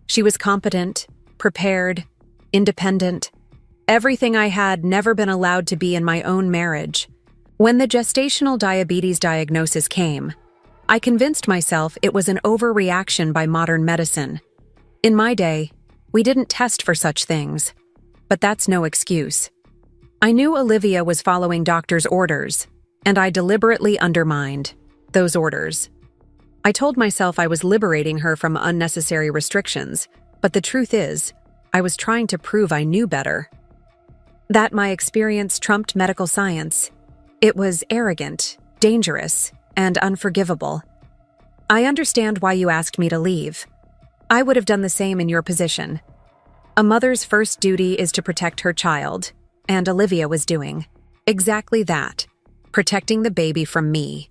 She was competent, prepared, independent. Everything I had never been allowed to be in my own marriage. When the gestational diabetes diagnosis came, I convinced myself it was an overreaction by modern medicine. In my day, we didn't test for such things. But that's no excuse. I knew Olivia was following doctor's orders, and I deliberately undermined those orders. I told myself I was liberating her from unnecessary restrictions, but the truth is, I was trying to prove I knew better. That my experience trumped medical science. It was arrogant, dangerous, and unforgivable. I understand why you asked me to leave. I would have done the same in your position. A mother's first duty is to protect her child, and Olivia was doing exactly that, protecting the baby from me.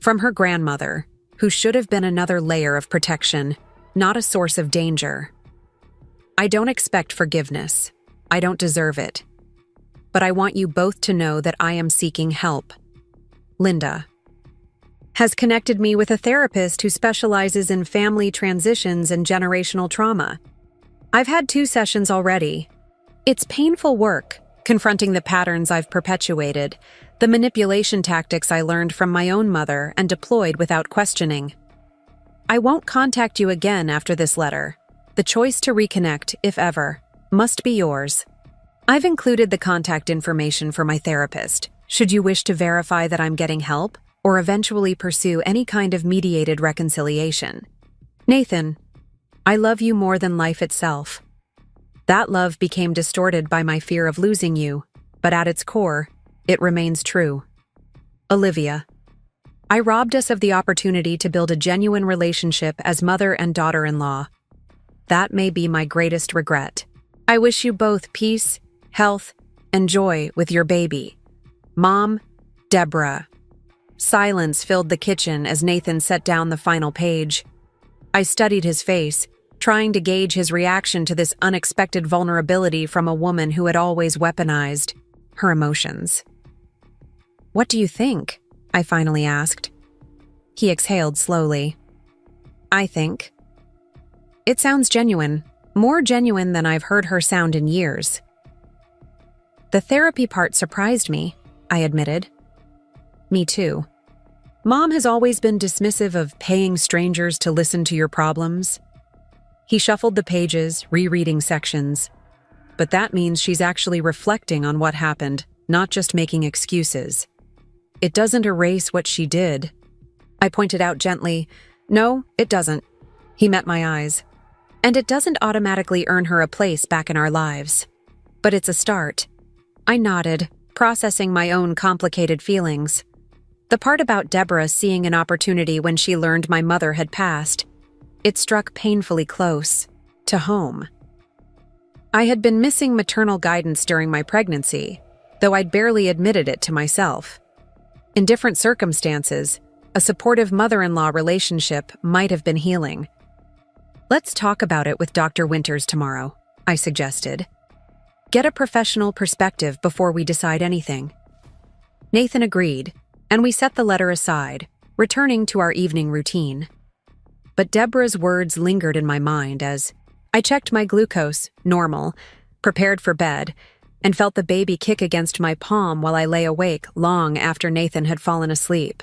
From her grandmother, who should have been another layer of protection, not a source of danger. I don't expect forgiveness. I don't deserve it. But I want you both to know that I am seeking help. Linda has connected me with a therapist who specializes in family transitions and generational trauma. I've had 2 sessions already. It's painful work, confronting the patterns I've perpetuated, the manipulation tactics I learned from my own mother and deployed without questioning. I won't contact you again after this letter. The choice to reconnect, if ever, must be yours. I've included the contact information for my therapist, should you wish to verify that I'm getting help or eventually pursue any kind of mediated reconciliation. Nathan, I love you more than life itself. That love became distorted by my fear of losing you, but at its core, it remains true. Olivia, I robbed us of the opportunity to build a genuine relationship as mother and daughter-in-law. That may be my greatest regret. I wish you both peace, health, and joy with your baby. Mom, Deborah. Silence filled the kitchen as Nathan set down the final page. I studied his face, trying to gauge his reaction to this unexpected vulnerability from a woman who had always weaponized her emotions. What do you think? I finally asked. He exhaled slowly. I think. It sounds genuine, more genuine than I've heard her sound in years. The therapy part surprised me, I admitted. Me too. Mom has always been dismissive of paying strangers to listen to your problems. He shuffled the pages, rereading sections. But that means she's actually reflecting on what happened, not just making excuses. It doesn't erase what she did. I pointed out gently, no, it doesn't. He met my eyes. And it doesn't automatically earn her a place back in our lives. But it's a start. I nodded, processing my own complicated feelings. The part about Deborah seeing an opportunity when she learned my mother had passed, it struck painfully close to home. I had been missing maternal guidance during my pregnancy, though I'd barely admitted it to myself. In different circumstances, a supportive mother-in-law relationship might have been healing. Let's talk about it with Dr. Winters tomorrow, I suggested. Get a professional perspective before we decide anything. Nathan agreed, and we set the letter aside, returning to our evening routine. but Deborah's words lingered in my mind as I checked my glucose, normal, prepared for bed, and felt the baby kick against my palm while I lay awake long after Nathan had fallen asleep.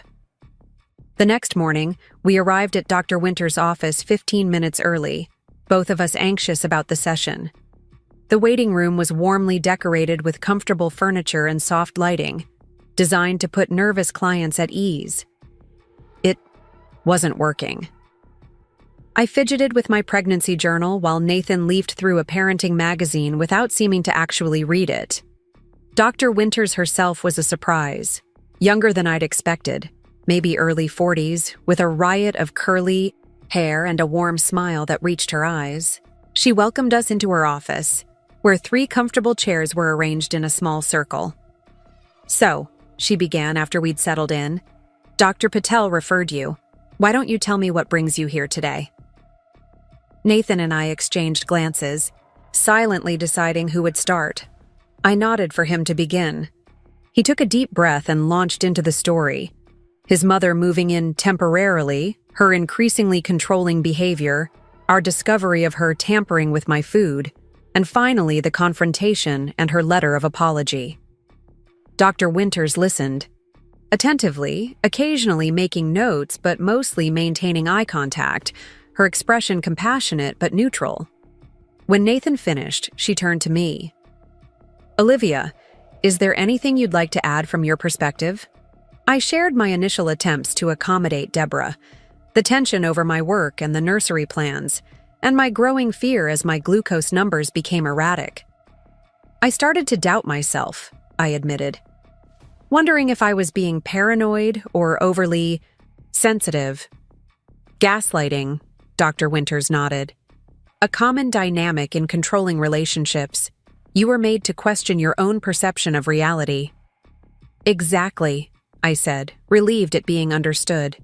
The next morning, we arrived at Dr. Winter's office 15 minutes early, both of us anxious about the session. The waiting room was warmly decorated with comfortable furniture and soft lighting, designed to put nervous clients at ease. It wasn't working. I fidgeted with my pregnancy journal while Nathan leafed through a parenting magazine without seeming to actually read it. Dr. Winters herself was a surprise, younger than I'd expected, maybe early 40s, with a riot of curly hair and a warm smile that reached her eyes. She welcomed us into her office, where 3 comfortable chairs were arranged in a small circle. "So," she began after we'd settled in, "Dr. Patel referred you. Why don't you tell me what brings you here today?" Nathan and I exchanged glances, silently deciding who would start. I nodded for him to begin. He took a deep breath and launched into the story. His mother moving in temporarily, her increasingly controlling behavior, our discovery of her tampering with my food, and finally the confrontation and her letter of apology. Dr. Winters listened, attentively, occasionally making notes but mostly maintaining eye contact, her expression compassionate but neutral. When Nathan finished, she turned to me. "Olivia, is there anything you'd like to add from your perspective?" I shared my initial attempts to accommodate Deborah, the tension over my work and the nursery plans, and my growing fear as my glucose numbers became erratic. I started to doubt myself, I admitted, wondering if I was being paranoid or overly sensitive. "Gaslighting," Dr. Winters nodded. "A common dynamic in controlling relationships. You are made to question your own perception of reality." "Exactly," I said, relieved at being understood.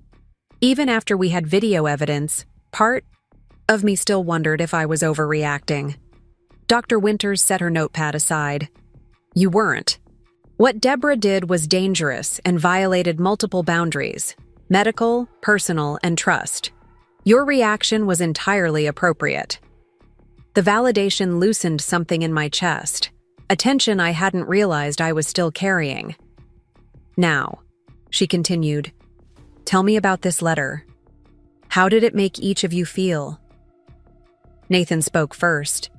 Even after we had video evidence, part of me still wondered if I was overreacting. Dr. Winters set her notepad aside. "You weren't. What Deborah did was dangerous and violated multiple boundaries: medical, personal, and trust. Your reaction was entirely appropriate." The validation loosened something in my chest, a tension I hadn't realized I was still carrying. "Now," she continued, "tell me about this letter. How did it make each of you feel?" Nathan spoke first.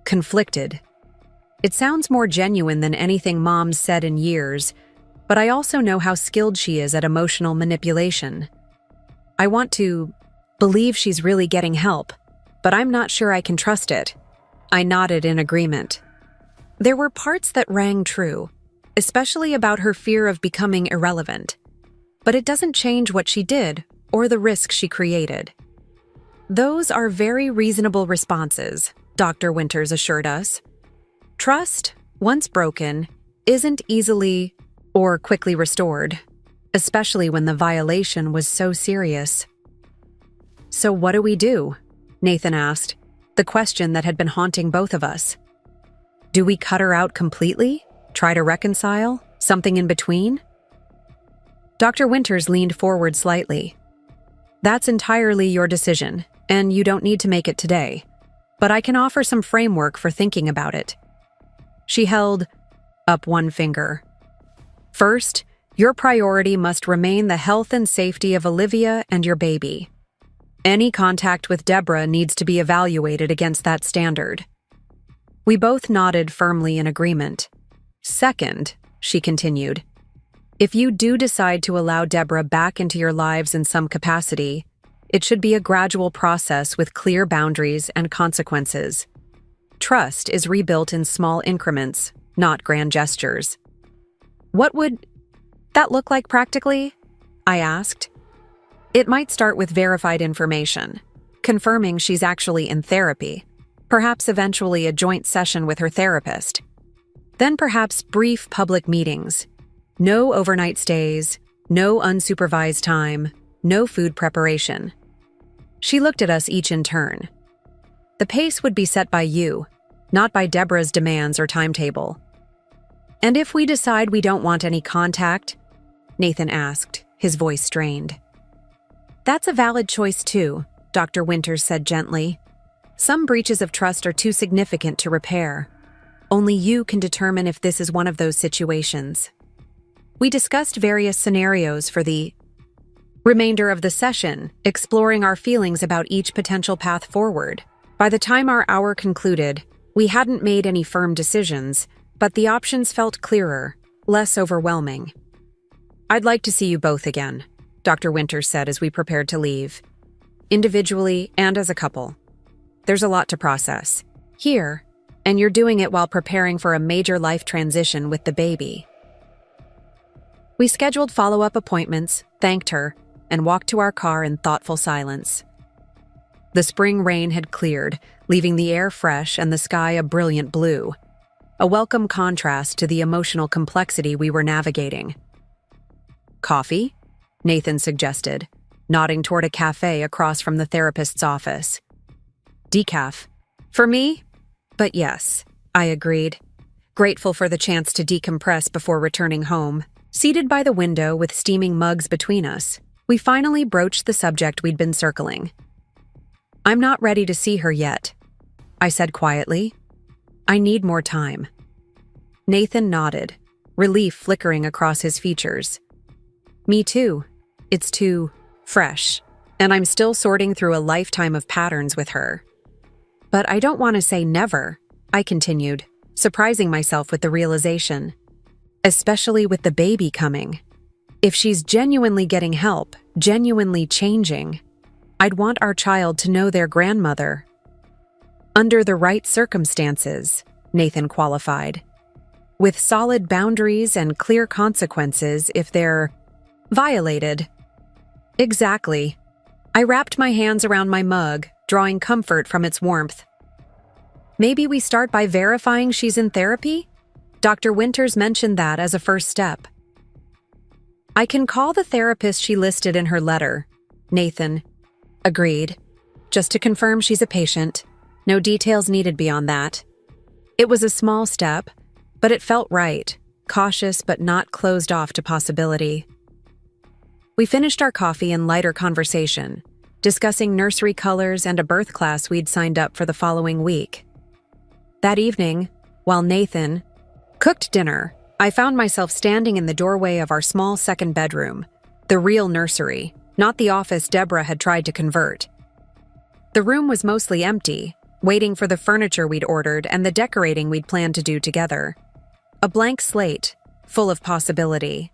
"Conflicted. It sounds more genuine than anything Mom's said in years, but I also know how skilled she is at emotional manipulation. I want to believe she's really getting help, but I'm not sure I can trust it." I nodded in agreement. There were parts that rang true, especially about her fear of becoming irrelevant. But it doesn't change what she did or the risk she created. "Those are very reasonable responses," Dr. Winters assured us. "Trust, once broken, isn't easily or quickly restored, especially when the violation was so serious." "So what do we do?" Nathan asked, the question that had been haunting both of us. "Do we cut her out completely? Try to reconcile? Something in between?" Dr. Winters leaned forward slightly. "That's entirely your decision, and you don't need to make it today. But I can offer some framework for thinking about it." She held up one finger. "First, your priority must remain the health and safety of Olivia and your baby. Any contact with Deborah needs to be evaluated against that standard." We both nodded firmly in agreement. "Second," she continued, "if you do decide to allow Deborah back into your lives in some capacity, it should be a gradual process with clear boundaries and consequences. Trust is rebuilt in small increments, not grand gestures." "What would that look like practically?" I asked. "It might start with verified information, confirming she's actually in therapy, perhaps eventually a joint session with her therapist. Then perhaps brief public meetings. No overnight stays, no unsupervised time, no food preparation." She looked at us each in turn. "The pace would be set by you, not by Deborah's demands or timetable." "And if we decide we don't want any contact?" Nathan asked, his voice strained. That's a valid choice too, Dr. Winters said gently. Some breaches of trust are too significant to repair. Only you can determine if this is one of those situations. We discussed various scenarios for the remainder of the session, exploring our feelings about each potential path forward. By the time our hour concluded, we hadn't made any firm decisions, but the options felt clearer, less overwhelming. I'd like to see you both again, Dr. Winters said as we prepared to leave. Individually and as a couple. There's a lot to process. Here, and you're doing it while preparing for a major life transition with the baby. We scheduled follow-up appointments, thanked her, and walked to our car in thoughtful silence. The spring rain had cleared, leaving the air fresh and the sky a brilliant blue, a welcome contrast to the emotional complexity we were navigating. Coffee? Nathan suggested, nodding toward a cafe across from the therapist's office. Decaf. For me? But yes, I agreed, grateful for the chance to decompress before returning home. Seated by the window with steaming mugs between us, we finally broached the subject we'd been circling. I'm not ready to see her yet, I said quietly. I need more time. Nathan nodded, relief flickering across his features. Me too. It's too fresh, and I'm still sorting through a lifetime of patterns with her. But I don't want to say never, I continued, surprising myself with the realization. Especially with the baby coming. If she's genuinely getting help, genuinely changing, I'd want our child to know their grandmother. Under the right circumstances, Nathan qualified. With solid boundaries and clear consequences if they're violated. Exactly. I wrapped my hands around my mug, drawing comfort from its warmth. Maybe we start by verifying she's in therapy? Dr. Winters mentioned that as a first step. I can call the therapist she listed in her letter, Nathan agreed, just to confirm she's a patient. No details needed beyond that. It was a small step, but it felt right, cautious but not closed off to possibility. We finished our coffee and lighter conversation, discussing nursery colors and a birth class we'd signed up for the following week. That evening, while Nathan cooked dinner, I found myself standing in the doorway of our small second bedroom, the real nursery, not the office Deborah had tried to convert. The room was mostly empty, waiting for the furniture we'd ordered and the decorating we'd planned to do together. A blank slate, full of possibility.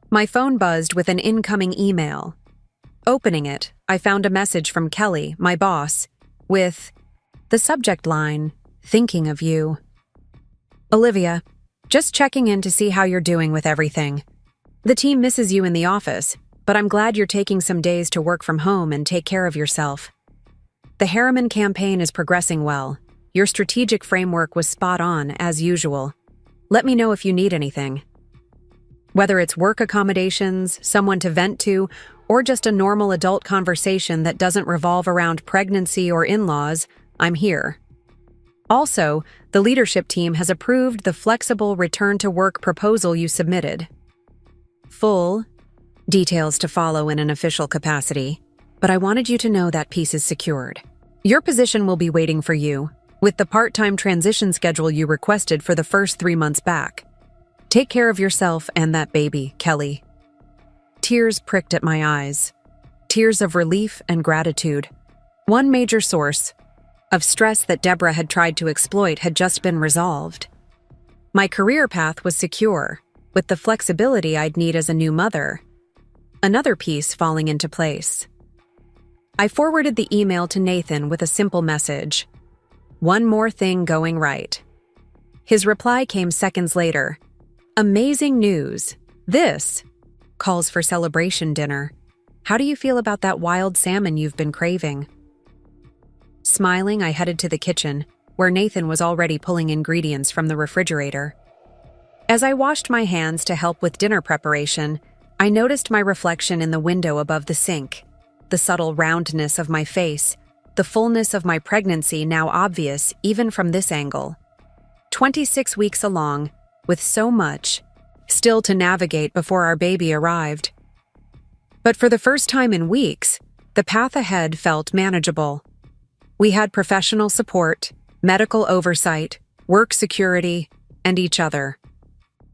My phone buzzed with an incoming email. Opening it, I found a message from Kelly, my boss, with the subject line, "Thinking of you." Olivia, just checking in to see how you're doing with everything. The team misses you in the office, but I'm glad you're taking some days to work from home and take care of yourself. The Harriman campaign is progressing well. Your strategic framework was spot on, as usual. Let me know if you need anything. Whether it's work accommodations, someone to vent to, or just a normal adult conversation that doesn't revolve around pregnancy or in-laws, I'm here. Also, the leadership team has approved the flexible return-to-work proposal you submitted. Full details to follow in an official capacity, but I wanted you to know that piece is secured. Your position will be waiting for you, with the part-time transition schedule you requested for the first 3 months back. Take care of yourself and that baby, Kelly. Tears pricked at my eyes. Tears of relief and gratitude. One major source of stress that Deborah had tried to exploit had just been resolved. My career path was secure, with the flexibility I'd need as a new mother. Another piece falling into place. I forwarded the email to Nathan with a simple message. One more thing going right. His reply came seconds later. Amazing news. This calls for celebration dinner. How do you feel about that wild salmon you've been craving? Smiling, I headed to the kitchen, where Nathan was already pulling ingredients from the refrigerator. As I washed my hands to help with dinner preparation, I noticed my reflection in the window above the sink. The subtle roundness of my face, the fullness of my pregnancy now obvious even from this angle. 26 weeks along, with so much still to navigate before our baby arrived. But for the first time in weeks, the path ahead felt manageable. We had professional support, medical oversight, work security, and each other.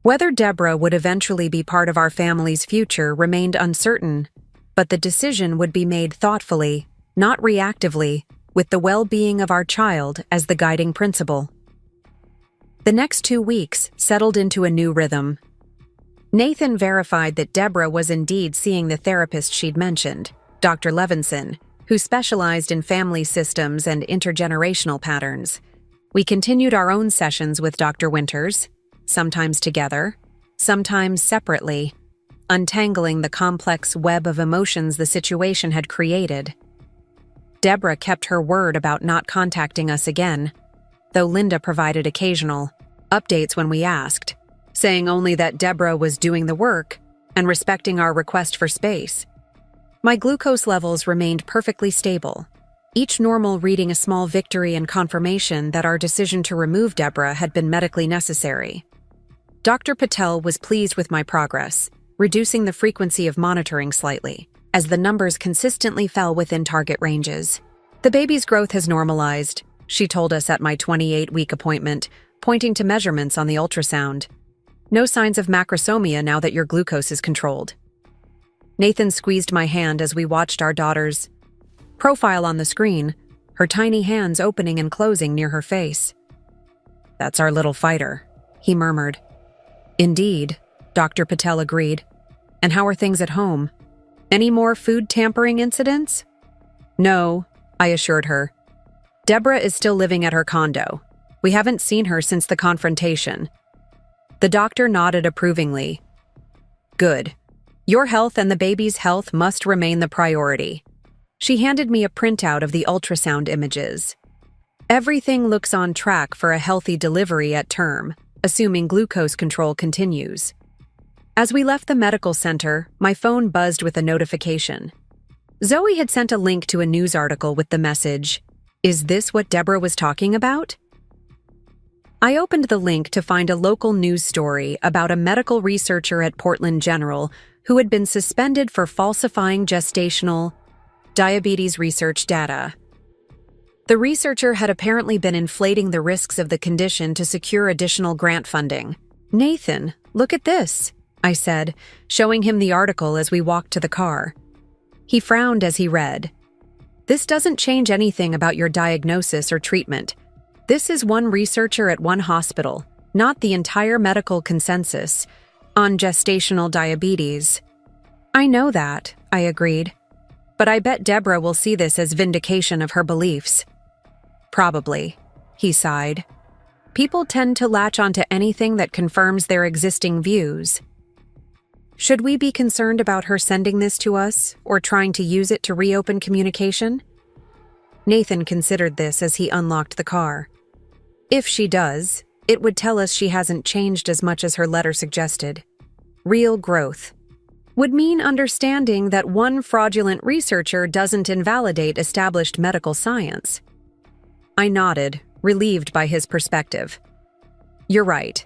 Whether Deborah would eventually be part of our family's future remained uncertain, but the decision would be made thoughtfully, not reactively, with the well-being of our child as the guiding principle. The next 2 weeks settled into a new rhythm. Nathan verified that Deborah was indeed seeing the therapist she'd mentioned, Dr. Levinson, who specialized in family systems and intergenerational patterns. We continued our own sessions with Dr. Winters, sometimes together, sometimes separately, untangling the complex web of emotions the situation had created. Deborah kept her word about not contacting us again, though Linda provided occasional updates when we asked, saying only that Deborah was doing the work and respecting our request for space. My glucose levels remained perfectly stable, each normal reading a small victory and confirmation that our decision to remove Deborah had been medically necessary. Dr. Patel was pleased with my progress, reducing the frequency of monitoring slightly, as the numbers consistently fell within target ranges. The baby's growth has normalized, she told us at my 28-week appointment, pointing to measurements on the ultrasound. No signs of macrosomia now that your glucose is controlled. Nathan squeezed my hand as we watched our daughter's profile on the screen, her tiny hands opening and closing near her face. "That's our little fighter," he murmured. "Indeed," Dr. Patel agreed. "And how are things at home? Any more food tampering incidents?" "No," I assured her. "Deborah is still living at her condo. We haven't seen her since the confrontation." The doctor nodded approvingly. "Good. Your health and the baby's health must remain the priority." She handed me a printout of the ultrasound images. "Everything looks on track for a healthy delivery at term, assuming glucose control continues." As we left the medical center, my phone buzzed with a notification. Zoe had sent a link to a news article with the message, "Is this what Deborah was talking about?" I opened the link to find a local news story about a medical researcher at Portland General who had been suspended for falsifying gestational diabetes research data. The researcher had apparently been inflating the risks of the condition to secure additional grant funding. "Nathan, look at this," I said, showing him the article as we walked to the car. He frowned as he read. "This doesn't change anything about your diagnosis or treatment. This is one researcher at one hospital, not the entire medical consensus on gestational diabetes." "I know that," I agreed. "But I bet Deborah will see this as vindication of her beliefs." "Probably," he sighed. "People tend to latch onto anything that confirms their existing views." "Should we be concerned about her sending this to us or trying to use it to reopen communication?" Nathan considered this as he unlocked the car. "If she does, it would tell us she hasn't changed as much as her letter suggested. Real growth would mean understanding that one fraudulent researcher doesn't invalidate established medical science." I nodded, relieved by his perspective. "You're right.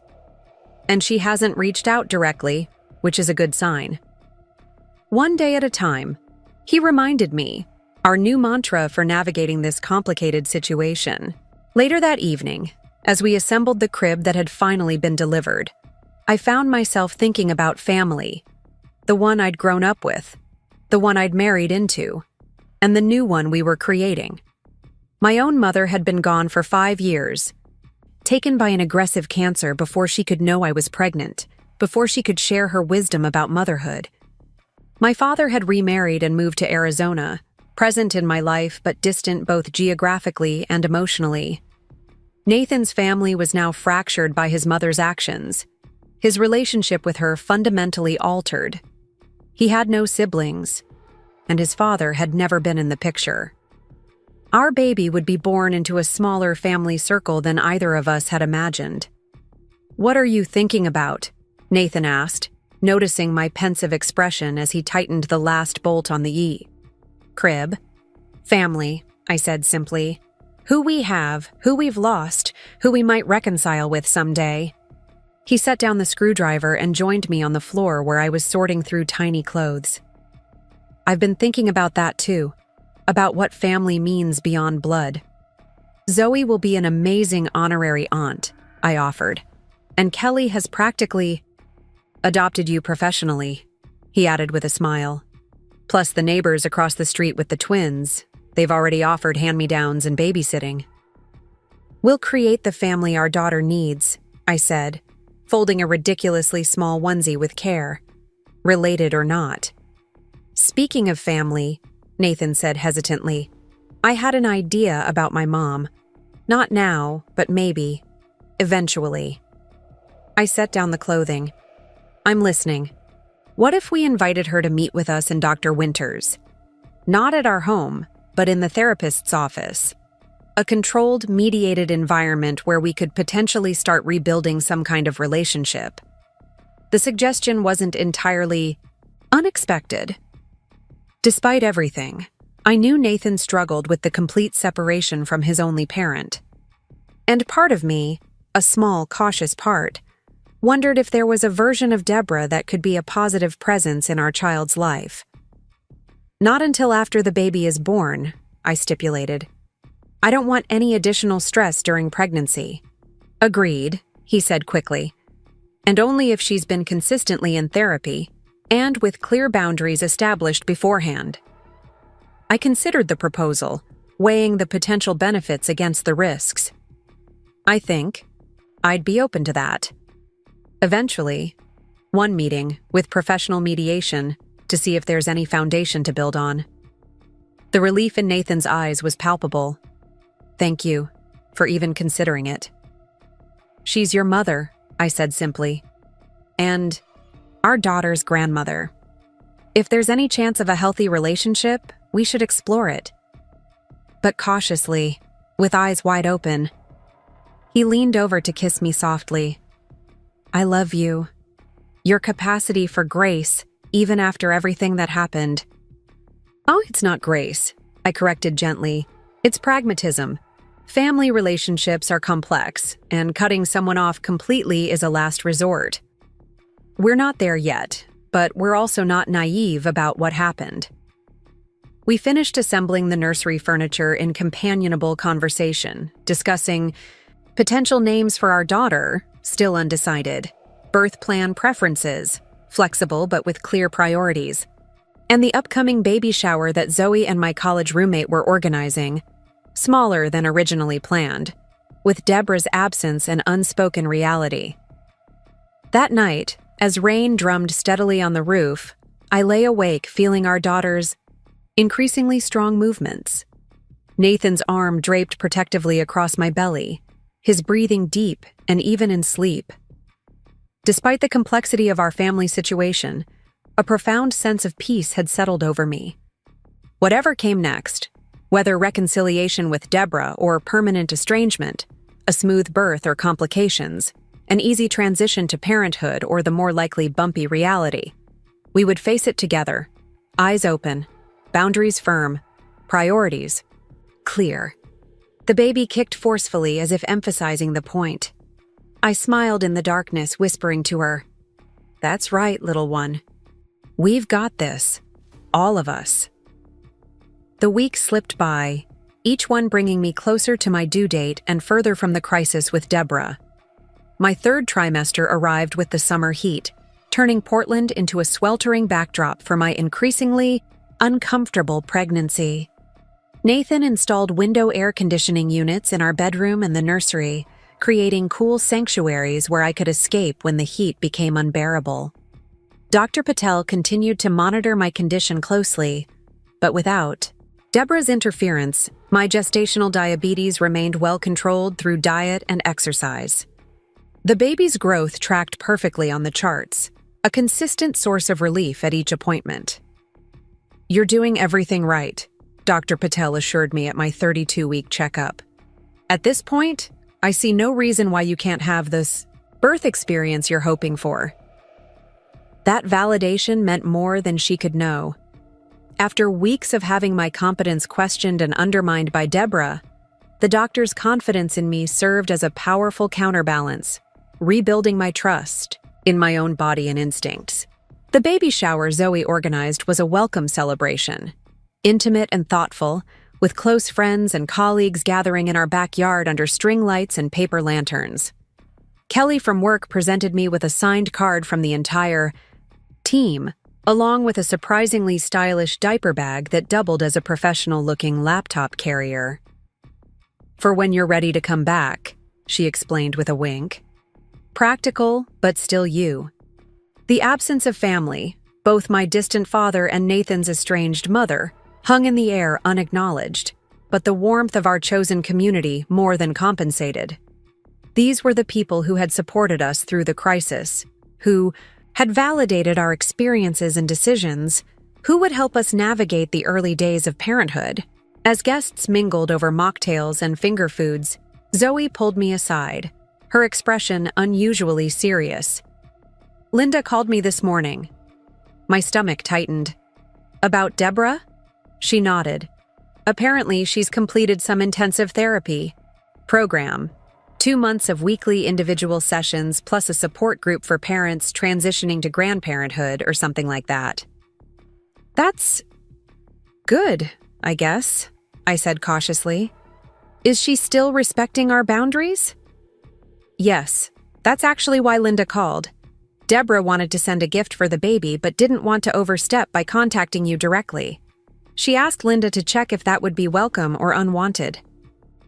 And she hasn't reached out directly, which is a good sign." "One day at a time," he reminded me, our new mantra for navigating this complicated situation. Later that evening, as we assembled the crib that had finally been delivered, I found myself thinking about family, the one I'd grown up with, the one I'd married into, and the new one we were creating. My own mother had been gone for 5 years, taken by an aggressive cancer before she could know I was pregnant, before she could share her wisdom about motherhood. My father had remarried and moved to Arizona, present in my life but distant both geographically and emotionally. Nathan's family was now fractured by his mother's actions, his relationship with her fundamentally altered. He had no siblings, and his father had never been in the picture. Our baby would be born into a smaller family circle than either of us had imagined. "What are you thinking about?" Nathan asked, noticing my pensive expression as he tightened the last bolt on the crib. "Family," I said simply. "Who we have, who we've lost, who we might reconcile with someday." He set down the screwdriver and joined me on the floor where I was sorting through tiny clothes. I've been thinking about that too, about what family means beyond blood. Zoe will be an amazing honorary aunt, I offered, and Kelly has practically adopted you professionally, he added with a smile. Plus the neighbors across the street with the twins, they've already offered hand-me-downs and babysitting. We'll create the family our daughter needs, I said, folding a ridiculously small onesie with care, related or not. Speaking of family, Nathan said hesitantly, I had an idea about my mom. Not now, but maybe. Eventually. I set down the clothing. I'm listening. What if we invited her to meet with us in Dr. Winter's? Not at our home, but in the therapist's office. A controlled, mediated environment where we could potentially start rebuilding some kind of relationship. The suggestion wasn't entirely unexpected. Despite everything, I knew Nathan struggled with the complete separation from his only parent. And part of me, a small, cautious part, wondered if there was a version of Deborah that could be a positive presence in our child's life. Not until after the baby is born, I stipulated. I don't want any additional stress during pregnancy. Agreed, he said quickly. And only if she's been consistently in therapy, and with clear boundaries established beforehand. I considered the proposal, weighing the potential benefits against the risks. I think I'd be open to that. Eventually, one meeting with professional mediation to see if there's any foundation to build on. The relief in Nathan's eyes was palpable. Thank you for even considering it. She's your mother, I said simply, and our daughter's grandmother. If there's any chance of a healthy relationship, we should explore it. But cautiously, with eyes wide open, he leaned over to kiss me softly. I love you. Your capacity for grace, even after everything that happened. Oh, it's not grace, I corrected gently. It's pragmatism. Family relationships are complex, and cutting someone off completely is a last resort. We're not there yet, but we're also not naive about what happened. We finished assembling the nursery furniture in companionable conversation, discussing potential names for our daughter, still undecided, birth plan preferences, flexible but with clear priorities, and the upcoming baby shower that Zoe and my college roommate were organizing, smaller than originally planned, with Deborah's absence an unspoken reality. That night, as rain drummed steadily on the roof, I lay awake feeling our daughter's increasingly strong movements. Nathan's arm draped protectively across my belly, his breathing deep and even in sleep. Despite the complexity of our family situation, a profound sense of peace had settled over me. Whatever came next, whether reconciliation with Deborah or permanent estrangement, a smooth birth or complications, an easy transition to parenthood or the more likely bumpy reality, we would face it together, eyes open, boundaries firm, priorities clear. The baby kicked forcefully as if emphasizing the point. I smiled in the darkness, whispering to her, "That's right, little one. We've got this. All of us." The weeks slipped by, each one bringing me closer to my due date and further from the crisis with Deborah. My third trimester arrived with the summer heat, turning Portland into a sweltering backdrop for my increasingly uncomfortable pregnancy. Nathan installed window air conditioning units in our bedroom and the nursery, creating cool sanctuaries where I could escape when the heat became unbearable. Dr. Patel continued to monitor my condition closely, but without Deborah's interference, my gestational diabetes remained well controlled through diet and exercise. The baby's growth tracked perfectly on the charts, a consistent source of relief at each appointment. "You're doing everything right," Dr. Patel assured me at my 32-week checkup. "At this point, I see no reason why you can't have this birth experience you're hoping for." That validation meant more than she could know. After weeks of having my competence questioned and undermined by Deborah, the doctor's confidence in me served as a powerful counterbalance, rebuilding my trust in my own body and instincts. The baby shower Zoe organized was a welcome celebration, intimate and thoughtful, with close friends and colleagues gathering in our backyard under string lights and paper lanterns. Kelly from work presented me with a signed card from the entire team, along with a surprisingly stylish diaper bag that doubled as a professional-looking laptop carrier. "For when you're ready to come back," she explained with a wink. Practical, but still you. The absence of family, both my distant father and Nathan's estranged mother, hung in the air unacknowledged, but the warmth of our chosen community more than compensated. These were the people who had supported us through the crisis, who had validated our experiences and decisions, who would help us navigate the early days of parenthood. As guests mingled over mocktails and finger foods, Zoe pulled me aside, her expression unusually serious. "Linda called me this morning." My stomach tightened. "About Deborah?" She nodded. "Apparently, she's completed some intensive therapy program. 2 months of weekly individual sessions plus a support group for parents transitioning to grandparenthood or something like that." "That's good, I guess," I said cautiously. "Is she still respecting our boundaries?" "Yes, that's actually why Linda called. Deborah wanted to send a gift for the baby but didn't want to overstep by contacting you directly. She asked Linda to check if that would be welcome or unwanted."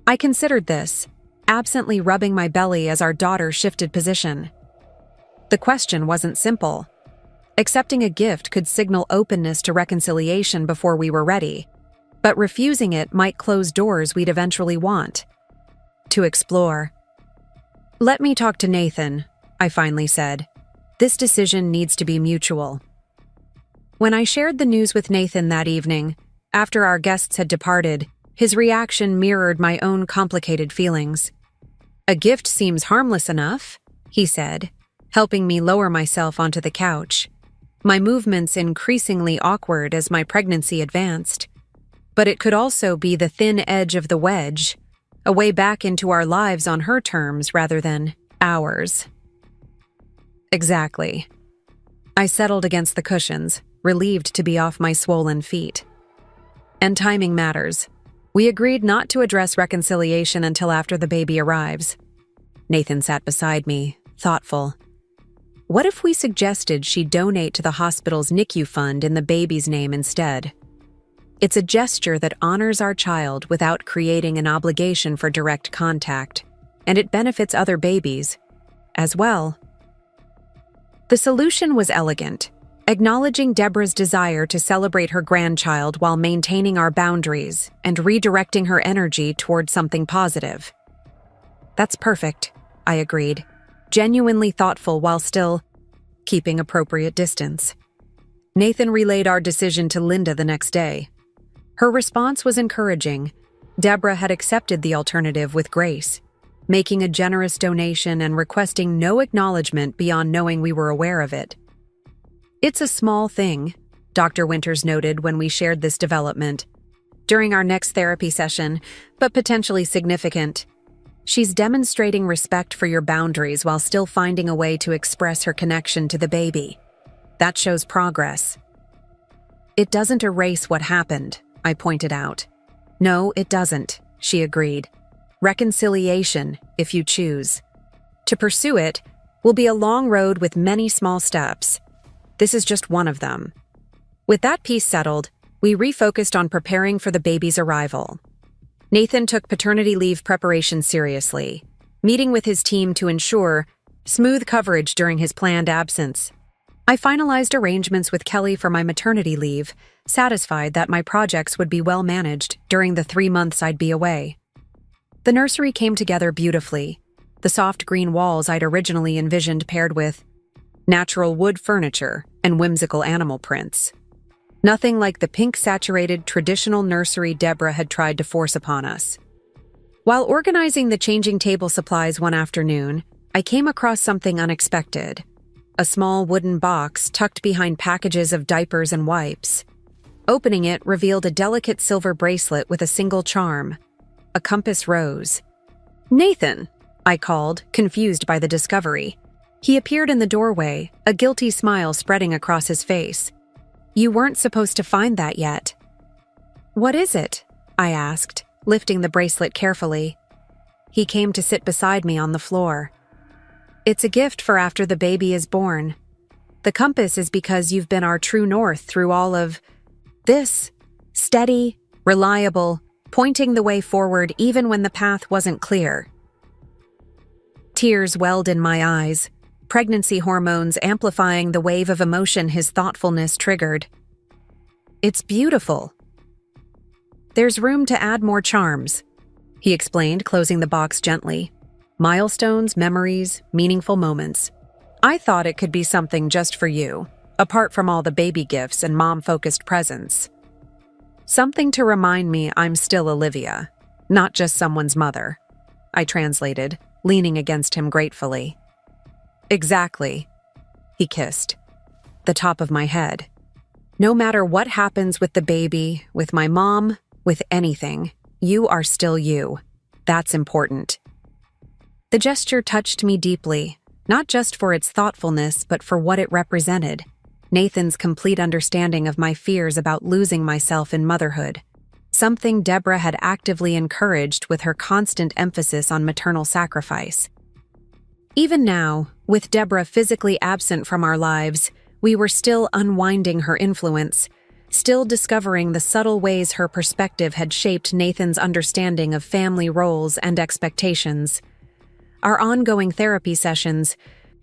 I considered this, absently rubbing my belly as our daughter shifted position. The question wasn't simple. Accepting a gift could signal openness to reconciliation before we were ready, but refusing it might close doors we'd eventually want to explore. "Let me talk to Nathan," I finally said. "This decision needs to be mutual." When I shared the news with Nathan that evening, after our guests had departed, his reaction mirrored my own complicated feelings. "A gift seems harmless enough," he said, helping me lower myself onto the couch, my movements increasingly awkward as my pregnancy advanced. "But it could also be the thin edge of the wedge, a way back into our lives on her terms rather than ours." "Exactly." I settled against the cushions, relieved to be off my swollen feet. "And timing matters. We agreed not to address reconciliation until after the baby arrives." Nathan sat beside me, thoughtful. "What if we suggested she donate to the hospital's NICU fund in the baby's name instead? It's a gesture that honors our child without creating an obligation for direct contact, and it benefits other babies as well." The solution was elegant, acknowledging Deborah's desire to celebrate her grandchild while maintaining our boundaries and redirecting her energy toward something positive. "That's perfect," I agreed, genuinely thoughtful while still keeping appropriate distance. Nathan relayed our decision to Linda the next day. Her response was encouraging. Deborah had accepted the alternative with grace, making a generous donation and requesting no acknowledgement beyond knowing we were aware of it. "It's a small thing," Dr. Winters noted when we shared this development during our next therapy session, "but potentially significant. She's demonstrating respect for your boundaries while still finding a way to express her connection to the baby. That shows progress." "It doesn't erase what happened," I pointed out. "No, it doesn't," she agreed. "Reconciliation, if you choose. To pursue it will be a long road with many small steps. This is just one of them." With that piece settled, we refocused on preparing for the baby's arrival. Nathan took paternity leave preparation seriously, meeting with his team to ensure smooth coverage during his planned absence. I finalized arrangements with Kelly for my maternity leave, satisfied that my projects would be well managed during the 3 months I'd be away. The nursery came together beautifully, the soft green walls I'd originally envisioned paired with natural wood furniture and whimsical animal prints. Nothing like the pink-saturated traditional nursery Deborah had tried to force upon us. While organizing the changing table supplies one afternoon, I came across something unexpected. A small wooden box tucked behind packages of diapers and wipes. Opening it revealed a delicate silver bracelet with a single charm, a compass rose. "Nathan," I called, confused by the discovery. He appeared in the doorway, a guilty smile spreading across his face. "You weren't supposed to find that yet." "What is it?" I asked, lifting the bracelet carefully. He came to sit beside me on the floor. "It's a gift for after the baby is born. The compass is because you've been our true north through all of this. Steady, reliable, pointing the way forward even when the path wasn't clear." Tears welled in my eyes, pregnancy hormones amplifying the wave of emotion his thoughtfulness triggered. "It's beautiful." "There's room to add more charms," he explained, closing the box gently. "Milestones, memories, meaningful moments. I thought it could be something just for you, apart from all the baby gifts and mom-focused presents. Something to remind me I'm still Olivia, not just someone's mother," I translated, leaning against him gratefully. "Exactly," he kissed. The top of my head. "No matter what happens with the baby, with my mom, with anything, you are still you. That's important." The gesture touched me deeply, not just for its thoughtfulness, but for what it represented. Nathan's complete understanding of my fears about losing myself in motherhood. Something Deborah had actively encouraged with her constant emphasis on maternal sacrifice. Even now, with Deborah physically absent from our lives, we were still unwinding her influence, still discovering the subtle ways her perspective had shaped Nathan's understanding of family roles and expectations. Our ongoing therapy sessions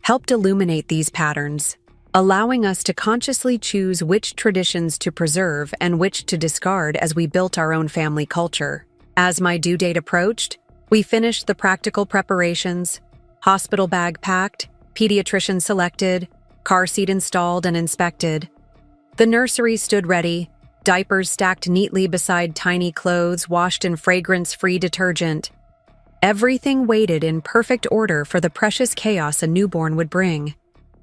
helped illuminate these patterns, allowing us to consciously choose which traditions to preserve and which to discard as we built our own family culture. As my due date approached, we finished the practical preparations, hospital bag packed, pediatrician selected, car seat installed and inspected. The nursery stood ready, diapers stacked neatly beside tiny clothes washed in fragrance-free detergent. Everything waited in perfect order for the precious chaos a newborn would bring.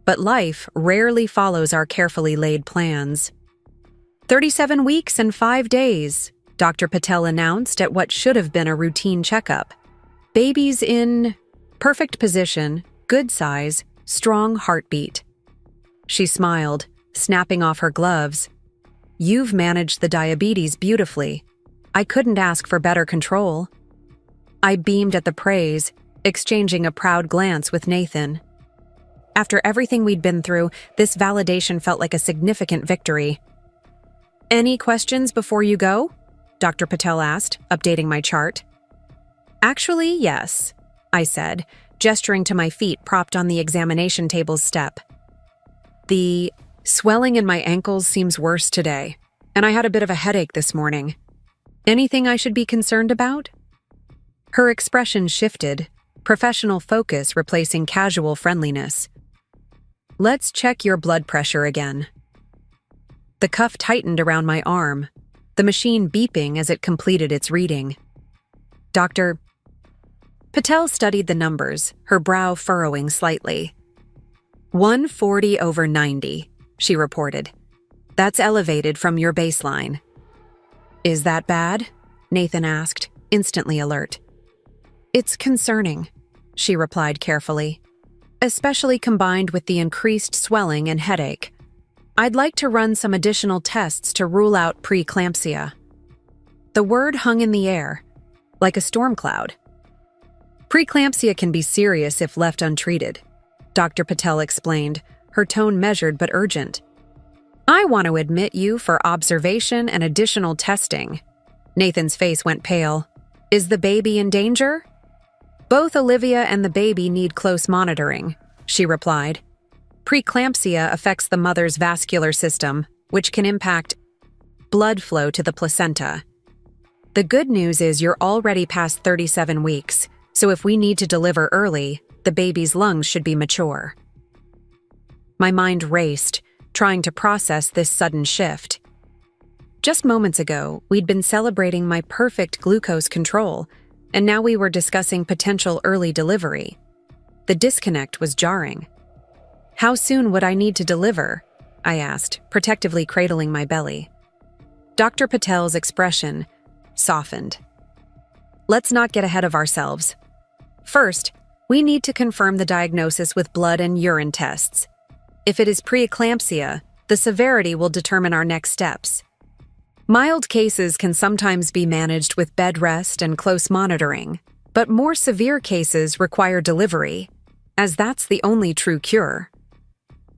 But life rarely follows our carefully laid plans. 37 weeks and 5 days, Dr. Patel announced at what should have been a routine checkup. Baby's in perfect position, good size, strong heartbeat. She smiled, snapping off her gloves. "You've managed the diabetes beautifully. I couldn't ask for better control." I beamed at the praise, exchanging a proud glance with Nathan. After everything we'd been through, this validation felt like a significant victory. "Any questions before you go?" Dr. Patel asked, updating my chart. "Actually, yes," I said, gesturing to my feet propped on the examination table's step. "The swelling in my ankles seems worse today, and I had a bit of a headache this morning. Anything I should be concerned about?" Her expression shifted, professional focus replacing casual friendliness. "Let's check your blood pressure again." The cuff tightened around my arm, the machine beeping as it completed its reading. Dr. Patel studied the numbers, her brow furrowing slightly. 140/90, she reported. "That's elevated from your baseline." "Is that bad?" Nathan asked, instantly alert. "It's concerning," she replied carefully, "especially combined with the increased swelling and headache. I'd like to run some additional tests to rule out preeclampsia." The word hung in the air, like a storm cloud. "Preeclampsia can be serious if left untreated," Dr. Patel explained, her tone measured but urgent. "I want to admit you for observation and additional testing." Nathan's face went pale. "Is the baby in danger?" "Both Olivia and the baby need close monitoring," she replied. "Preeclampsia affects the mother's vascular system, which can impact blood flow to the placenta. The good news is you're already past 37 weeks, so if we need to deliver early, the baby's lungs should be mature." My mind raced, trying to process this sudden shift. Just moments ago, we'd been celebrating my perfect glucose control, and now we were discussing potential early delivery. The disconnect was jarring. "How soon would I need to deliver?" I asked, protectively cradling my belly. Dr. Patel's expression softened. "Let's not get ahead of ourselves. First, We need to confirm the diagnosis with blood and urine tests. If it is preeclampsia, the severity will determine our next steps. Mild cases can sometimes be managed with bed rest and close monitoring, but more severe cases require delivery, as that's the only true cure.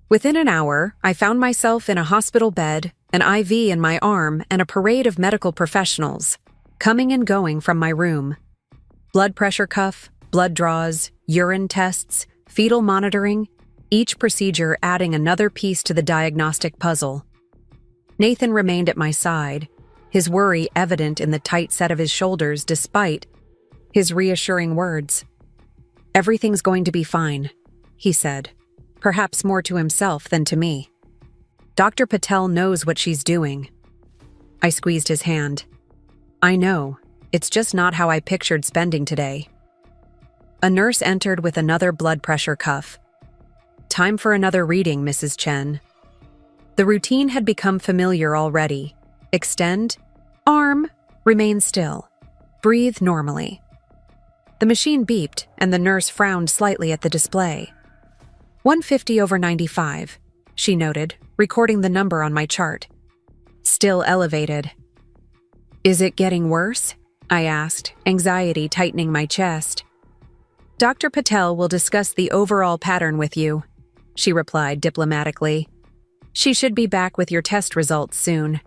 Within an hour, I found myself in a hospital bed, an IV in my arm, and a parade of medical professionals, coming and going from my room. Blood pressure cuff, blood draws, urine tests, fetal monitoring, each procedure adding another piece to the diagnostic puzzle. Nathan remained at my side, his worry evident in the tight set of his shoulders despite his reassuring words. "Everything's going to be fine," he said, perhaps more to himself than to me. "Dr. Patel knows what she's doing." I squeezed his hand. "I know. It's just not how I pictured spending today." A nurse entered with another blood pressure cuff. "Time for another reading, Mrs. Chen." The routine had become familiar already. Extend, arm, remain still, breathe normally. The machine beeped, and the nurse frowned slightly at the display. 150/95, she noted, recording the number on my chart. Still elevated. "Is it getting worse?" I asked, anxiety tightening my chest. "Dr. Patel will discuss the overall pattern with you," she replied diplomatically. "She should be back with your test results soon."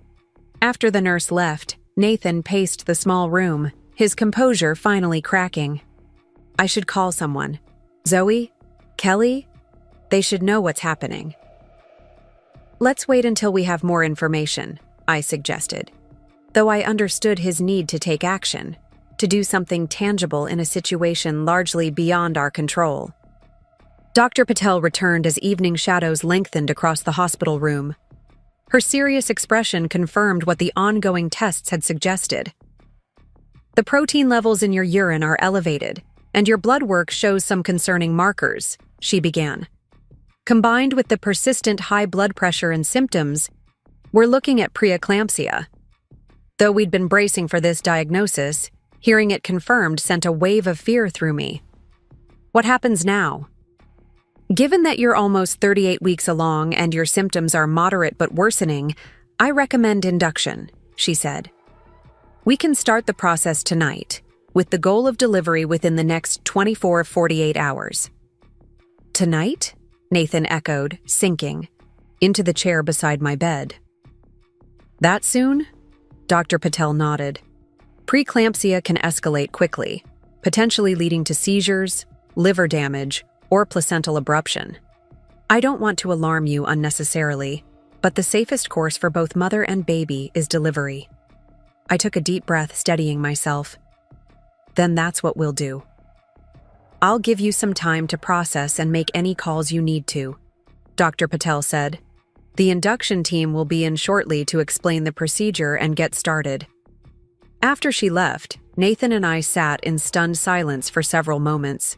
After the nurse left, Nathan paced the small room, his composure finally cracking. "I should call someone. Zoe? Kelly? They should know what's happening." "Let's wait until we have more information," I suggested, though I understood his need to take action, to do something tangible in a situation largely beyond our control. Dr. Patel returned as evening shadows lengthened across the hospital room. Her serious expression confirmed what the ongoing tests had suggested. "The protein levels in your urine are elevated, and your blood work shows some concerning markers," she began. "Combined with the persistent high blood pressure and symptoms, we're looking at preeclampsia." Though we'd been bracing for this diagnosis, hearing it confirmed sent a wave of fear through me. "What happens now?" "Given that you're almost 38 weeks along and your symptoms are moderate but worsening, I recommend induction," she said. "We can start the process tonight, with the goal of delivery within the next 24-48 hours. "Tonight?" Nathan echoed, sinking into the chair beside my bed. "That soon?" Dr. Patel nodded. "Preeclampsia can escalate quickly, potentially leading to seizures, liver damage, or placental abruption. I don't want to alarm you unnecessarily, but the safest course for both mother and baby is delivery." I took a deep breath, steadying myself. "Then that's what we'll do. I'll give you some time to process and make any calls you need to," Dr. Patel said. "The induction team will be in shortly to explain the procedure and get started." After she left, Nathan and I sat in stunned silence for several moments.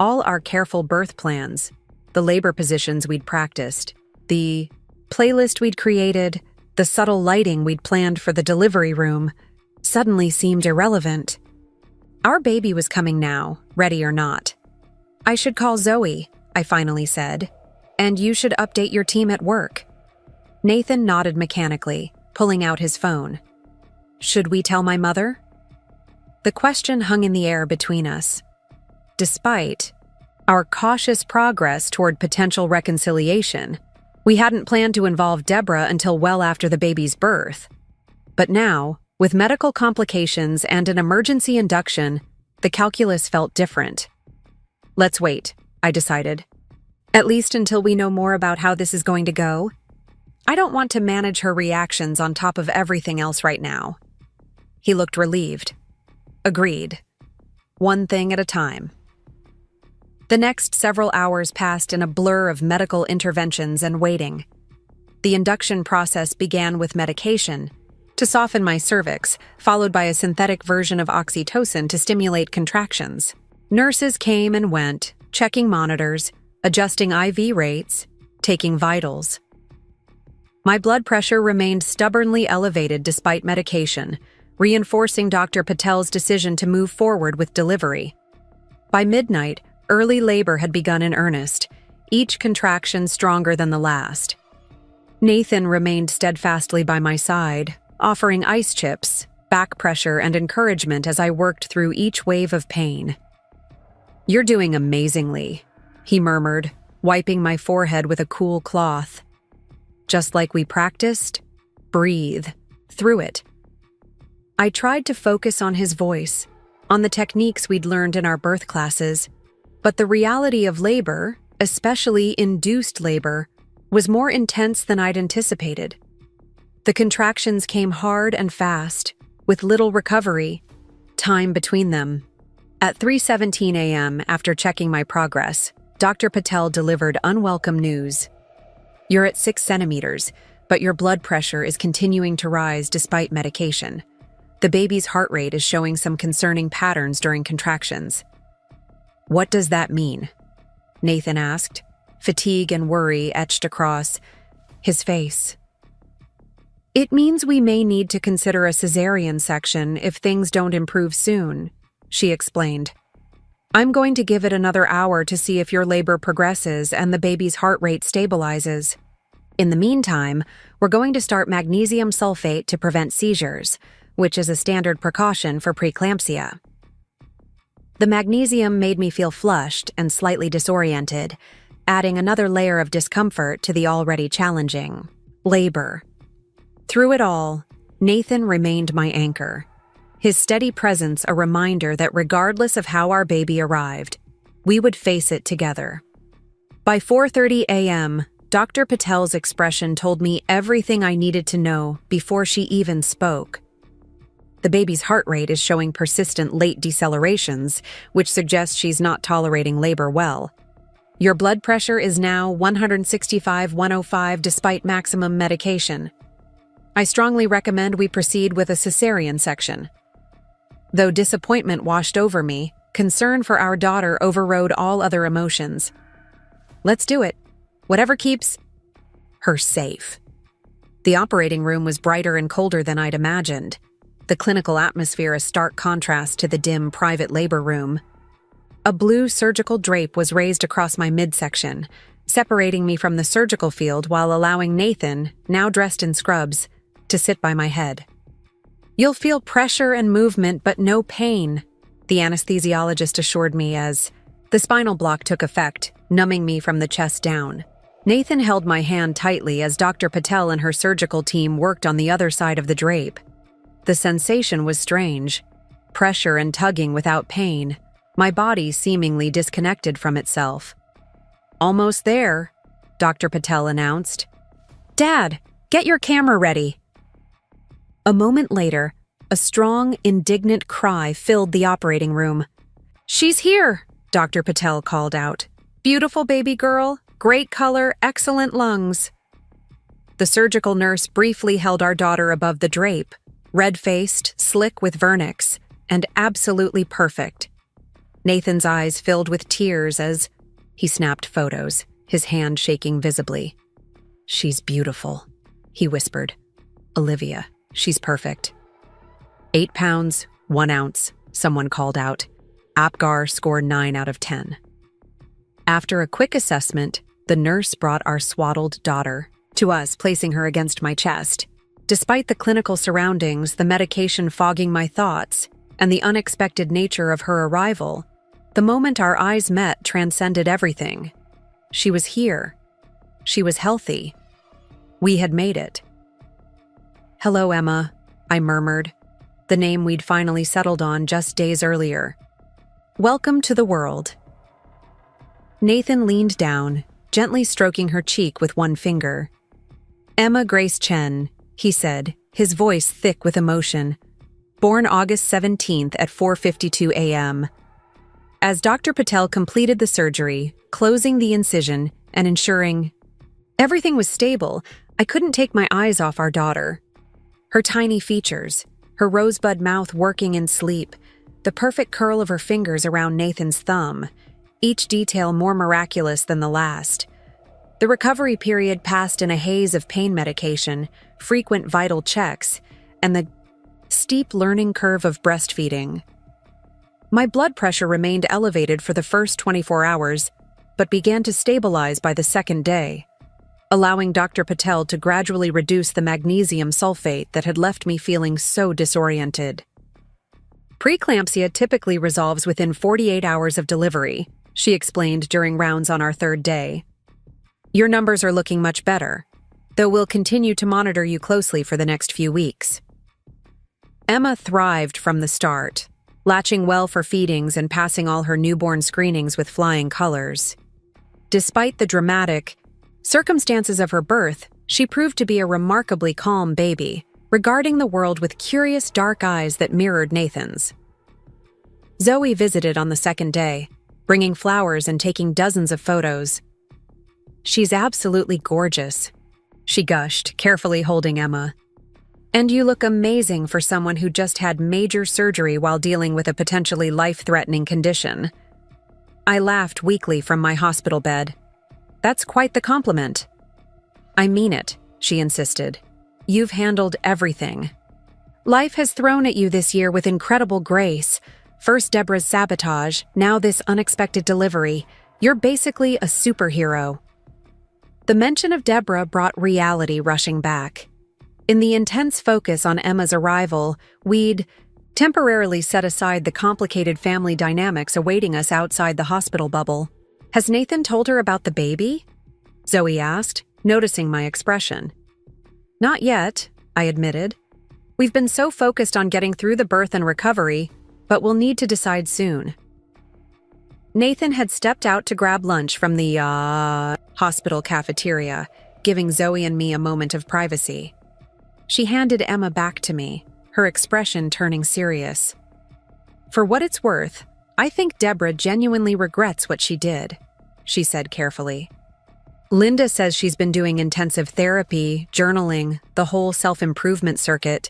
All our careful birth plans, the labor positions we'd practiced, the playlist we'd created, the subtle lighting we'd planned for the delivery room, suddenly seemed irrelevant. Our baby was coming now, ready or not. "I should call Zoe," I finally said, "and you should update your team at work." Nathan nodded mechanically, pulling out his phone. "Should we tell my mother?" The question hung in the air between us. Despite our cautious progress toward potential reconciliation, we hadn't planned to involve Deborah until well after the baby's birth. But now, with medical complications and an emergency induction, the calculus felt different. "Let's wait," I decided. "At least until we know more about how this is going to go. I don't want to manage her reactions on top of everything else right now." He looked relieved. "Agreed. One thing at a time." The next several hours passed in a blur of medical interventions and waiting. The induction process began with medication to soften my cervix, followed by a synthetic version of oxytocin to stimulate contractions. Nurses came and went, checking monitors, adjusting IV rates, taking vitals. My blood pressure remained stubbornly elevated despite medication, reinforcing Dr. Patel's decision to move forward with delivery. By midnight, Early labor had begun in earnest, each contraction stronger than the last. Nathan remained steadfastly by my side, offering ice chips, back pressure, and encouragement as I worked through each wave of pain. "You're doing amazingly," he murmured, wiping my forehead with a cool cloth. "Just like we practiced, breathe through it." I tried to focus on his voice, on the techniques we'd learned in our birth classes, but the reality of labor, especially induced labor, was more intense than I'd anticipated. The contractions came hard and fast, with little recovery, time between them. At 3:17 a.m., after checking my progress, Dr. Patel delivered unwelcome news. "You're at 6 centimeters, but your blood pressure is continuing to rise despite medication. The baby's heart rate is showing some concerning patterns during contractions." "What does that mean?" Nathan asked, fatigue and worry etched across his face. "It means we may need to consider a cesarean section if things don't improve soon," she explained. "I'm going to give it another hour to see if your labor progresses and the baby's heart rate stabilizes. In the meantime, we're going to start magnesium sulfate to prevent seizures, which is a standard precaution for preeclampsia." The magnesium made me feel flushed and slightly disoriented, adding another layer of discomfort to the already challenging labor. Through it all, Nathan remained my anchor, his steady presence a reminder that regardless of how our baby arrived, we would face it together. By 4:30 a.m., Dr. Patel's expression told me everything I needed to know before she even spoke. "The baby's heart rate is showing persistent late decelerations, which suggests she's not tolerating labor well. Your blood pressure is now 165/105 despite maximum medication. I strongly recommend we proceed with a cesarean section." Though disappointment washed over me, concern for our daughter overrode all other emotions. "Let's do it. Whatever keeps her safe." The operating room was brighter and colder than I'd imagined, the clinical atmosphere a stark contrast to the dim private labor room. A blue surgical drape was raised across my midsection, separating me from the surgical field while allowing Nathan, now dressed in scrubs, to sit by my head. "You'll feel pressure and movement, but no pain," the anesthesiologist assured me as the spinal block took effect, numbing me from the chest down. Nathan held my hand tightly as Dr. Patel and her surgical team worked on the other side of the drape. The sensation was strange. Pressure and tugging without pain, my body seemingly disconnected from itself. "Almost there," Dr. Patel announced. "Dad, get your camera ready." A moment later, a strong, indignant cry filled the operating room. "She's here," Dr. Patel called out. "Beautiful baby girl, great color, excellent lungs." The surgical nurse briefly held our daughter above the drape, red-faced, slick with vernix, and absolutely perfect. Nathan's eyes filled with tears as he snapped photos, his hand shaking visibly. "She's beautiful," he whispered. "Olivia, she's perfect." 8 pounds, 1 ounce, someone called out. Apgar scored 9 out of 10. After a quick assessment, the nurse brought our swaddled daughter to us, placing her against my chest. Despite the clinical surroundings, the medication fogging my thoughts, and the unexpected nature of her arrival, the moment our eyes met transcended everything. She was here. She was healthy. We had made it. "Hello, Emma," I murmured, the name we'd finally settled on just days earlier. "Welcome to the world." Nathan leaned down, gently stroking her cheek with one finger. "Emma Grace Chen," he said, his voice thick with emotion. "Born August 17th at 4:52 a.m. As Dr. Patel completed the surgery, closing the incision and ensuring everything was stable, I couldn't take my eyes off our daughter. Her tiny features, her rosebud mouth working in sleep, the perfect curl of her fingers around Nathan's thumb, each detail more miraculous than the last. The recovery period passed in a haze of pain medication, frequent vital checks, and the steep learning curve of breastfeeding. My blood pressure remained elevated for the first 24 hours, but began to stabilize by the second day, allowing Dr. Patel to gradually reduce the magnesium sulfate that had left me feeling so disoriented. Preeclampsia typically resolves within 48 hours of delivery, she explained during rounds on our third day. Your numbers are looking much better, though we'll continue to monitor you closely for the next few weeks. Emma thrived from the start, latching well for feedings and passing all her newborn screenings with flying colors. Despite the dramatic circumstances of her birth, she proved to be a remarkably calm baby, regarding the world with curious dark eyes that mirrored Nathan's. Zoe visited on the second day, bringing flowers and taking dozens of photos. She's absolutely gorgeous, she gushed, carefully holding Emma. And you look amazing for someone who just had major surgery while dealing with a potentially life-threatening condition. I laughed weakly from my hospital bed. That's quite the compliment. I mean it, she insisted. You've handled everything. Life has thrown at you this year with incredible grace. First Deborah's sabotage, now this unexpected delivery. You're basically a superhero. The mention of Deborah brought reality rushing back. In the intense focus on Emma's arrival, we'd temporarily set aside the complicated family dynamics awaiting us outside the hospital bubble. Has Nathan told her about the baby? Zoe asked, noticing my expression. Not yet, I admitted. We've been so focused on getting through the birth and recovery, but we'll need to decide soon. Nathan had stepped out to grab lunch from the hospital cafeteria, giving Zoe and me a moment of privacy. She handed Emma back to me, her expression turning serious. For what it's worth, I think Deborah genuinely regrets what she did, she said carefully. Linda says she's been doing intensive therapy, journaling, the whole self-improvement circuit.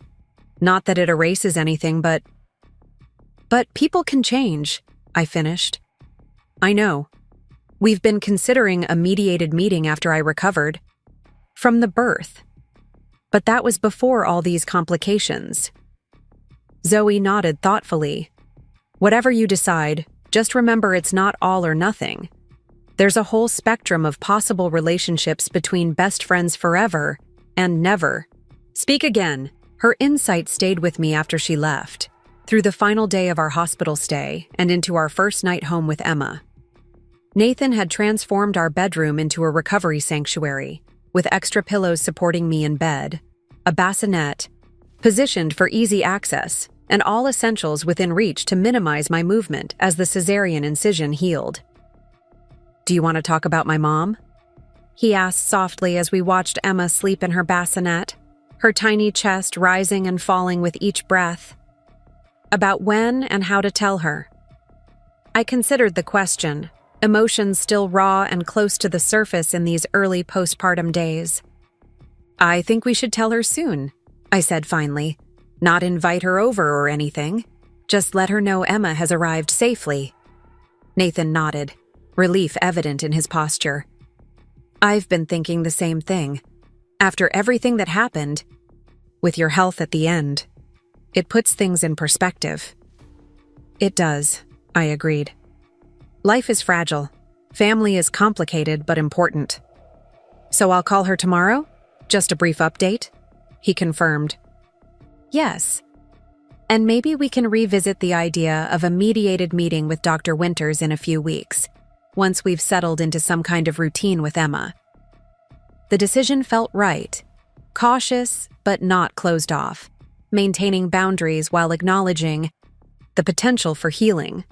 Not that it erases anything, but people can change, I finished. I know. We've been considering a mediated meeting after I recovered. From the birth. But that was before all these complications. Zoe nodded thoughtfully. Whatever you decide, just remember it's not all or nothing. There's a whole spectrum of possible relationships between best friends forever and never. Speak again. Her insight stayed with me after she left, through the final day of our hospital stay and into our first night home with Emma. Nathan had transformed our bedroom into a recovery sanctuary, with extra pillows supporting me in bed, a bassinet, positioned for easy access, and all essentials within reach to minimize my movement as the cesarean incision healed. Do you want to talk about my mom? He asked softly as we watched Emma sleep in her bassinet, her tiny chest rising and falling with each breath. About when and how to tell her. I considered the question, emotions still raw and close to the surface in these early postpartum days. I think we should tell her soon, I said finally. Not invite her over or anything. Just let her know Emma has arrived safely. Nathan nodded, relief evident in his posture. I've been thinking the same thing. After everything that happened, with your health at the end, it puts things in perspective. It does, I agreed. Life is fragile. Family is complicated but important. So I'll call her tomorrow? Just a brief update? He confirmed. Yes. And maybe we can revisit the idea of a mediated meeting with Dr. Winters in a few weeks, once we've settled into some kind of routine with Emma. The decision felt right. Cautious, but not closed off. Maintaining boundaries while acknowledging the potential for healing.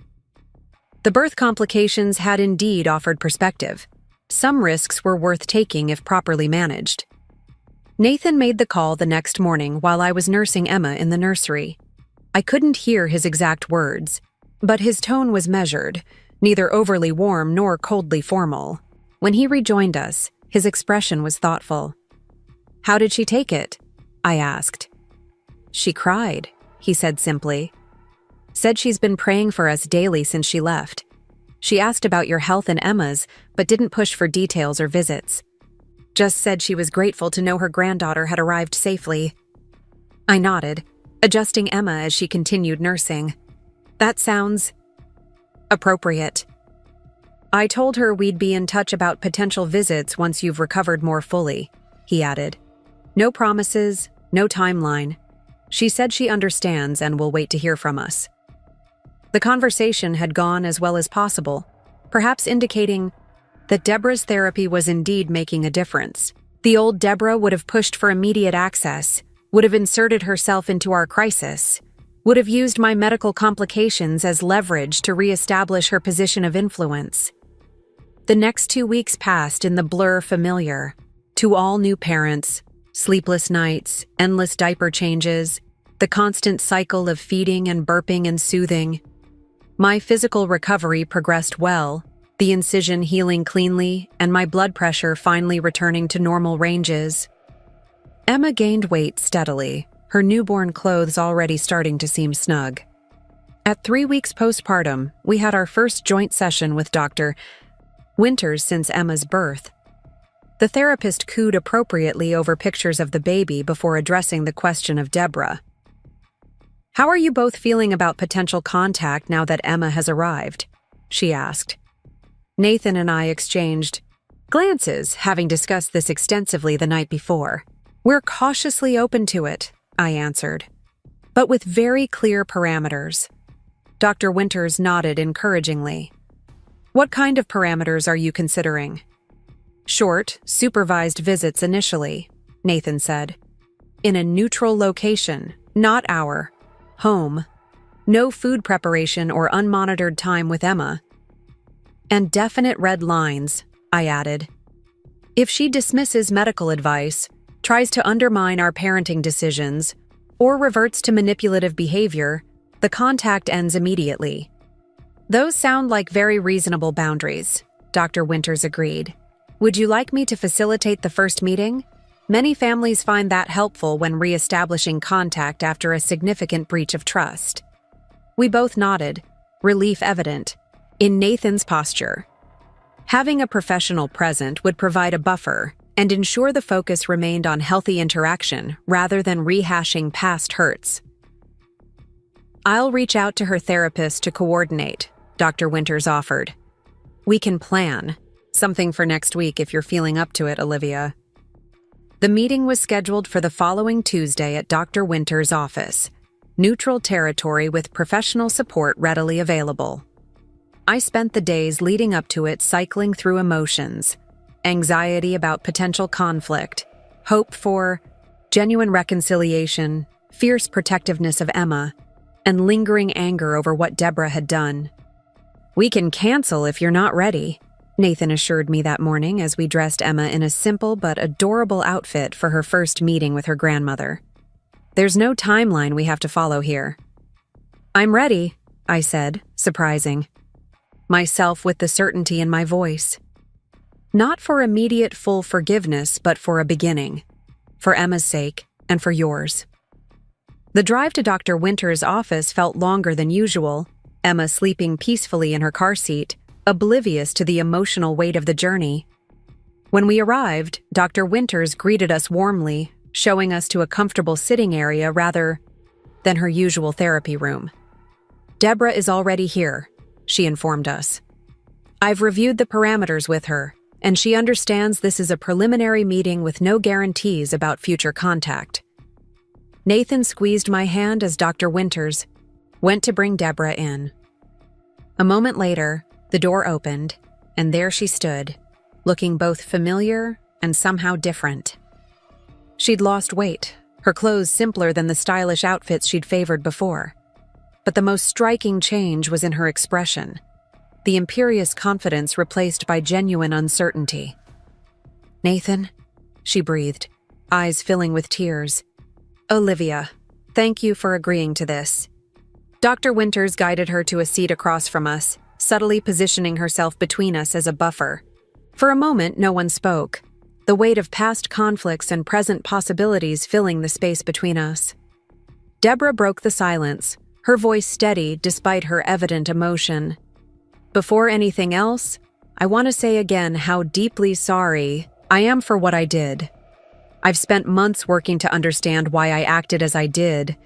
The birth complications had indeed offered perspective. Some risks were worth taking if properly managed. Nathan made the call the next morning while I was nursing Emma in the nursery. I couldn't hear his exact words, but his tone was measured, neither overly warm nor coldly formal. When he rejoined us, his expression was thoughtful. How did she take it? I asked. She cried, he said simply. Said she's been praying for us daily since she left. She asked about your health and Emma's, but didn't push for details or visits. Just said she was grateful to know her granddaughter had arrived safely. I nodded, adjusting Emma as she continued nursing. That sounds appropriate. I told her we'd be in touch about potential visits once you've recovered more fully, he added. No promises, no timeline. She said she understands and will wait to hear from us. The conversation had gone as well as possible, perhaps indicating that Deborah's therapy was indeed making a difference. The old Deborah would have pushed for immediate access, would have inserted herself into our crisis, would have used my medical complications as leverage to reestablish her position of influence. The next 2 weeks passed in the blur familiar. To all new parents, sleepless nights, endless diaper changes, the constant cycle of feeding and burping and soothing. My physical recovery progressed well, the incision healing cleanly, and my blood pressure finally returning to normal ranges. Emma gained weight steadily, her newborn clothes already starting to seem snug. At 3 weeks postpartum, we had our first joint session with Dr. Winters since Emma's birth. The therapist cooed appropriately over pictures of the baby before addressing the question of Deborah. "How are you both feeling about potential contact now that Emma has arrived?" she asked. Nathan and I exchanged glances, having discussed this extensively the night before. "We're cautiously open to it," I answered, "but with very clear parameters." Dr. Winters nodded encouragingly. "What kind of parameters are you considering?" "Short, supervised visits initially," Nathan said. "In a neutral location, not our home. No food preparation or unmonitored time with Emma. And definite red lines," I added. "If she dismisses medical advice, tries to undermine our parenting decisions, or reverts to manipulative behavior, the contact ends immediately." "Those sound like very reasonable boundaries," Dr. Winters agreed. "Would you like me to facilitate the first meeting? Many families find that helpful when re-establishing contact after a significant breach of trust." We both nodded, relief evident in Nathan's posture. Having a professional present would provide a buffer and ensure the focus remained on healthy interaction rather than rehashing past hurts. "I'll reach out to her therapist to coordinate," Dr. Winters offered. "We can plan something for next week if you're feeling up to it, Olivia." The meeting was scheduled for the following Tuesday at Dr. Winters' office, neutral territory with professional support readily available. I spent the days leading up to it cycling through emotions, anxiety about potential conflict, hope for genuine reconciliation, fierce protectiveness of Emma, and lingering anger over what Deborah had done. "We can cancel if you're not ready," Nathan assured me that morning as we dressed Emma in a simple but adorable outfit for her first meeting with her grandmother. "There's no timeline we have to follow here." "I'm ready," I said, surprising myself with the certainty in my voice. Not for immediate full forgiveness, but for a beginning. For Emma's sake, and for yours. The drive to Dr. Winters' office felt longer than usual, Emma sleeping peacefully in her car seat, oblivious to the emotional weight of the journey. When we arrived, Dr. Winters greeted us warmly, showing us to a comfortable sitting area rather than her usual therapy room. "Deborah is already here," she informed us. "I've reviewed the parameters with her, and she understands this is a preliminary meeting with no guarantees about future contact." Nathan squeezed my hand as Dr. Winters went to bring Deborah in. A moment later, the door opened, and there she stood, looking both familiar and somehow different. She'd lost weight, her clothes simpler than the stylish outfits she'd favored before. But the most striking change was in her expression, the imperious confidence replaced by genuine uncertainty. "Nathan," she breathed, eyes filling with tears. "Olivia, thank you for agreeing to this." Dr. Winters guided her to a seat across from us, subtly positioning herself between us as a buffer. For a moment, no one spoke, the weight of past conflicts and present possibilities filling the space between us. Deborah broke the silence, her voice steady despite her evident emotion. "Before anything else, I want to say again how deeply sorry I am for what I did. I've spent months working to understand why I acted as I did,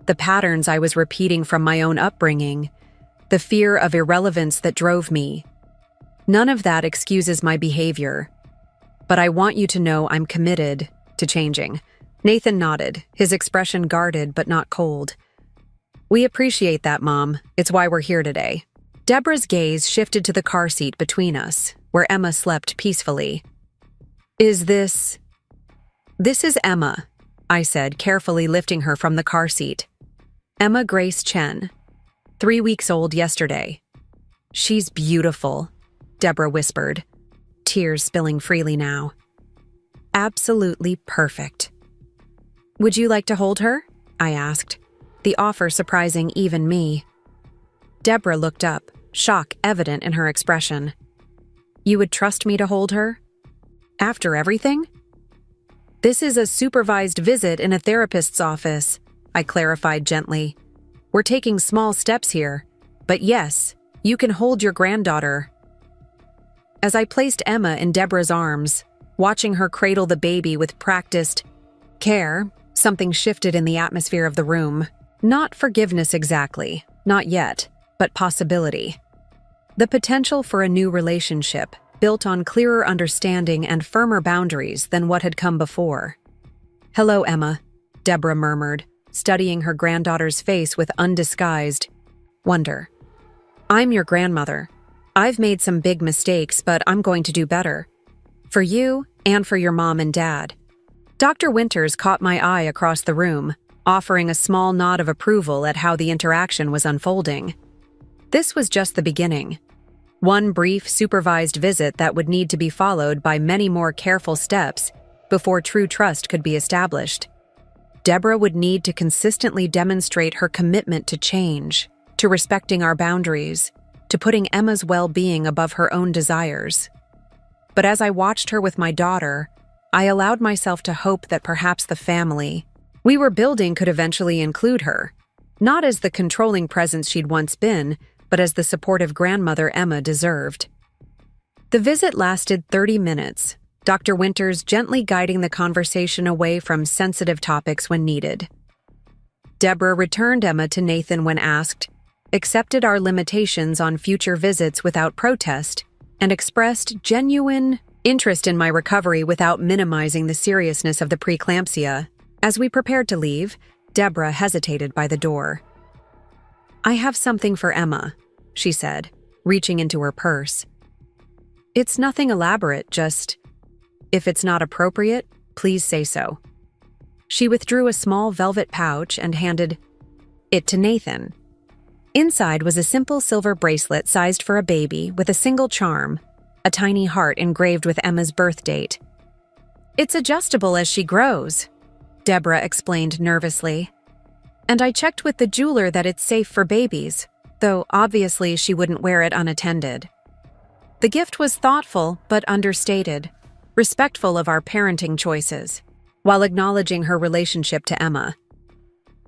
the patterns I was repeating from my own upbringing, the fear of irrelevance that drove me. None of that excuses my behavior. But I want you to know I'm committed to changing. Nathan nodded, his expression guarded but not cold. We appreciate that, Mom. It's why we're here today. Deborah's gaze shifted to the car seat between us, where Emma slept peacefully. This is Emma, I said, carefully lifting her from the car seat. Emma Grace Chen, 3 weeks old yesterday. She's beautiful, Deborah whispered, tears spilling freely now. Absolutely perfect. Would you like to hold her? I asked, the offer surprising even me. Deborah looked up, shock evident in her expression. You would trust me to hold her? After everything? This is a supervised visit in a therapist's office, I clarified gently. We're taking small steps here, but yes, you can hold your granddaughter. As I placed Emma in Deborah's arms, watching her cradle the baby with practiced care, something shifted in the atmosphere of the room. Not forgiveness exactly, not yet, but possibility. The potential for a new relationship, built on clearer understanding and firmer boundaries than what had come before. Hello, Emma, Deborah murmured, studying her granddaughter's face with undisguised wonder. I'm your grandmother. I've made some big mistakes, but I'm going to do better. For you and for your mom and dad. Dr. Winters caught my eye across the room, offering a small nod of approval at how the interaction was unfolding. This was just the beginning. One brief, supervised visit that would need to be followed by many more careful steps before true trust could be established. Deborah would need to consistently demonstrate her commitment to change, to respecting our boundaries, to putting Emma's well-being above her own desires. But as I watched her with my daughter, I allowed myself to hope that perhaps the family we were building could eventually include her, not as the controlling presence she'd once been, but as the supportive grandmother Emma deserved. The visit lasted 30 minutes, Dr. Winters gently guiding the conversation away from sensitive topics when needed. Deborah returned Emma to Nathan when asked, accepted our limitations on future visits without protest, and expressed genuine interest in my recovery without minimizing the seriousness of the preeclampsia. As we prepared to leave, Deborah hesitated by the door. I have something for Emma, she said, reaching into her purse. It's nothing elaborate, just, if it's not appropriate, please say so. She withdrew a small velvet pouch and handed it to Nathan. Inside was a simple silver bracelet sized for a baby with a single charm, a tiny heart engraved with Emma's birth date. It's adjustable as she grows, Deborah explained nervously. And I checked with the jeweler that it's safe for babies, though obviously she wouldn't wear it unattended. The gift was thoughtful but understated, respectful of our parenting choices, while acknowledging her relationship to Emma.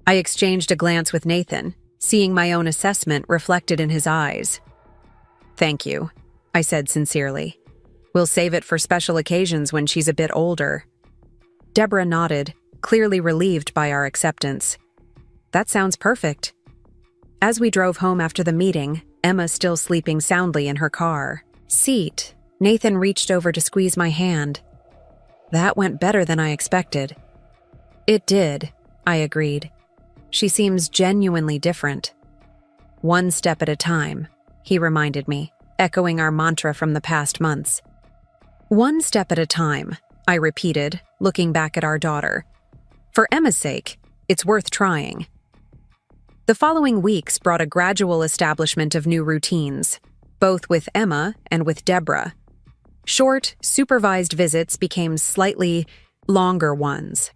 I exchanged a glance with Nathan, seeing my own assessment reflected in his eyes. Thank you, I said sincerely. We'll save it for special occasions when she's a bit older. Deborah nodded, clearly relieved by our acceptance. That sounds perfect. As we drove home after the meeting, Emma still sleeping soundly in her car seat, Nathan reached over to squeeze my hand. That went better than I expected. It did, I agreed. She seems genuinely different. One step at a time, he reminded me, echoing our mantra from the past months. One step at a time, I repeated, looking back at our daughter. For Emma's sake, it's worth trying. The following weeks brought a gradual establishment of new routines, both with Emma and with Deborah. Short, supervised visits became slightly longer ones.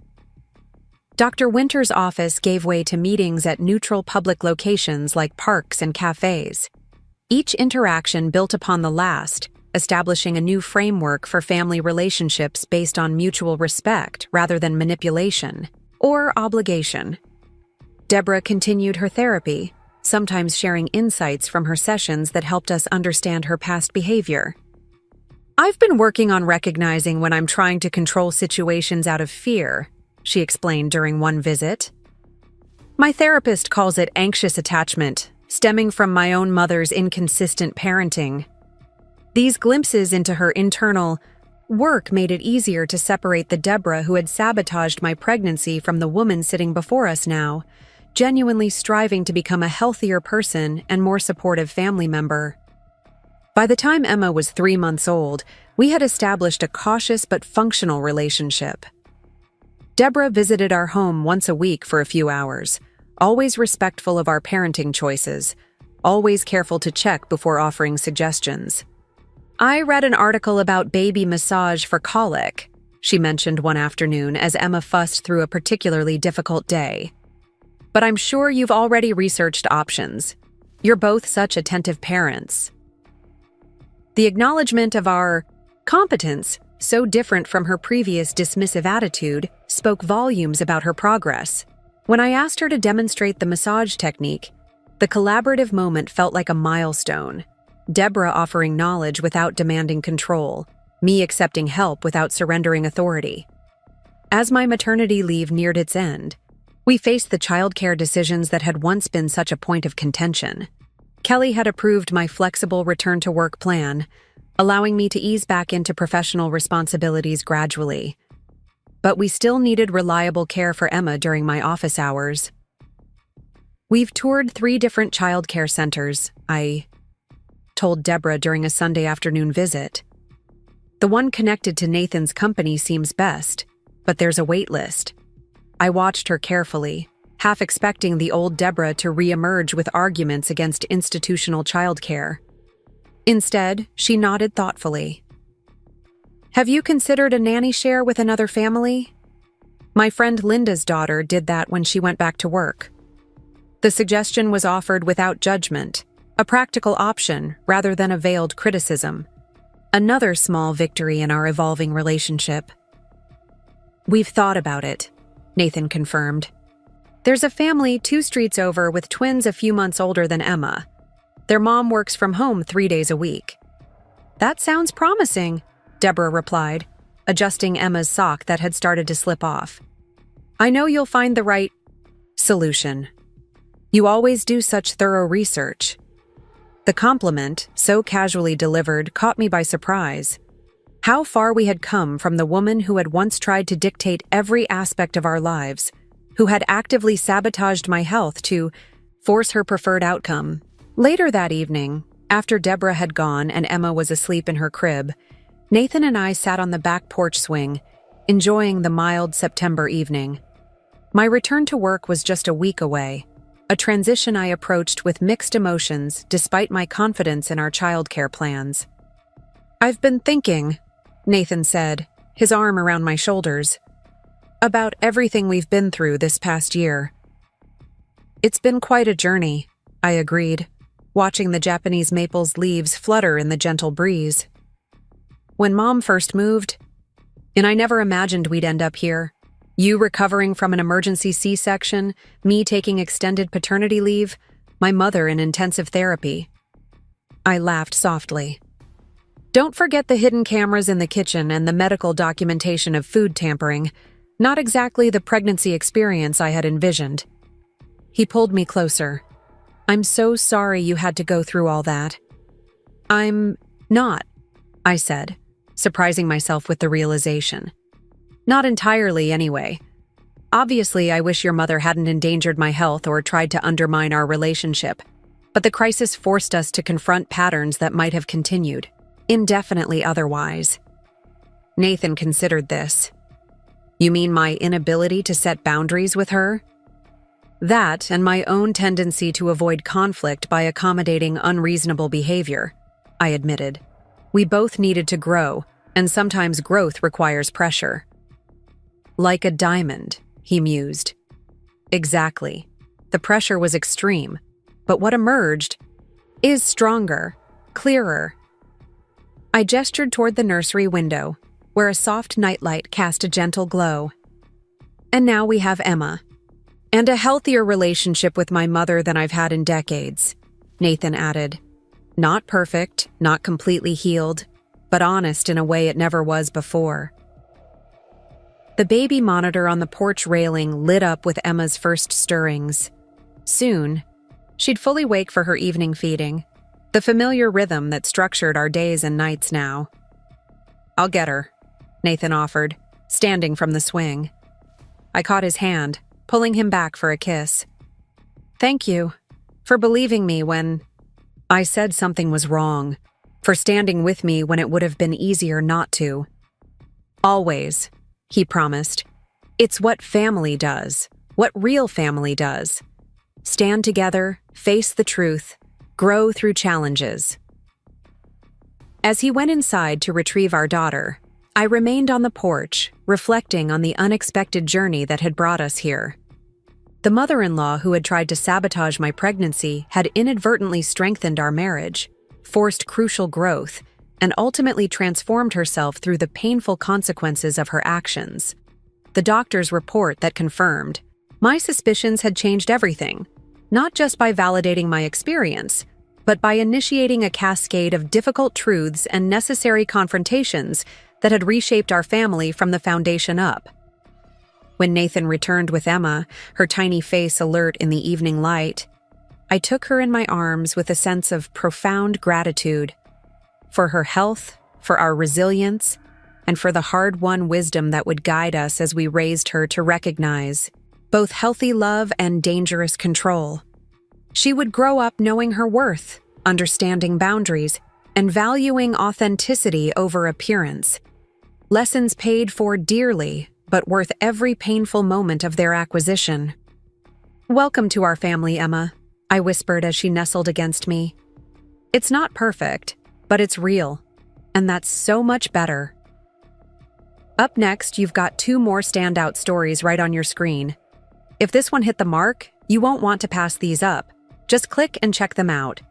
Dr. Winter's office gave way to meetings at neutral public locations like parks and cafes. Each interaction built upon the last, establishing a new framework for family relationships based on mutual respect rather than manipulation or obligation. Deborah continued her therapy, sometimes sharing insights from her sessions that helped us understand her past behavior. I've been working on recognizing when I'm trying to control situations out of fear, she explained during one visit. My therapist calls it anxious attachment, stemming from my own mother's inconsistent parenting. These glimpses into her internal work made it easier to separate the Deborah who had sabotaged my pregnancy from the woman sitting before us now, genuinely striving to become a healthier person and more supportive family member. By the time Emma was 3 months old, we had established a cautious but functional relationship. Deborah visited our home once a week for a few hours, always respectful of our parenting choices, always careful to check before offering suggestions. "I read an article about baby massage for colic," she mentioned one afternoon as Emma fussed through a particularly difficult day. "But I'm sure you've already researched options. You're both such attentive parents." The acknowledgement of our competence, so different from her previous dismissive attitude, spoke volumes about her progress. When I asked her to demonstrate the massage technique, the collaborative moment felt like a milestone. Deborah offering knowledge without demanding control, me accepting help without surrendering authority. As my maternity leave neared its end, we faced the childcare decisions that had once been such a point of contention. Kelly had approved my flexible return-to-work plan, allowing me to ease back into professional responsibilities gradually. But we still needed reliable care for Emma during my office hours. "We've toured 3 different childcare centers," I told Deborah during a Sunday afternoon visit. "The one connected to Nathan's company seems best, but there's a wait list." I watched her carefully, half expecting the old Deborah to re-emerge with arguments against institutional childcare. Instead, she nodded thoughtfully. "Have you considered a nanny share with another family? My friend Linda's daughter did that when she went back to work." The suggestion was offered without judgment, a practical option rather than a veiled criticism. Another small victory in our evolving relationship. "We've thought about it," Nathan confirmed. "There's a family 2 streets over with twins a few months older than Emma. Their mom works from home 3 days a week." "That sounds promising," Deborah replied, adjusting Emma's sock that had started to slip off. "I know you'll find the right solution. You always do such thorough research." The compliment, so casually delivered, caught me by surprise. How far we had come from the woman who had once tried to dictate every aspect of our lives, who had actively sabotaged my health to force her preferred outcome. Later that evening, after Deborah had gone and Emma was asleep in her crib, Nathan and I sat on the back porch swing, enjoying the mild September evening. My return to work was just a week away, a transition I approached with mixed emotions despite my confidence in our childcare plans. "I've been thinking," Nathan said, his arm around my shoulders, "about everything we've been through this past year." "It's been quite a journey," I agreed, watching the Japanese maple's leaves flutter in the gentle breeze. "When Mom first moved, and I never imagined we'd end up here. You recovering from an emergency C-section, me taking extended paternity leave, my mother in intensive therapy." I laughed softly. "Don't forget the hidden cameras in the kitchen and the medical documentation of food tampering. Not exactly the pregnancy experience I had envisioned." He pulled me closer. "I'm so sorry you had to go through all that." "I'm not," I said, surprising myself with the realization. "Not entirely, anyway. Obviously, I wish your mother hadn't endangered my health or tried to undermine our relationship, but the crisis forced us to confront patterns that might have continued, indefinitely otherwise." Nathan considered this. "You mean my inability to set boundaries with her?" "That and my own tendency to avoid conflict by accommodating unreasonable behavior," I admitted. "We both needed to grow, and sometimes growth requires pressure." "Like a diamond," he mused. "Exactly. The pressure was extreme, but what emerged is stronger, clearer." I gestured toward the nursery window, where a soft nightlight cast a gentle glow. "And now we have Emma. And a healthier relationship with my mother than I've had in decades," Nathan added. "Not perfect, not completely healed, but honest in a way it never was before." The baby monitor on the porch railing lit up with Emma's first stirrings. Soon, She'd fully wake for her evening feeding, the familiar rhythm that structured our days and nights now. "I'll get her," Nathan offered, standing from the swing. I caught his hand, pulling him back for a kiss. "Thank you for believing me when I said something was wrong, for standing with me when it would have been easier not to." "Always," he promised. "It's what family does, what real family does. Stand together, face the truth, grow through challenges." As he went inside to retrieve our daughter, I remained on the porch, reflecting on the unexpected journey that had brought us here. The mother-in-law who had tried to sabotage my pregnancy had inadvertently strengthened our marriage, forced crucial growth, and ultimately transformed herself through the painful consequences of her actions. The doctor's report that confirmed my suspicions had changed everything, not just by validating my experience, but by initiating a cascade of difficult truths and necessary confrontations that had reshaped our family from the foundation up. When Nathan returned with Emma, her tiny face alert in the evening light, I took her in my arms with a sense of profound gratitude for her health, for our resilience, and for the hard-won wisdom that would guide us as we raised her to recognize both healthy love and dangerous control. She would grow up knowing her worth, understanding boundaries, and valuing authenticity over appearance. Lessons paid for dearly, but worth every painful moment of their acquisition. "Welcome to our family, Emma," I whispered as she nestled against me. "It's not perfect, but it's real, and that's so much better." Up next, you've got 2 more standout stories right on your screen. If this one hit the mark, you won't want to pass these up. Just click and check them out.